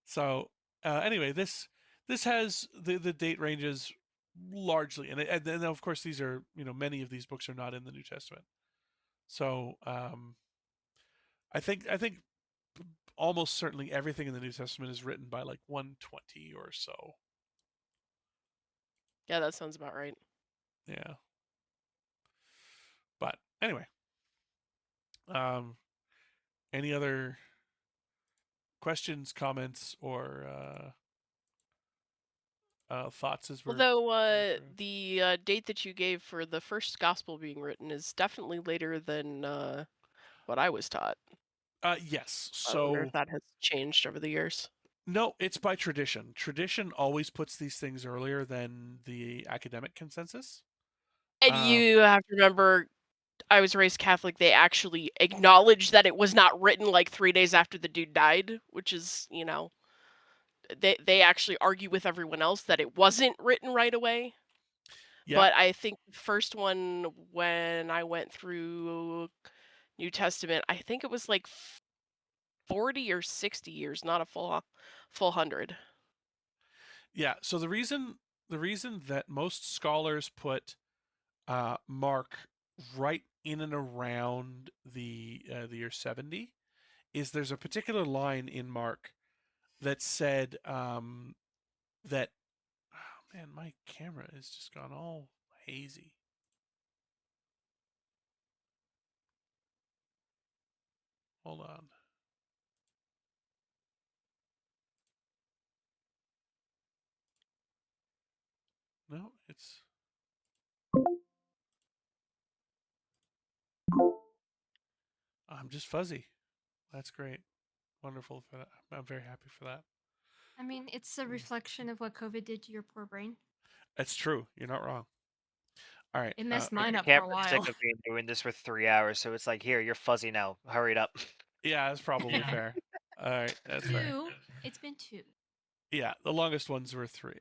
So, anyway, this has the date ranges largely, and then of course these are many of these books are not in the New Testament. So, I think almost certainly everything in the New Testament is written by like 120 or so. Yeah, that sounds about right. Yeah. But anyway, any other questions, comments, or thoughts as we're Although going through? the date that you gave for the first gospel being written is definitely later than what I was taught. Yes. I wonder So if that has changed over the years. no, it's by tradition. Tradition always puts these things earlier than the academic consensus. And you have to remember, I was raised Catholic. They actually acknowledged that it was not written like 3 days after the dude died, which is, they actually argue with everyone else that it wasn't written right away. Yeah. But I think the first one, when I went through New Testament, I think it was like 40 or 60 years, not a full 100. Yeah. So the reason that most scholars put Mark right in and around the year 70 is there's a particular line in Mark that said that oh man, my camera has just gone all hazy. Hold on. No, it's I'm just fuzzy. That's great. Wonderful for that. I'm very happy for that. I mean, it's a reflection of what COVID did to your poor brain. That's true. You're not wrong. All right. It messed mine Your up for a camera's sick while. of being doing this for 3 hours, so it's like, here, you're fuzzy now. Hurry it up. Yeah, that's probably Yeah. fair. All right, that's fair. 2. It's been 2. Yeah, the longest ones were 3.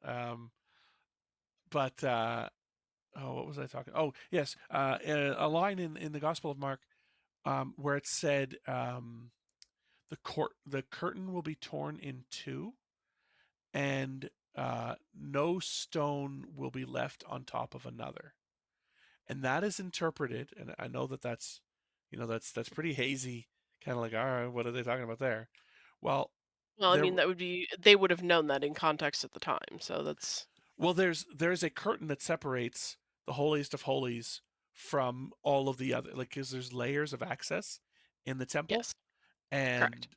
Um, but what was I talking? Oh, yes, a line in the Gospel of Mark where it said the curtain will be torn in two, and no stone will be left on top of another. And that is interpreted, and I know that's that's pretty hazy, kind of like, all right, what are they talking about there? Well, Well, I there mean, they would have known that in context at the time, so that's. well there's a curtain that separates the holiest of holies from all of the other, like, because there's layers of access in the temple. Yes. and Correct.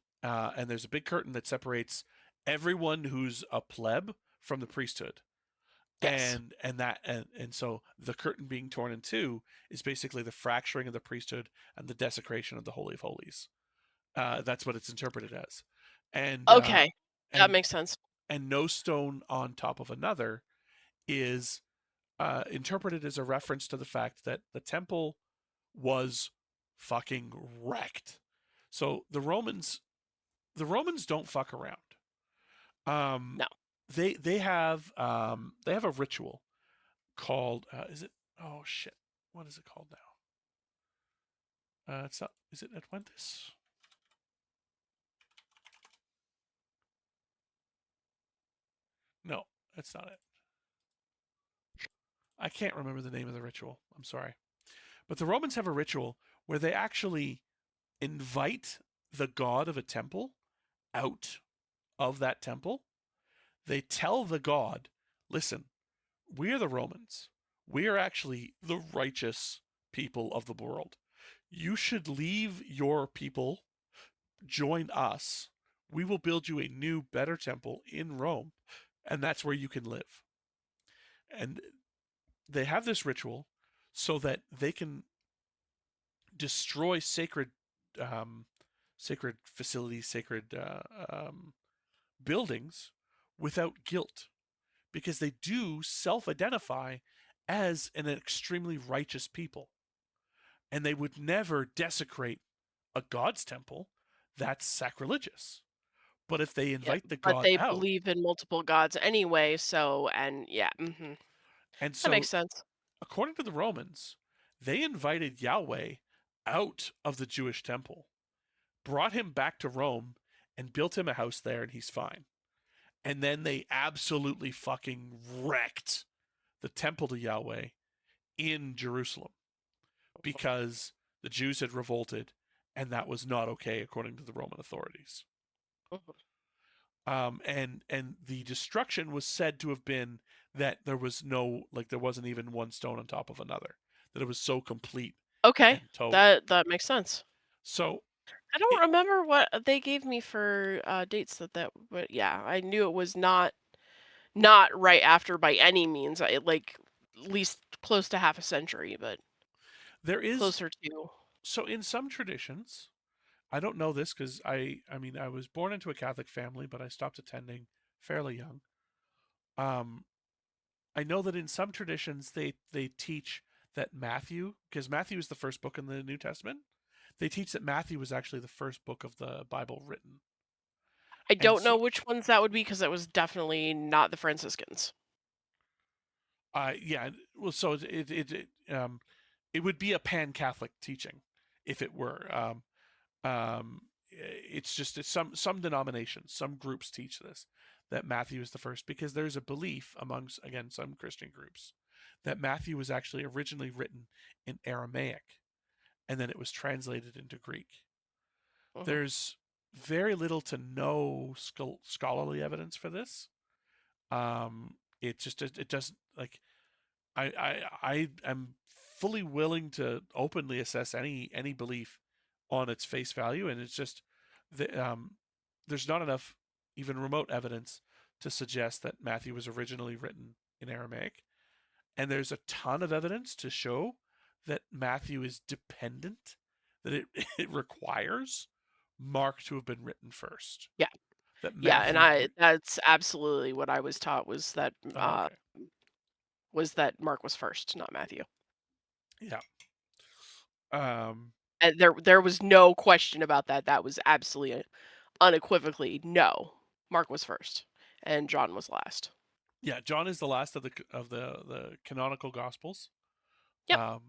and there's a big curtain that separates everyone who's a pleb from the priesthood. Yes. And so the curtain being torn in two is basically the fracturing of the priesthood and the desecration of the holy of holies. That's what it's interpreted as. And Okay, that and makes sense. and no stone on top of another is interpreted as a reference to the fact that the temple was fucking wrecked. So the Romans don't fuck around. No. they have a ritual called is it oh shit what is it called now? It's not. Is it Atlantis? No, that's not it. I can't remember the name of the ritual. I'm sorry. But the Romans have a ritual where they actually invite the god of a temple out of that temple. They tell the god, listen, we are the Romans. We are actually the righteous people of the world. You should leave your people, join us. We will build you a new, better temple in Rome, and that's where you can live. And they have this ritual so that they can destroy sacred facilities, sacred buildings without guilt, because they do self-identify as an extremely righteous people, and they would never desecrate a god's temple. That's sacrilegious. But if they Yeah, invite the but god they out, believe in multiple gods anyway, so and yeah, and that so makes sense. according to the Romans, they invited Yahweh out of the Jewish temple, brought him back to Rome, and built him a house there, and he's fine. And then they absolutely fucking wrecked the temple to Yahweh in Jerusalem because the Jews had revolted, and that was not okay according to the Roman authorities. And the destruction was said to have been that there wasn't even one stone on top of another, that it was so complete Okay, and total. that makes sense. So I don't remember what they gave me for dates but yeah, I knew it was not right after by any means. I like at least close to half a century, but there is closer to. so in some traditions, I don't know this because I mean I was born into a Catholic family, but I stopped attending fairly young. Um, I know that in some traditions they teach that Matthew, because Matthew is the first book in the New Testament, they teach that Matthew was actually the first book of the Bible written. I And don't know so, which ones that would be because it was definitely not the Franciscans. yeah, well, so it would be a pan Catholic teaching if it were. It's just some denominations, some groups teach this, that Matthew is the first, because there's a belief amongst, again, some Christian groups that Matthew was actually originally written in Aramaic and then it was translated into Greek. There's very little to no scholarly evidence for this. It doesn't, like, I am fully willing to openly assess any belief on its face value, and it's just there's not enough even remote evidence to suggest that Matthew was originally written in Aramaic, and there's a ton of evidence to show that Matthew is dependent, that it it requires Mark to have been written first. Yeah. That Yeah, and Matthew. that's absolutely what I was taught Oh, okay. was that Mark was first, not Matthew. Yeah. Um. And there was no question about that. That was absolutely unequivocally no. Mark was first, and John was last. Yeah, John is the last of the canonical gospels. Yep.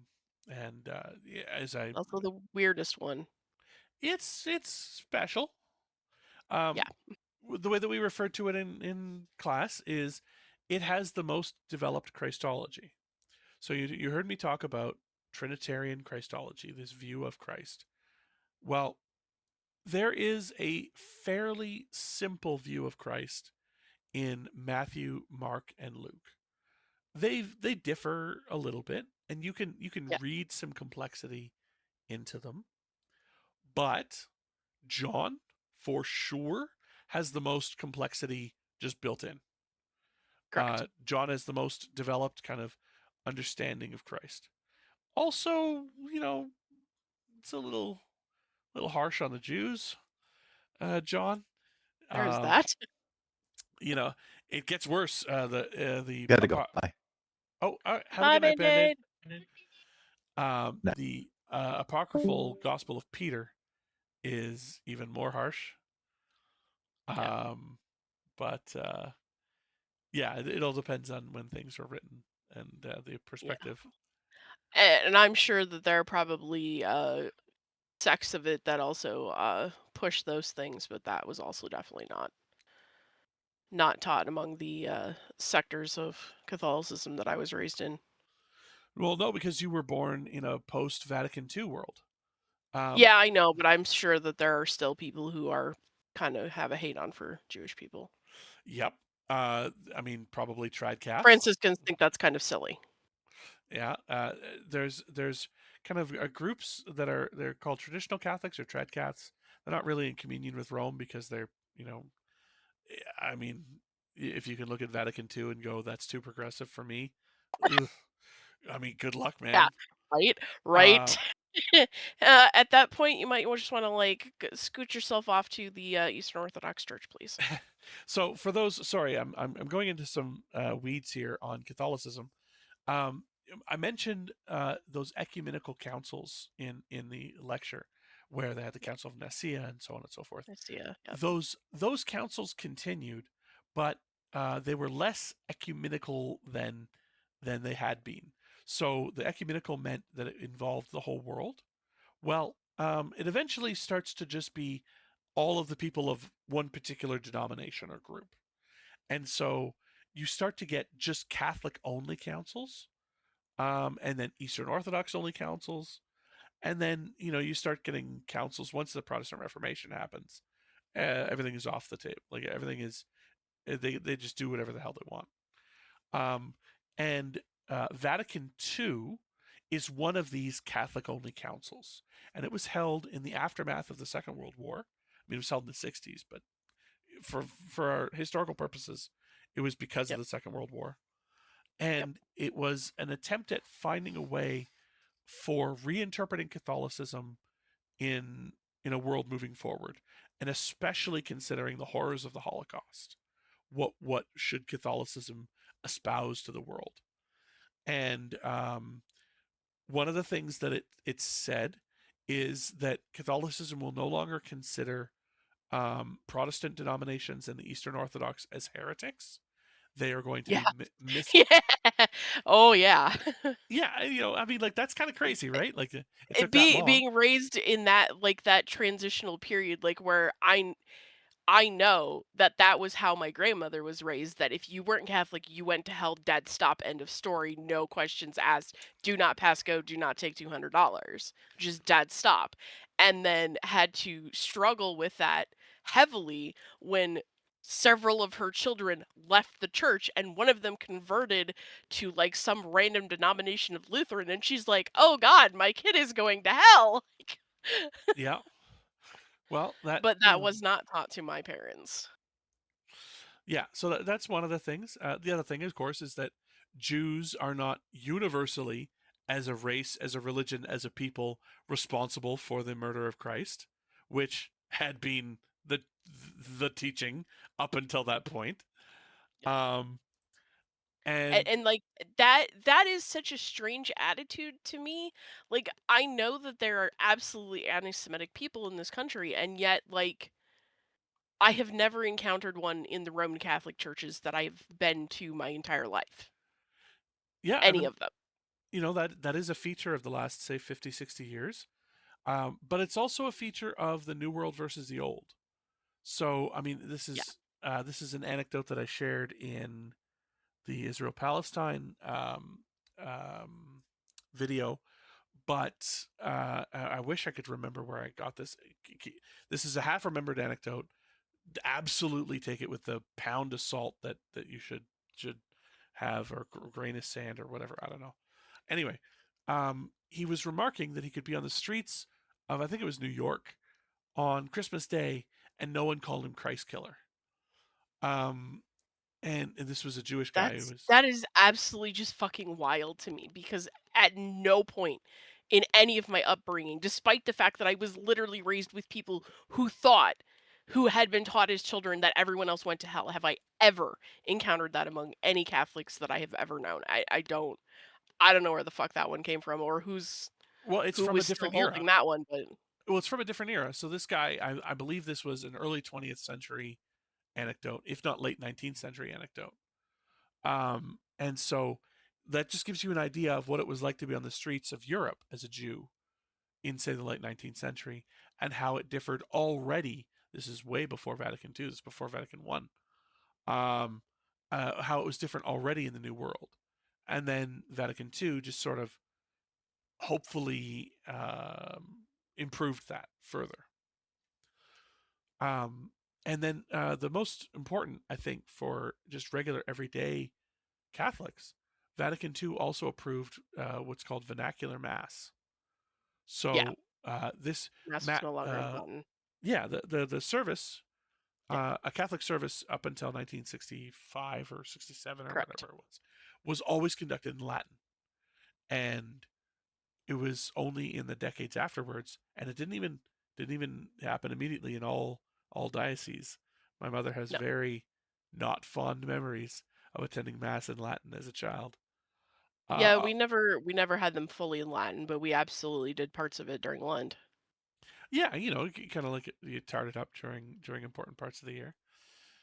And yeah, as I Also the weirdest one. it's special. Yeah. The way that we refer to it in class is it has the most developed Christology. So you heard me talk about Trinitarian Christology, this view of Christ. Well, there is a fairly simple view of Christ in Matthew, Mark, and Luke. They differ a little bit, and you can Yeah. read some complexity into them. But John, for sure, has the most complexity just built in. Correct. John has the most developed kind of understanding of Christ. Also, it's a little harsh on the Jews, John. There's Um, that. It gets worse. The Gotta go. Bye. Oh, have a Bye, good night, Band-Aid. No. The apocryphal Gospel of Peter is even more harsh. Yeah. But Yeah, it all depends on when things were written and the perspective. And I'm sure that there are probably sects of it that also push those things, but that was also definitely not taught among the sectors of Catholicism that I was raised in. Well, no, because you were born in a post-Vatican II world. Yeah, I know, but I'm sure that there are still people who are kind of have a hate on for Jewish people. Yep. I mean, probably tried cats. Franciscans think that's kind of silly. Yeah. There's kind of groups they're called traditional Catholics or trad cats. They're not really in communion with Rome because they're, you know, I mean, if you can look at Vatican II and go, that's too progressive for me. Ugh. I mean, good luck, Yeah, man. right, Uh, right. At that point, you might just want to like scoot yourself off to the Eastern Orthodox Church, please. so for those, sorry, I'm going into some weeds here on Catholicism. Um, I mentioned those ecumenical councils in the lecture, where they had the Council of Nicaea and so on and so forth. I see. Yeah. Those councils continued, but they were less ecumenical than they had been. So the ecumenical meant that it involved the whole world. Well, it eventually starts to just be all of the people of one particular denomination or group. And so you start to get just Catholic only councils, and then Eastern Orthodox only councils. And then, you start getting councils once the Protestant Reformation happens. Everything is off the table. Like everything is, they just do whatever the hell they want. Um, and Vatican II is one of these Catholic only councils. And it was held in the aftermath of the Second World War. I mean, it was held in the 60s, but for our historical purposes, it was because of Yep. the Second World War. And it was an attempt at finding a way for reinterpreting Catholicism in in a world moving forward, and especially considering the horrors of the Holocaust. What should Catholicism espouse to the world? And one of the things that it said is that Catholicism will no longer consider Protestant denominations and the Eastern Orthodox as heretics. They are going to Yeah. be Yeah. Oh yeah. yeah, I mean, like that's kind of crazy, right? Like it took that Be long. being raised in that like that transitional period, like where I know that that was how my grandmother was raised, that if you weren't Catholic, you went to hell, dead stop, end of story, no questions asked, do not pass go, do not take $200, just dead stop. And then had to struggle with that heavily when several of her children left the church and one of them converted to like some random denomination of Lutheran, and she's like, "Oh god, my kid is going to hell." Yeah. Well, But that was not taught to my parents. yeah. So that's one of the things. The other thing, of course, is that Jews are not universally, as a race, as a religion, as a people, responsible for the murder of Christ, which had been the teaching up until that point. Um, and And like that is such a strange attitude to me. Like I know that there are absolutely anti-Semitic people in this country, and yet like I have never encountered one in the Roman Catholic churches that I've been to my entire life. yeah, Any of them. that is a feature of the last, say, 50, 60 years. But it's also a feature of the New World versus the Old. So, I mean, Yeah. this is an anecdote that I shared in the Israel Palestine video, but I wish I could remember where I got this. This is a half remembered anecdote. Absolutely take it with the pound of salt that you should have, or grain of sand, or whatever. I don't know. Anyway, he was remarking that he could be on the streets of, I think it was New York, on Christmas Day, and no one called him Christ Killer. And this was a Jewish guy who was. That is absolutely just fucking wild to me because at no point in any of my upbringing, despite the fact that I was literally raised with people who had been taught as children that everyone else went to hell, have I ever encountered that among any Catholics that I have ever known. I don't know where the fuck that one came from or Well, it's who from a was still different era. holding that one, but Well, it's from a different era. So this guy, I believe this was an early 20th century anecdote, if not late 19th century anecdote. And so that just gives you an idea of what it was like to be on the streets of Europe as a Jew in, say, the late 19th century, and how it differed already. This is way before Vatican II. This is before Vatican I. How it was different already in the New World, and then Vatican II just sort of hopefully improved that further. And then the most important, I think, for just regular everyday Catholics, Vatican II also approved what's called vernacular mass. Yeah, So this Mass was no longer in Latin. yeah, the service, Yeah. a Catholic service up until 1965 or 67 or Correct. whatever it was always conducted in Latin, and it was only in the decades afterwards, and it didn't even happen immediately in all dioceses. My mother has No. very not fond memories of attending mass in Latin as a child. Yeah, Uh, we never had them fully in Latin, but we absolutely did parts of it during Lent. yeah, kind of like you tart it up during important parts of the year.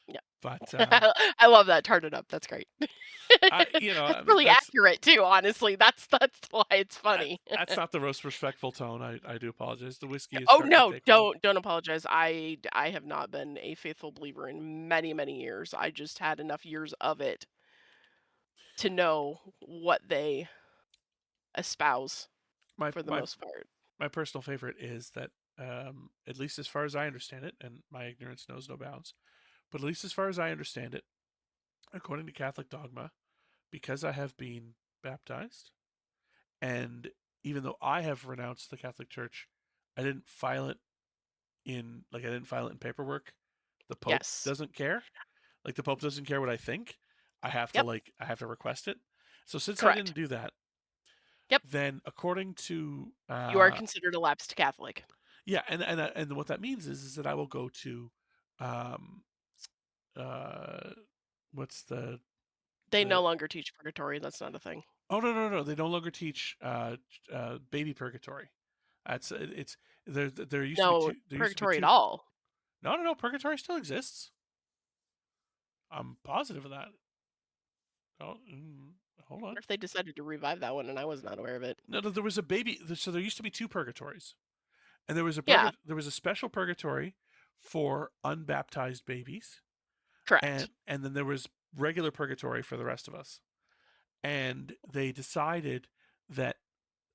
Yeah. But I love that tarted up. That's great. I That's mean, really accurate too, honestly. That's why it's funny. that's not the most respectful tone. I do apologize. The whiskey is Oh starting to no, take hold. don't apologize. I have not been a faithful believer in many, many years. I just had enough years of it to know what they espouse My for the my most part. my personal favorite is that, at least as far as I understand it, and my ignorance knows no bounds, but at least as far as I understand it, according to Catholic dogma, because I have been baptized, and even though I have renounced the Catholic Church, I didn't file it I didn't file it in paperwork. The Pope Yes. doesn't care. Like the Pope doesn't care what I think. Yep. I have to request it. So since I Correct. didn't do that, Yep. then according to You are considered a lapsed Catholic. yeah, and what that means is that I will go to, um, uh, what's They the no longer teach purgatory. That's not a thing. oh no, they no longer teach baby purgatory. It's there used to be No two there used to be purgatory at two. all. No, purgatory still exists. I'm positive of that. Oh, hold I on. wonder if they decided to revive that one and I was not aware of it. No, there was a baby. So there used to be two purgatories, and Yeah, there was a special purgatory for unbaptized babies, correct. and then there was regular purgatory for the rest of us. And they decided that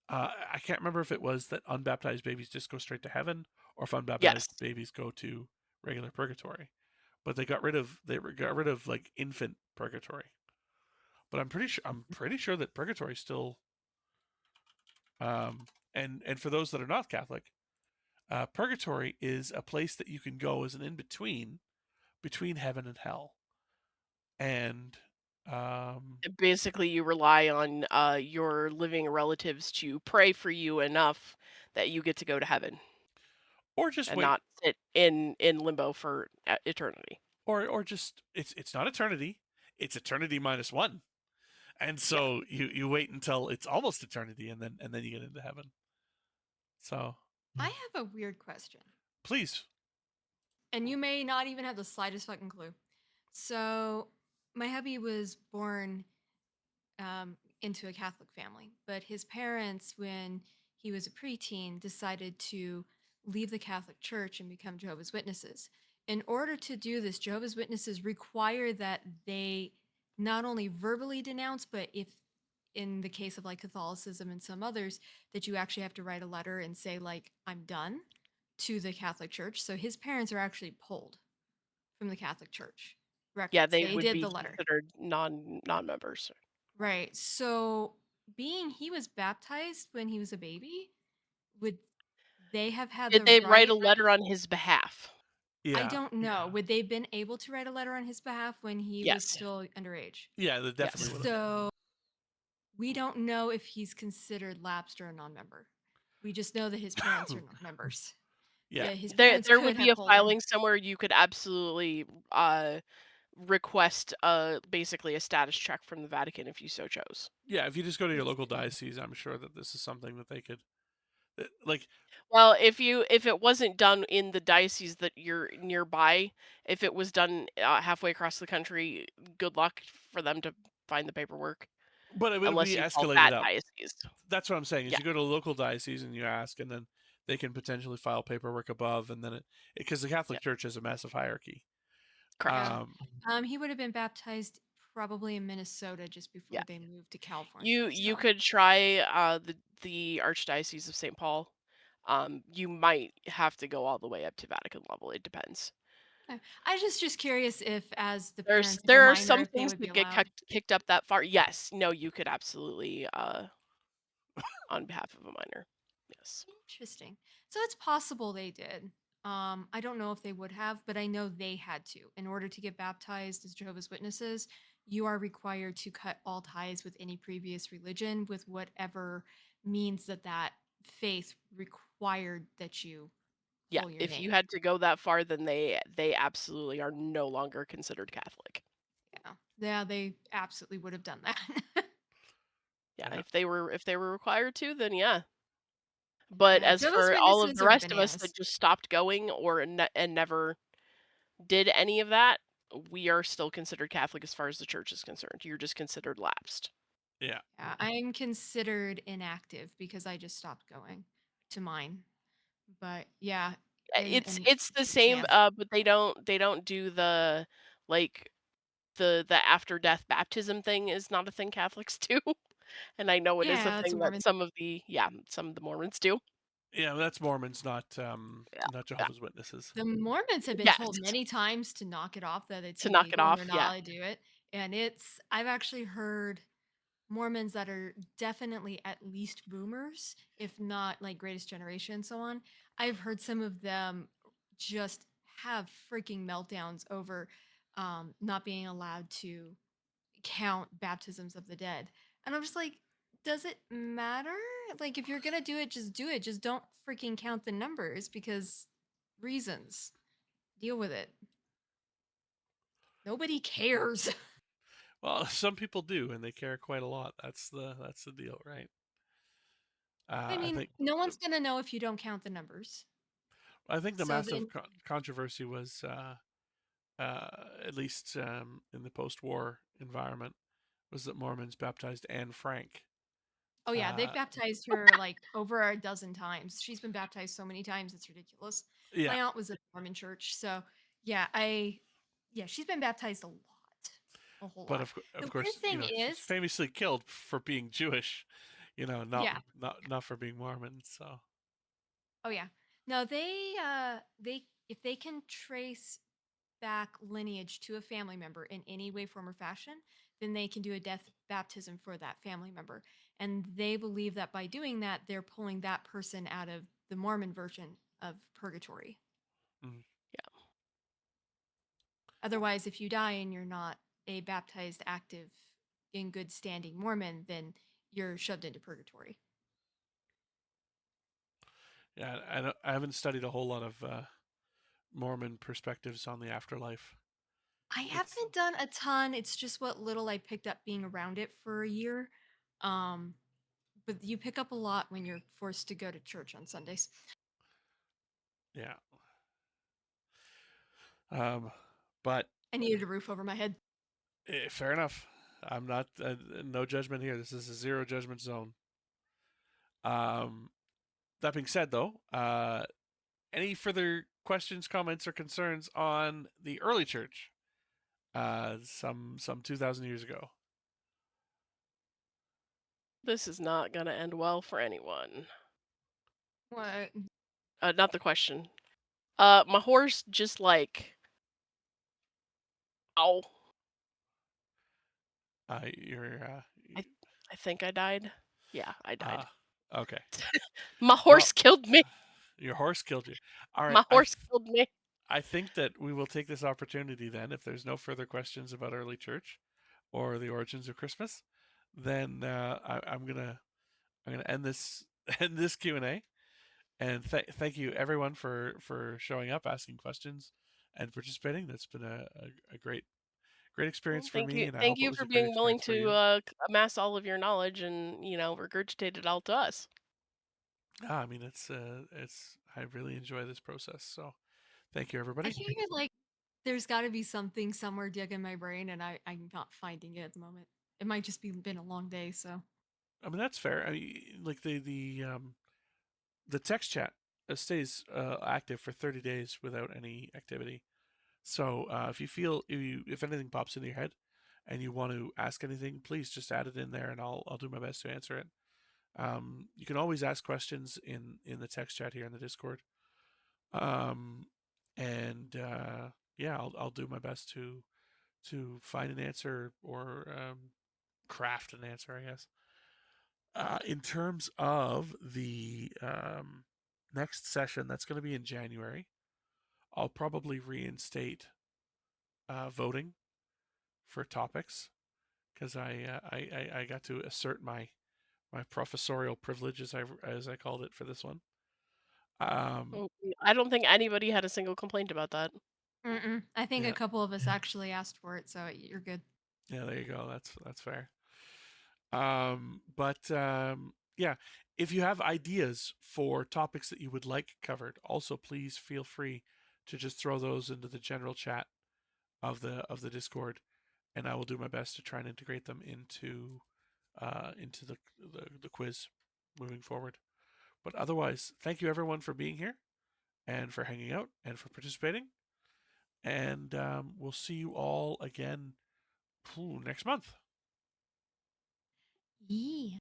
I can't remember if it was that unbaptized babies just go straight to heaven, or if Yes. unbaptized babies go to regular purgatory. But they got rid of like infant purgatory. But I'm pretty sure that purgatory still and for those that are not Catholic, purgatory is a place that you can go as an in between heaven and hell. And Basically, you rely on your living relatives to pray for you enough that you get to go to heaven or just and wait, not sit in limbo for eternity. or just it's not eternity, it's eternity minus one. And Yeah. so you wait until it's almost eternity, and then you get into heaven. So I have a weird question, please. and you may not even have the slightest fucking clue. So, my hubby was born into a Catholic family, but his parents, when he was a preteen, decided to leave the Catholic Church and become Jehovah's Witnesses. In order to do this, Jehovah's Witnesses require that they not only verbally denounce, but if in the case of like Catholicism and some others, that you actually have to write a letter and say, like, I'm done to the Catholic Church. So his parents are actually pulled from the Catholic Church Yeah, records. they They would did be the letter. considered non-members. Right. So, being he was baptized when he was a baby, would they have had Did the they write a right? letter on his behalf? I Yeah, don't know. Would they have been able to write a letter on his behalf when he was Yes. still underage? yeah, they definitely Yes. would have. So, we don't know if he's considered lapsed or a non-member. We just know that his parents are not members. Yeah, His There parents there could would be have a pulled him. filing somewhere you could absolutely request basically a status check from the Vatican if you so chose. yeah. If you just go to your local diocese, I'm sure that this is something that they could like. Well, if it wasn't done in the diocese that you're nearby, if it was done halfway across the country, good luck for them to find the paperwork But it would unless be you call escalated that up. diocese. That's what I'm saying. Is Yeah. you go to a local diocese and you ask, and then they can potentially file paperwork above, and then because the Catholic Church has a massive hierarchy. Correct. He would have been baptized probably in Minnesota just before Yeah. they moved to California. You so. could try the Archdiocese of St. Paul. You might have to go all the way up to Vatican level. It depends. I was just curious if, as the There's parents of a there are minor, some if they things would be that get allowed. kicked up that far. Yes. No, you could absolutely on behalf of a minor. Yes. Interesting. So it's possible they did. I don't know if they would have, but I know they had to. In order to get baptized as Jehovah's Witnesses, you are required to cut all ties with any previous religion, with whatever means that faith required that you Yeah, pull your if you name. had to go that far, then they absolutely are no longer considered Catholic. Yeah, they absolutely would have done that. Yeah, if they were required to, then yeah. But Yeah, as Jehovah's for all of Witnesses the are rest of us bananas. that just stopped going or and never did any of that, we are still considered Catholic as far as the church is concerned. You're just considered lapsed. Yeah. I'm considered inactive because I just stopped going to mine. But yeah, It's the same, but they don't do the like the after death baptism thing is not a thing Catholics do, and I know it is a Yeah, it's thing that Mormon. some of the Mormons do. Yeah, that's Mormons, not Yeah. Jehovah's Witnesses. The Mormons have been Yes. told many times to knock it off, that it's To knock it illegal and off, they're not yeah. allowed to do it. And I've actually heard Mormons that are definitely at least boomers, if not like Greatest Generation and so on. I've heard some of them just have freaking meltdowns over not being allowed to count baptisms of the dead. And I'm just like, does it matter? Like, if you're gonna do it, just do it. Just don't freaking count the numbers because reasons. Deal with it. Nobody cares. Well, some people do, and they care quite a lot. That's the deal, right? I I mean, think no one's gonna know if you don't count the numbers. the So massive then, controversy was, at least in the post-war environment, was that Mormons baptized Anne Frank. oh yeah, they've Uh, baptized her like over a dozen times. She's been baptized so many times, it's ridiculous. yeah, My aunt was at a Mormon church, so yeah, she's been baptized a whole but lot. of The weird course, thing she's is, famously killed for being Jewish, yeah, not for being Mormon. So oh yeah, no, they if they can trace back lineage to a family member in any way, form, or fashion, then they can do a death baptism for that family member. And they believe that by doing that, they're pulling that person out of the Mormon version of purgatory. mm, Yeah. Otherwise, if you die and you're not a baptized, active, in good standing Mormon, then you're shoved into purgatory. yeah, I haven't studied a whole lot of Mormon perspectives on the afterlife. I haven't done a ton. It's just what little I picked up being around it for a year. Um, but you pick up a lot when you're forced to go to church on Sundays. Yeah. But I needed a roof over my head. fair enough. I'm not no judgment here. This is a zero judgment zone. That being said, though, any further questions, comments, or concerns on the early church? Some 2,000 years ago. This is not gonna end well for anyone. What? Not the question. My horse just like, ow. You're. I think I died. Yeah, I died. Okay. My horse killed me. Your horse killed you. All right. My horse killed me. I think that we will take this opportunity then, if there's no further questions about early church or the origins of Christmas, then I'm gonna end this Q&A, and thank you everyone for showing up, asking questions, and participating. That's been a great experience for me, and I Thank hope it you was for a great being willing experience for to you. amass all of your knowledge and regurgitate it all to us. I mean, it's I really enjoy this process. So, thank you everybody. I figured like there's got to be something somewhere digging my brain, and I'm not finding it at the moment. it might just be been a long day. So I mean, that's fair. I mean, like the text chat stays active for 30 days without any activity. So if you feel if anything pops into your head and you want to ask anything, please just add it in there, and I'll do my best to answer it. You can always ask questions in the text chat here in the Discord, um, and yeah, I'll do my best to find an answer or craft an answer, I guess. In terms of the next session, that's going to be in January. I'll probably reinstate voting for topics because I got to assert my professorial privilege as I called it for this one. I don't think anybody had a single complaint about that. I think Yeah. a couple of us actually asked for it, so you're good. Yeah, there you go. That's fair. But yeah, if you have ideas for topics that you would like covered, also please feel free to just throw those into the general chat of the Discord, and I will do my best to try and integrate them into the quiz moving forward. But otherwise, thank you everyone for being here and for hanging out and for participating. And we'll see you all again next month. Yeah.